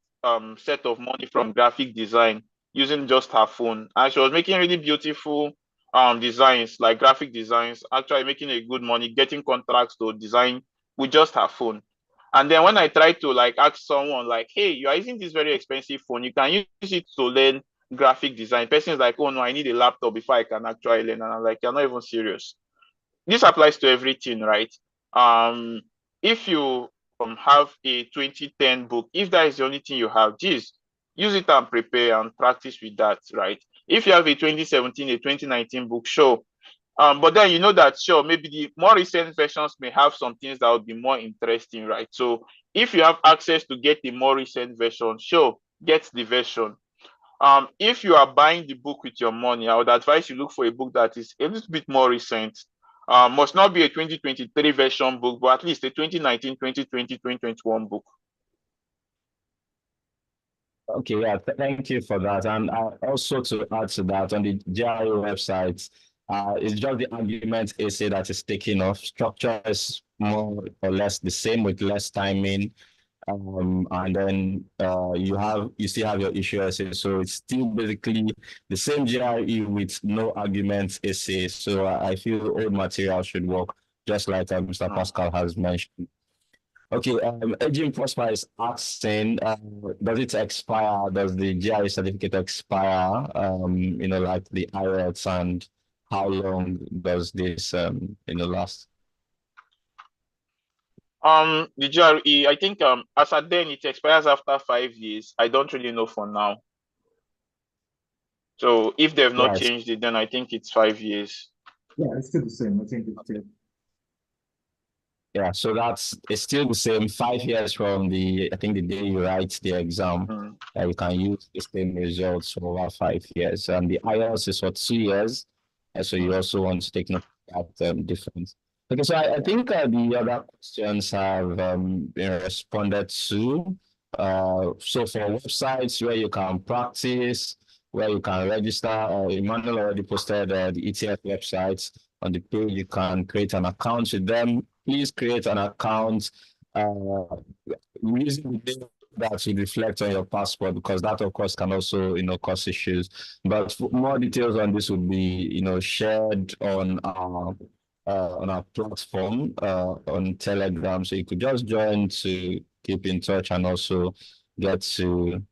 set of money from graphic design using just her phone. And she was making really beautiful designs, like graphic designs, actually making a good money, getting contracts to design with just her phone. And then when I tried to ask someone like, hey, you are using this very expensive phone, you can use it to learn graphic design. Person is like, oh no, I need a laptop before I can actually learn. And I'm like, you're not even serious. This applies to everything, right? If you have a 2010 book, if that is the only thing you have, geez, use it and prepare and practice with that, right? If you have a 2017, a 2019 book, sure. But then you know that, sure, maybe the more recent versions may have some things that would be more interesting, right? So if you have access to get the more recent version, sure, get the version. If you are buying the book with your money, I would advise you look for a book that is a little bit more recent. Must not be a 2023 version book, but at least a 2019, 2020, 2021 book. Okay, yeah, thank you for that. And also to add to that, on the GRE website, it's just the argument essay that is taken off. Structure is more or less the same with less timing. And then you still have your issue essay. So it's still basically the same GRE with no arguments essay. So I feel old material should work, just like Mr. Pascal has mentioned. Okay, Aging Prosper is asking, does it expire? Does the GRE certificate expire? Like the IELTS, and how long does this last? The GRE, I think as at then it expires after 5 years. I don't really know for now. So if they've not changed it, then I think it's 5 years. Yeah, it's still the same. I think it's still. Yeah, so it's still the same 5 years from I think the day you write the exam. You can use the same results for over 5 years. And the IELTS is for 2 years. So you also want to take note of that difference. Okay, so I think the other questions have been responded to. So for websites where you can practice, where you can register, Emmanuel already posted the ETF websites on the page. You can create an account with them. Please create an account using the name that will reflect on your passport, because that of course can also cause issues. But more details on this will be shared on our platform on Telegram. So you could just join to keep in touch and also get to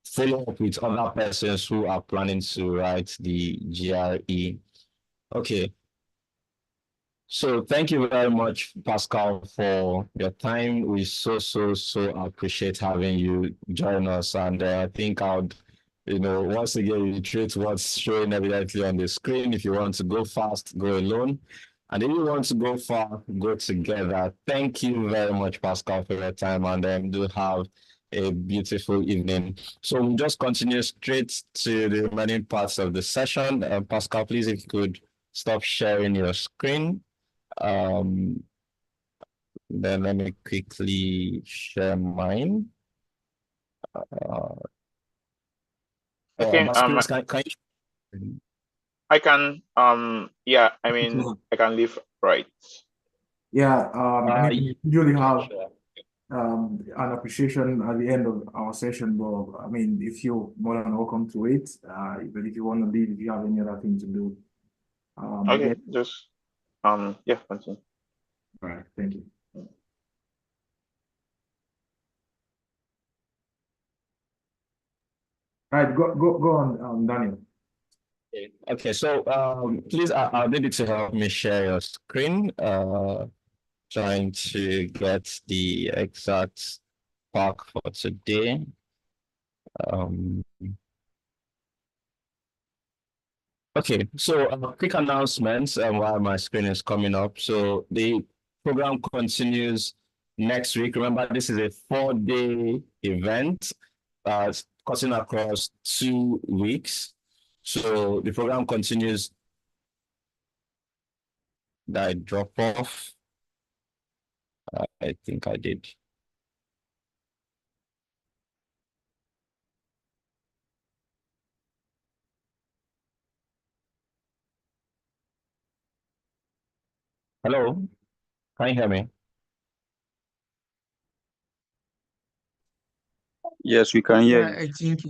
follow up with other persons who are planning to write the GRE. Okay. So thank you very much, Pascal, for your time. We so appreciate having you join us. And I think I would, once again, reiterate what's showing evidently on the screen. If you want to go fast, go alone. And if you want to go far, go together. Thank you very much, Pascal, for your time. And do have a beautiful evening. So we'll just continue straight to the remaining parts of the session. Pascal, please, if you could stop sharing your screen. Then let me quickly share mine. Okay. I can yeah, I mean I can leave right. Yeah, I mean, we usually have an appreciation at the end of our session, but I mean, if you're more than welcome to it, but if you want to leave, if you have any other thing to do. Okay, just yeah, continue. All right, thank you. All right, go on, Daniel. Okay, so please, I'll need you to help me share your screen. Trying to get the exact spark for today. Okay, so quick announcements while my screen is coming up. So the program continues next week. Remember, this is a 4-day event cutting across 2 weeks. So the program continues. Did I drop off? I think I did. Hello, can you hear me? Yes, we can hear you. I think.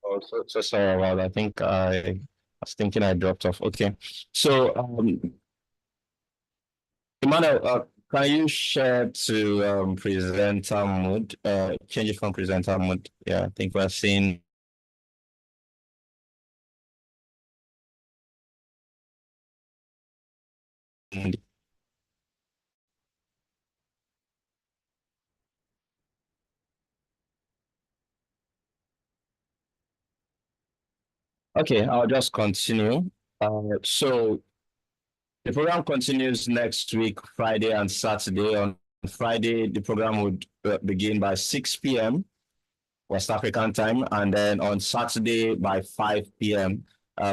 Oh, so sorry about that. I think I was thinking I dropped off. Okay, so Emmanuel, can you share to presenter mode? Change it from presenter mode. Yeah, I think we're seeing. Okay, I'll just continue. So the program continues next week, Friday and Saturday. On Friday, the program would begin by 6 p.m. West African time, and then on Saturday by 5 p.m.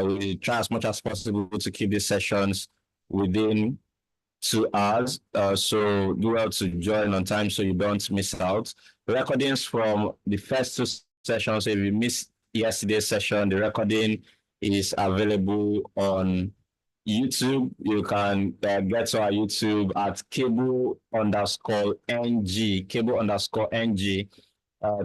We try as much as possible to keep these sessions within 2 hours. So do well to join on time so you don't miss out. The recordings from the first 2 sessions, if you missed yesterday's session, the recording is available on YouTube, you can get to our YouTube at cable_ng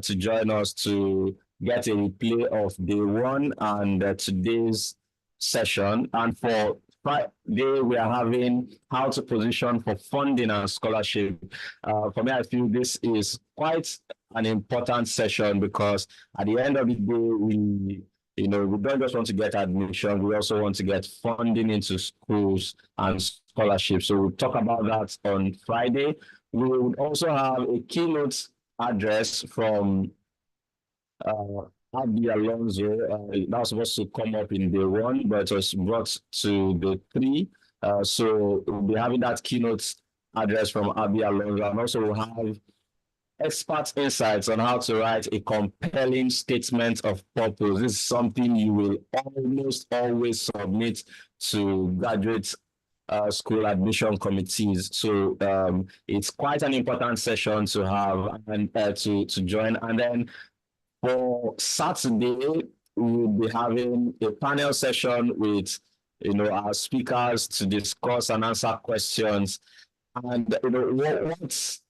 to join us to get a replay of day one and today's session. And for Friday, we are having how to position for funding and scholarship. For me, I feel this is quite an important session because at the end of the day, we don't just want to get admission, we also want to get funding into schools and scholarships. So we'll talk about that on Friday. We will also have a keynote address from Abby Alonso. That was supposed to come up in day one, but it was brought to day 3. So we'll be having that keynote address from Abby Alonso, and also we'll have expert insights on how to write a compelling statement of purpose. This is something you will almost always submit to graduate school admission committees. So it's quite an important session to have and to join. And then for Saturday, we'll be having a panel session with our speakers to discuss and answer questions. And what's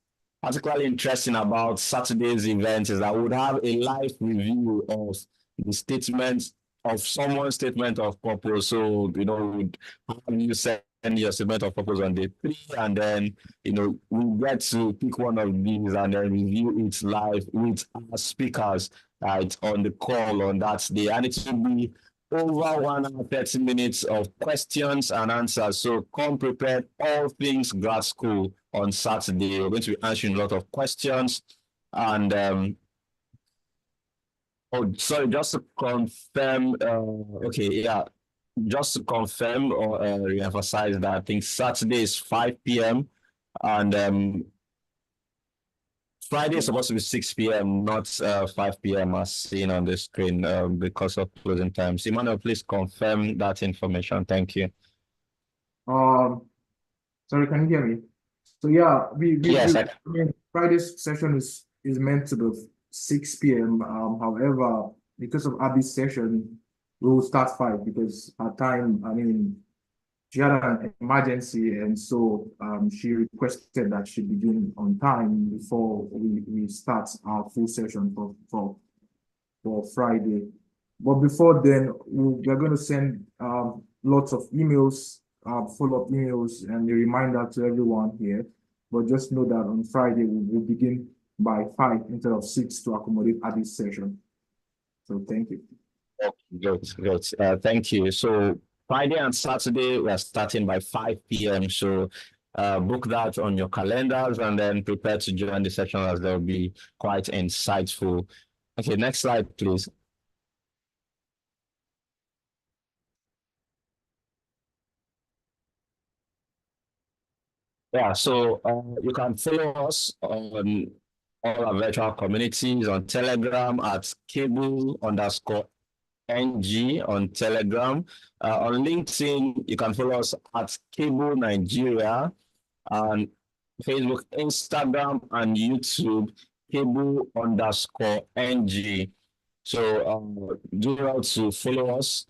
particularly interesting about Saturday's event is that we would have a live review of the statement of someone's statement of purpose. So, we'd have you send your statement of purpose on day 3, and then, we get to pick one of these and then review it live with our speakers on the call on that day. And it will be over 1 hour, 30 minutes of questions and answers. So come prepared, all things grad school on Saturday. We're going to be answering a lot of questions. And just to confirm, just to confirm or reemphasize that I think Saturday is 5 p.m. and Friday is supposed to be 6 p.m., not 5 p.m. as seen on the screen because of closing times. Emmanuel, please confirm that information. Thank you. Sorry, can you hear me? So yeah, Yes, I mean, Friday's session is meant to be 6 p.m. However, because of Abby's session, we will start 5 because her time, I mean, she had an emergency, and so she requested that she begin on time before we start our full session for Friday. But before then, we're going to send lots of emails, follow-up emails, and a reminder to everyone here. But just know that on Friday, we'll begin by 5 instead of 6 to accommodate Abby's session. So thank you. Okay, great. Thank you. So Friday and Saturday, we are starting by 5 p.m. So book that on your calendars and then prepare to join the session as they'll be quite insightful. Okay, next slide, please. Yeah, so you can follow us on all our virtual communities on Telegram at cable_ng on Telegram. On LinkedIn, you can follow us at Cable Nigeria, and Facebook, Instagram, and YouTube, cable_ng. So do well to follow us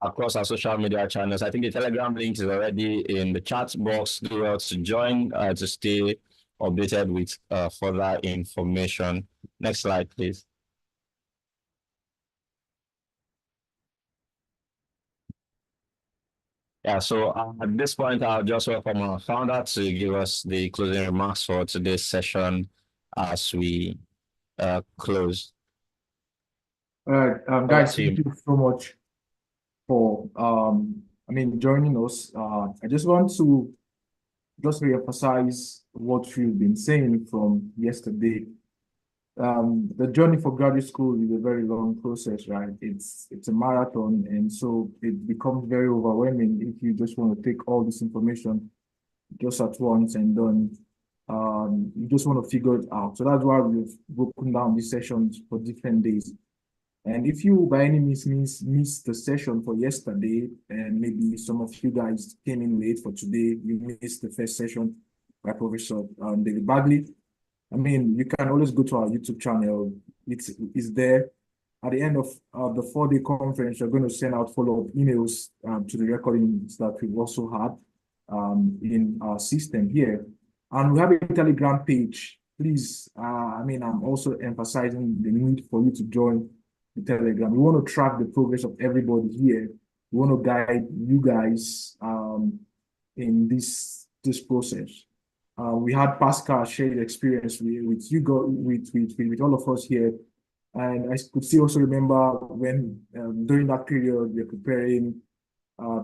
across our social media channels. I think the Telegram link is already in the chat box. Do well to join to stay updated with further information. Next slide, please. Yeah, so at this point, I'll just welcome our founder to give us the closing remarks for today's session as we close. All right, guys, thank you so much for joining us. I just want to reemphasize what we've been saying from yesterday. The journey for graduate school is a very long process, right? It's a marathon, and so it becomes very overwhelming if you just want to take all this information just at once and then you just want to figure it out. So that's why we've broken down these sessions for different days. And if you by any means missed the session for yesterday, and maybe some of you guys came in late for today, you missed the first session by Professor David Bagley. I mean, you can always go to our YouTube channel. It's there. at the end of the 4-day conference, we're going to send out follow-up emails to the recordings that we've also had in our system here. And we have a Telegram page. Please, I'm also emphasizing the need for you to join the Telegram. We want to track the progress of everybody here. We want to guide you guys in this process. We had Pascal share his experience with you with all of us here. And I could still also remember when during that period we are preparing.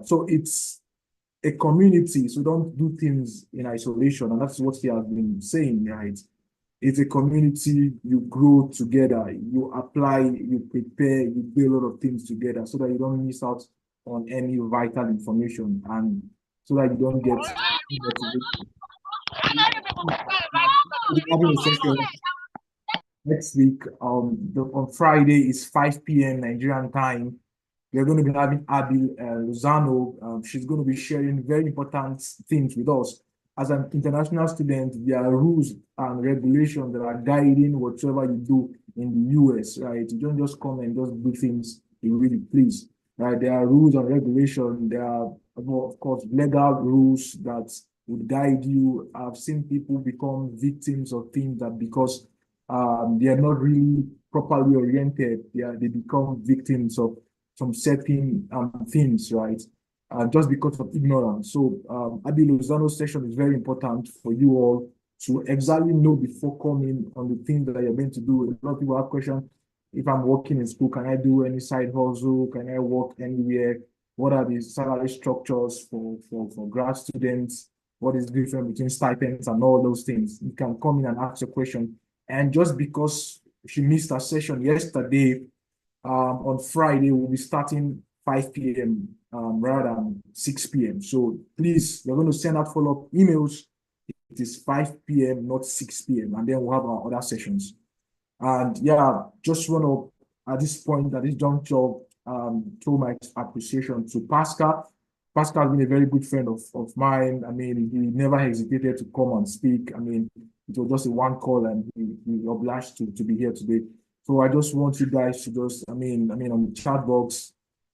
So it's a community, so don't do things in isolation, and that's what he has been saying, right? It's a community, you grow together, you apply, you prepare, you do a lot of things together so that you don't miss out on any vital information and so that you don't get having a session next week. On Friday is 5 p.m. Nigerian time. We're going to be having Abby Lozano. She's going to be sharing very important things with us. As an international student, there are rules and regulations that are guiding whatever you do in the US, right? You don't just come and just do things you really please, right? There are rules and regulations. There are, of course, legal rules that would guide you. I've seen people become victims of things that because they are not really properly oriented, they become victims of some certain things, right? Just because of ignorance. So Abby Lozano's session is very important for you all to exactly know before coming on the things that you're going to do. A lot of people have questions. If I'm working in school, can I do any side hustle? Can I work anywhere? What are the salary structures for grad students? What is the difference between stipends and all those things? You can come in and ask a question. And just because she missed her session yesterday, on Friday, we'll be starting 5 p.m. Rather than 6 p.m. So please, we're going to send out follow-up emails. It is 5 p.m., not 6 p.m. And then we'll have our other sessions. And yeah, just want to, at this point, at this juncture, show my appreciation to Pascal. Pascal has been a very good friend of mine. I mean, he never hesitated to come and speak. I mean, it was just a one call and we obliged to be here today. So I just want you guys to just, on the chat box,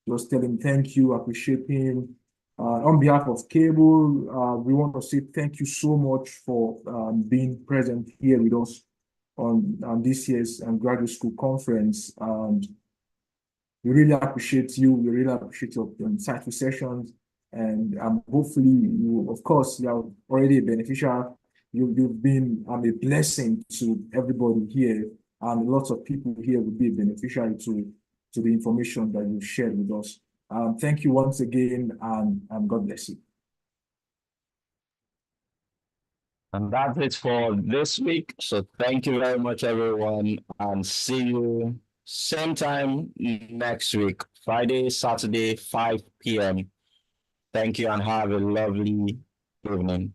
just tell him thank you, appreciate him. On behalf of Cable, we want to say thank you so much for being present here with us on this year's graduate school conference. And we really appreciate you. We really appreciate your insightful sessions. And hopefully, you, of course, you are already a beneficiary. You've been a blessing to everybody here. And lots of people here will be a beneficiary to the information that you shared with us. Thank you once again, and God bless you. And that's it for this week. So thank you very much, everyone, and see you same time next week, Friday, Saturday, 5 p.m. Thank you and have a lovely evening.